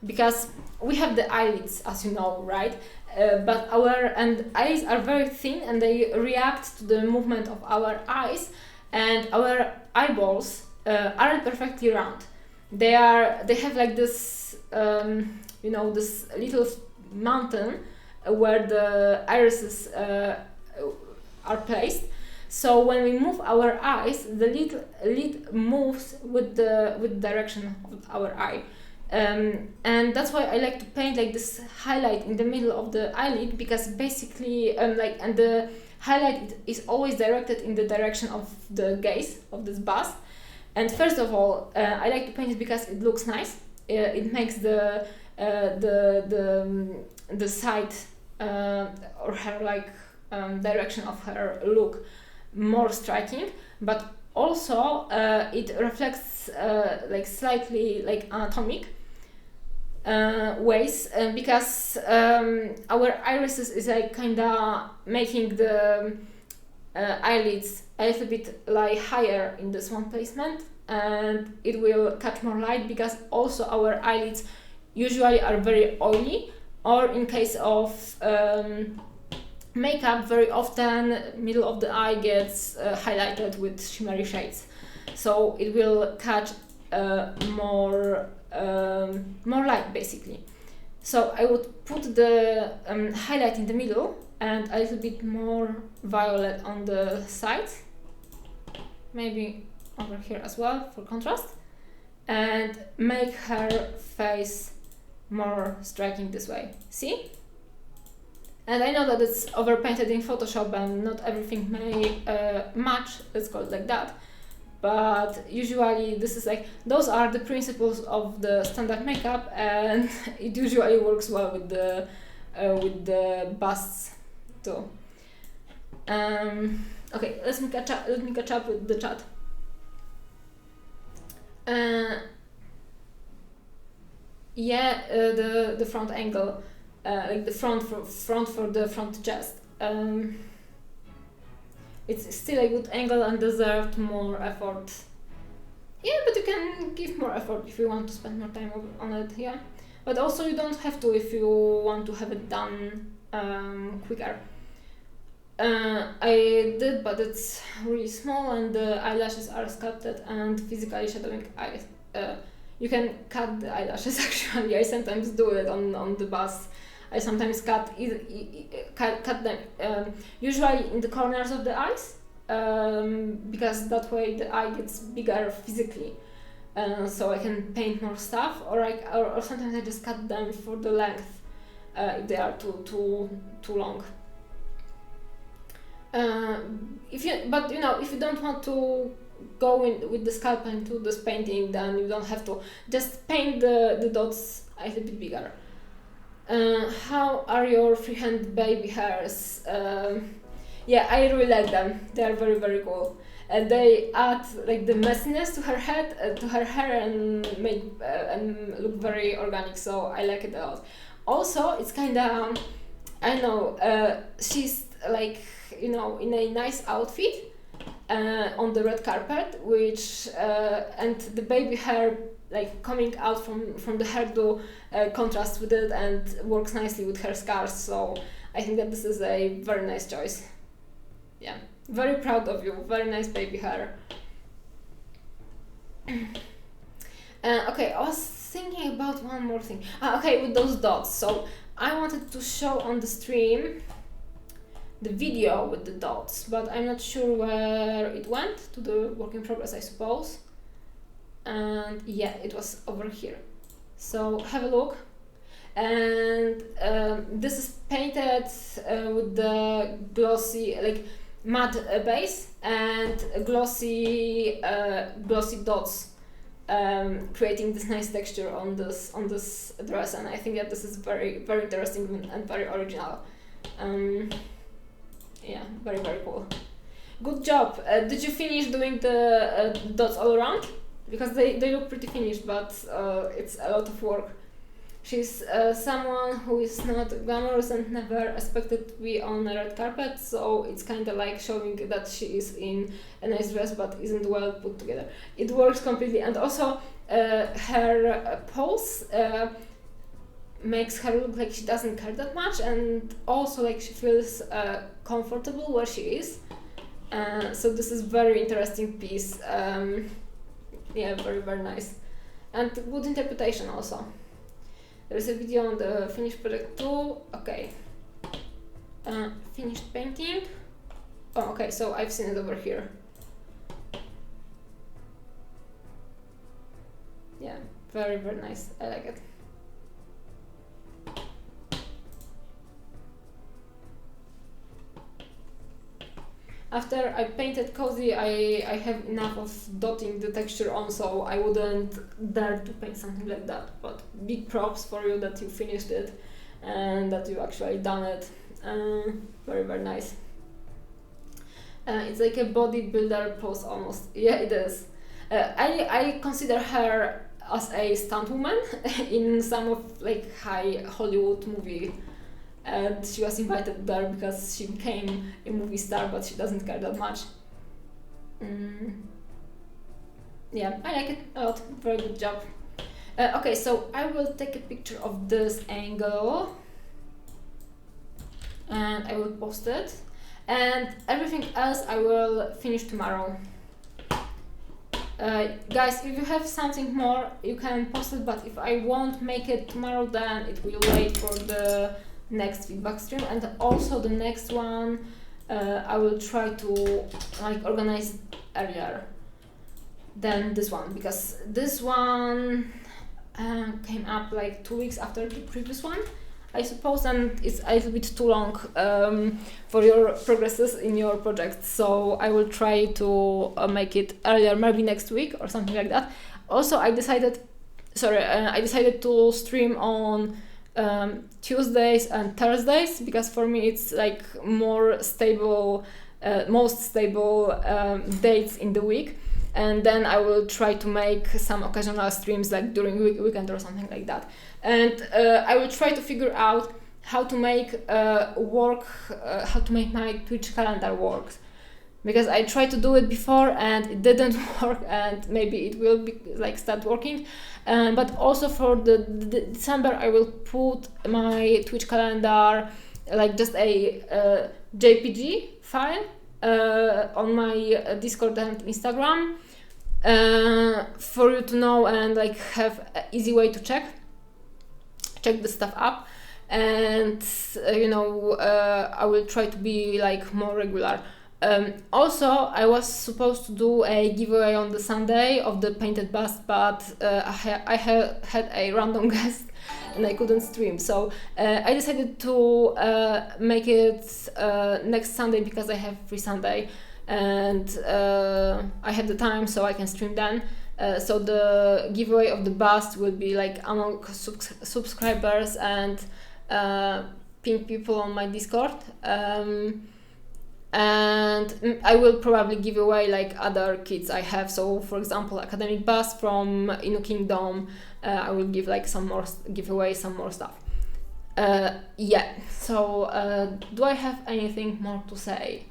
S1: because we have the eyelids, as you know, right? But our eyes are very thin and they react to the movement of our eyes, and our eyeballs aren't perfectly round. They have like this, this little mountain where the irises are placed. So when we move our eyes, the lid moves with the direction of our eye. And that's why I like to paint like this highlight in the middle of the eyelid, because basically and the highlight is always directed in the direction of the gaze of this bust. And first of all, I like to paint it because it looks nice, it makes the side or her like direction of her look more striking, but also it reflects like slightly like anatomic ways because our irises is like kinda making the eyelids a little bit lie higher in this one placement, and it will catch more light because also our eyelids usually are very oily, or in case of makeup, very often middle of the eye gets highlighted with shimmery shades, so it will catch more light basically. So I would put the highlight in the middle and a little bit more violet on the sides, maybe over here as well for contrast, and make her face more striking this way. See? And I know that it's overpainted in Photoshop and not everything may match, let's call it like that, but usually this is like, those are the principles of the standard makeup, and it usually works well with the busts too. Okay, let me catch up with the chat. The front angle, like the front for the front chest. It's still a good angle and deserved more effort. Yeah, but you can give more effort if you want to spend more time on it, yeah. But also you don't have to if you want to have it done quicker. I did, but it's really small and the eyelashes are sculpted and physically shadowing eyes. You can cut the eyelashes actually. I sometimes do it on the bust. I sometimes cut them usually in the corners of the eyes because that way the eye gets bigger physically, so I can paint more stuff, or sometimes I just cut them for the length if they are too long. If you don't want to go in with the scalp and do this painting, then you don't have to. Just paint the dots a little bit bigger. How are your freehand baby hairs? Yeah, I really like them. They are very, very cool. And they add like the messiness to her head, to her hair, and make and look very organic. So I like it a lot. Also, it's kind of, I know, she's like, in a nice outfit on the red carpet, which and the baby hair like coming out from the hairdo contrasts with it and works nicely with her scars. So I think that this is a very nice choice. Yeah, very proud of you. Very nice baby hair. Okay, I was thinking about one more thing. Okay, with those dots. So I wanted to show on the stream the video with the dots, but I'm not sure where it went, to the work in progress, I suppose. And yeah, it was over here. So have a look. And this is painted with the glossy, like matte base and glossy dots, creating this nice texture on this dress. And I think that this is very, very interesting and very original. Yeah, very, very cool. Good job. Did you finish doing the dots all around? Because they look pretty finished, but it's a lot of work. She's someone who is not glamorous and never expected to be on a red carpet, so it's kind of like showing that she is in a nice dress but isn't well put together. It works completely, and also her pose makes her look like she doesn't care that much, and also like she feels comfortable where she is. So this is very interesting piece. Yeah, very, very nice. And good interpretation also. There's a video on the finished project too. Okay. Finished painting. Oh, okay, so I've seen it over here. Yeah, very, very nice. I like it. after I painted Cozy, I have enough of dotting the texture on, so I wouldn't dare to paint something like that. But big props for you that you finished it and that you actually done it. Very, very nice. It's like a bodybuilder pose almost. Yeah, it is. I consider her as a stunt woman in some of like high Hollywood movie, and she was invited there because she became a movie star, but she doesn't care that much. Yeah, I like it a lot. Very good job. Okay, so I will take a picture of this angle and I will post it, and everything else I will finish tomorrow. Guys, if you have something more, you can post it, but if I won't make it tomorrow, then it will wait for the next feedback stream. And also the next one, I will try to like organize earlier than this one, because this one came up like 2 weeks after the previous one, I suppose, and it's a little bit too long for your progresses in your project. So I will try to make it earlier, maybe next week or something like that. Also, I decided to stream on Tuesdays and Thursdays, because for me it's like more stable, most stable dates in the week. And then I will try to make some occasional streams like during weekend or something like that. And I will try to figure out how to make how to make my Twitch calendar work, because I tried to do it before and it didn't work, and maybe it will be like start working. But also for the December, I will put my Twitch calendar like just a JPG file on my Discord and Instagram for you to know and like have an easy way to check the stuff up. And I will try to be like more regular. Also, I was supposed to do a giveaway on the Sunday of the painted bust, but I had a random guest and I couldn't stream, so I decided to make it next Sunday, because I have free Sunday and I have the time, so I can stream then. So the giveaway of the bust will be like among subscribers and pink people on my Discord, and I will probably give away like other kits I have. So for example, Academic Bust from Inu Kingdom, I will give like some more stuff. Yeah, so do I have anything more to say?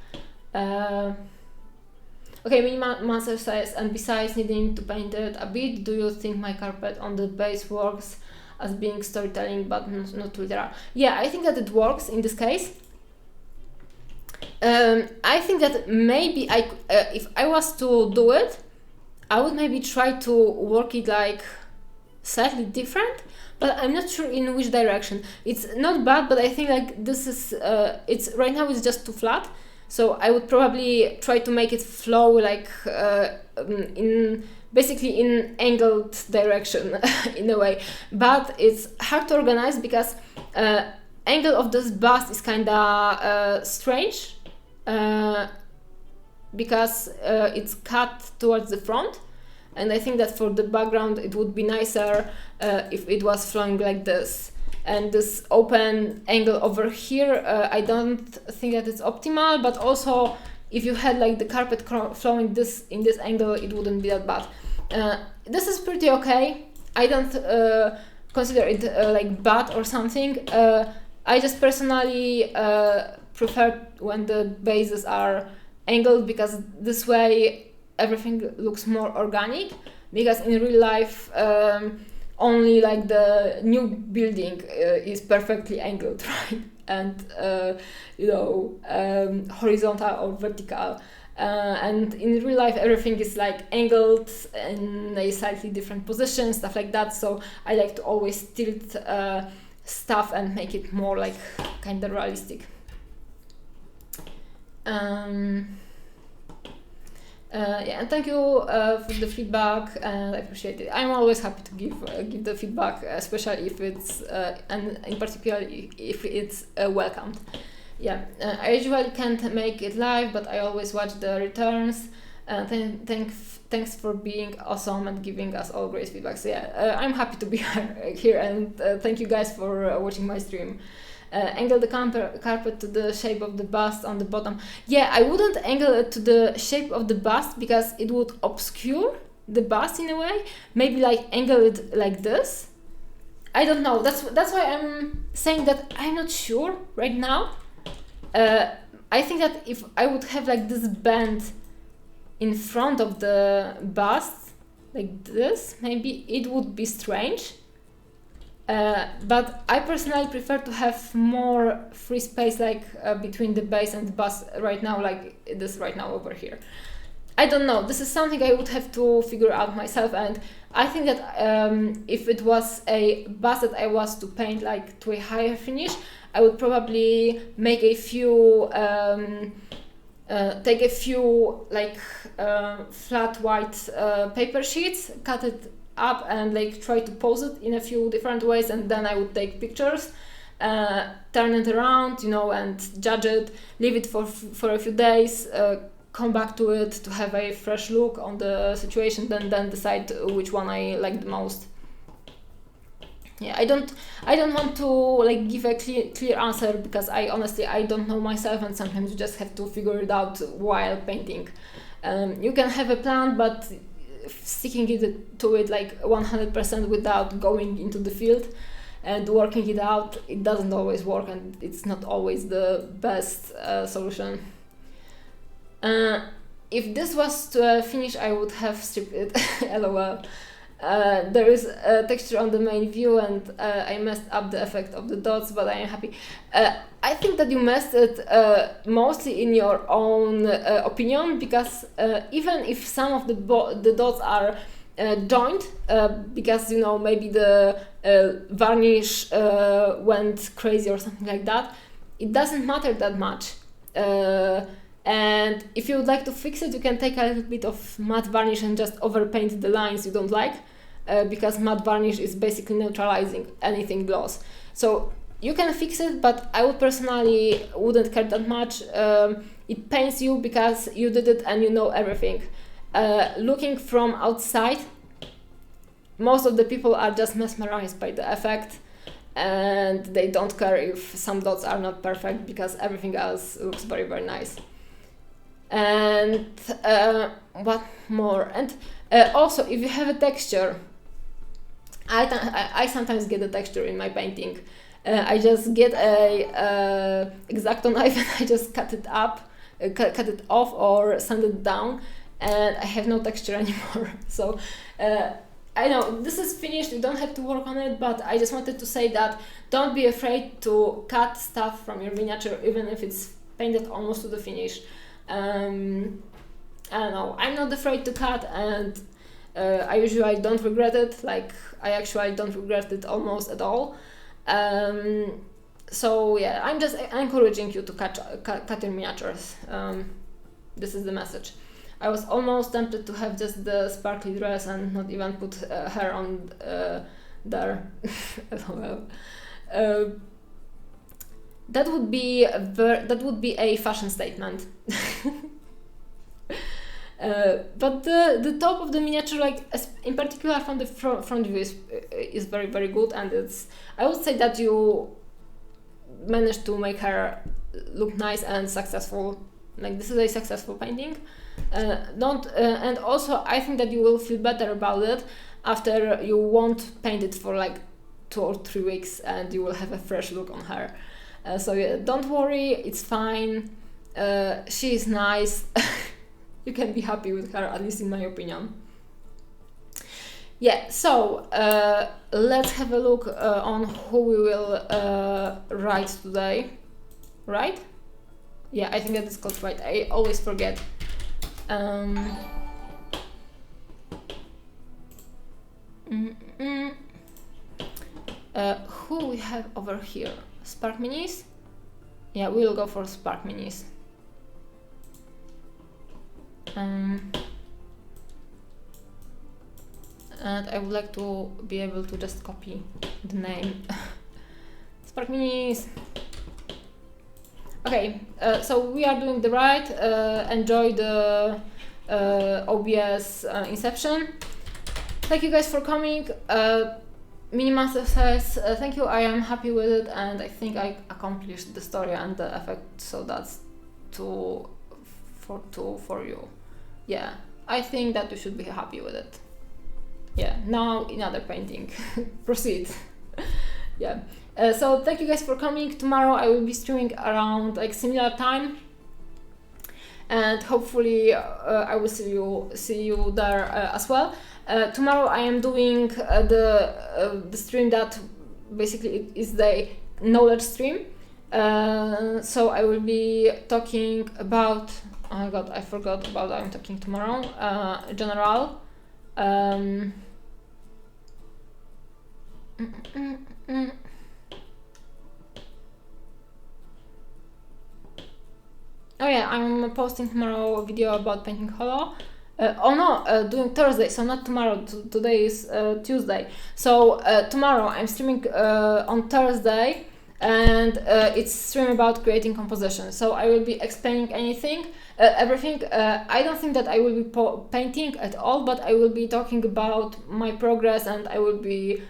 S1: Okay, Master says, and besides needing to paint it a bit, do you think my carpet on the base works as being storytelling but not literal? Yeah, I think that it works in this case. I think that maybe if I was to do it, I would maybe try to work it like slightly different, but I'm not sure in which direction. It's not bad, but I think like this is it's right now it's just too flat. So I would probably try to make it flow like basically in angled direction in a way. But it's hard to organize because angle of this bust is kinda strange, because it's cut towards the front, and I think that for the background it would be nicer if it was flowing like this. And this open angle over here, I don't think that it's optimal, but also if you had like the carpet flowing in this angle, it wouldn't be that bad. This is pretty okay. I don't consider it like bad or something. I just personally prefer when the bases are angled, because this way everything looks more organic, because in real life only like the new building is perfectly angled, right? And horizontal or vertical, and in real life everything is like angled in a slightly different position, stuff like that. So I like to always tilt stuff and make it more like kind of realistic. Yeah, and thank you for the feedback, and I appreciate it. I'm always happy to give the feedback, especially if it's and in particular if it's welcomed. Yeah, I usually can't make it live, but I always watch the returns. Thanks for being awesome and giving us all great feedback. So yeah, I'm happy to be here, and thank you guys for watching my stream. Angle the carpet to the shape of the bust on the bottom. Yeah, I wouldn't angle it to the shape of the bust because it would obscure the bust in a way. Maybe like angle it like this. I don't know. That's why I'm saying that I'm not sure right now. I think that if I would have like this band in front of the bust, like this, maybe it would be strange. But I personally prefer to have more free space, like between the base and the bust right now, like this right now over here. I don't know, this is something I would have to figure out myself, and I think that if it was a bust that I was to paint like to a higher finish, I would probably make a few, take a few like flat white paper sheets, cut it up and like try to pose it in a few different ways, and then I would take pictures, turn it around, you know, and judge it, leave it for a few days, come back to it to have a fresh look on the situation, then decide which one I like the most. Yeah, I don't want to like give a clear answer, because I honestly don't know myself, and sometimes you just have to figure it out while painting. You can have a plan, but sticking to it like 100% without going into the field and working it out, it doesn't always work, and it's not always the best solution. If this was to finish, I would have stripped it. LOL. There is a texture on the main view, and I messed up the effect of the dots, but I am happy. I think that you messed it mostly in your own opinion, because even if some of the dots are joined, because you know maybe the varnish went crazy or something like that, it doesn't matter that much. And if you would like to fix it, you can take a little bit of matte varnish and just overpaint the lines you don't like, because matte varnish is basically neutralizing anything gloss. So you can fix it, but I would personally wouldn't care that much. It pains you because you did it and you know everything. Looking from outside, most of the people are just mesmerized by the effect, and they don't care if some dots are not perfect, because everything else looks very, very nice. And what more? And also, if you have a texture, I sometimes get a texture in my painting. I just get a X-Acto knife and I just cut it up, cut it off or sand it down, and I have no texture anymore. So I know this is finished, you don't have to work on it, but I just wanted to say that don't be afraid to cut stuff from your miniature, even if it's painted almost to the finish. I don't know, I'm not afraid to cut, and I usually don't regret it. Like, I actually don't regret it almost at all. So yeah, I'm just encouraging you to cut your miniatures. This is the message. I was almost tempted to have just the sparkly dress and not even put hair on there. Well, that would be a fashion statement. But the top of the miniature, like in particular from the front view, is very, very good, and I would say that you managed to make her look nice and successful. Like, this is a successful painting. And also I think that you will feel better about it after you won't paint it for like 2 or 3 weeks, and you will have a fresh look on her. So yeah, don't worry, it's fine. She is nice. You can be happy with her, at least in my opinion. Yeah, so let's have a look on who we will write today. Right? Yeah, I think that is called right. I always forget. Who we have over here? Spark Minis? Yeah, we'll go for Spark Minis. And I would like to be able to just copy the name. Spark Minis. Okay, so we are doing the ride. Enjoy the OBS Inception. Thank you guys for coming. Minimaster says, thank you, I am happy with it, and I think I accomplished the story and the effect, so that's two for you. Yeah, I think that you should be happy with it. Yeah, now another painting. Proceed. Yeah. So thank you guys for coming. Tomorrow I will be streaming around like similar time, and hopefully I will see you there as well. Tomorrow I am doing the stream that basically is the knowledge stream. So I will be talking about, oh my god, I forgot about what I'm talking tomorrow. General. Oh yeah, I'm posting tomorrow a video about painting hollow. Doing Thursday, so not tomorrow. Today is Tuesday. So tomorrow I'm streaming on Thursday, and it's stream about creating composition. So I will be explaining everything. I don't think that I will be painting at all, but I will be talking about my progress, and I will be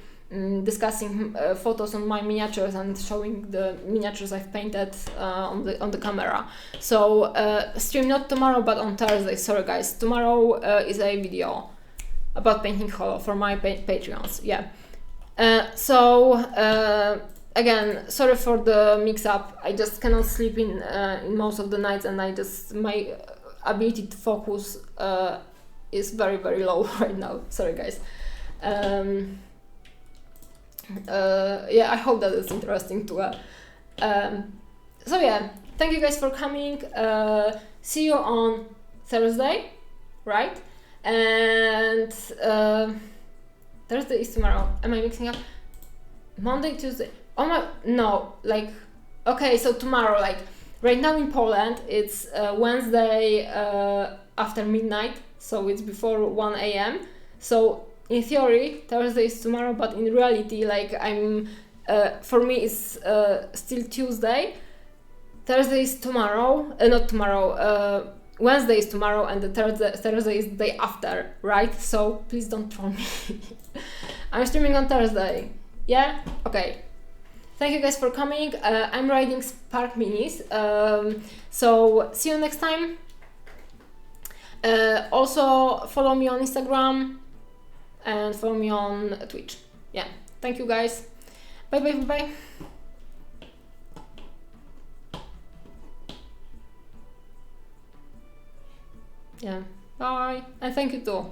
S1: discussing photos on my miniatures and showing the miniatures I've painted on the camera. So stream not tomorrow but on Thursday. Sorry guys, tomorrow is a video about painting hollow for my Patreons. Yeah. Again, sorry for the mix-up. I just cannot sleep in most of the nights, and my ability to focus is very, very low right now. Sorry guys. Yeah, I hope that is interesting too. So yeah, thank you guys for coming. See you on Thursday, right? And Thursday is tomorrow. Am I mixing up? Monday, Tuesday. Oh my, no, like, okay, so tomorrow, like, right now in Poland, it's Wednesday after midnight, so it's before 1 a.m. So in theory, Thursday is tomorrow, but in reality, like, for me, it's still Tuesday. Thursday is tomorrow, not tomorrow, Wednesday is tomorrow, and the Thursday is the day after, right? So please don't troll me. I'm streaming on Thursday. Yeah? Okay. Thank you guys for coming. I'm riding Spark Minis. So see you next time. Also follow me on Instagram and follow me on Twitch. Yeah. Thank you guys. Bye bye bye bye. Yeah. Bye. And thank you too.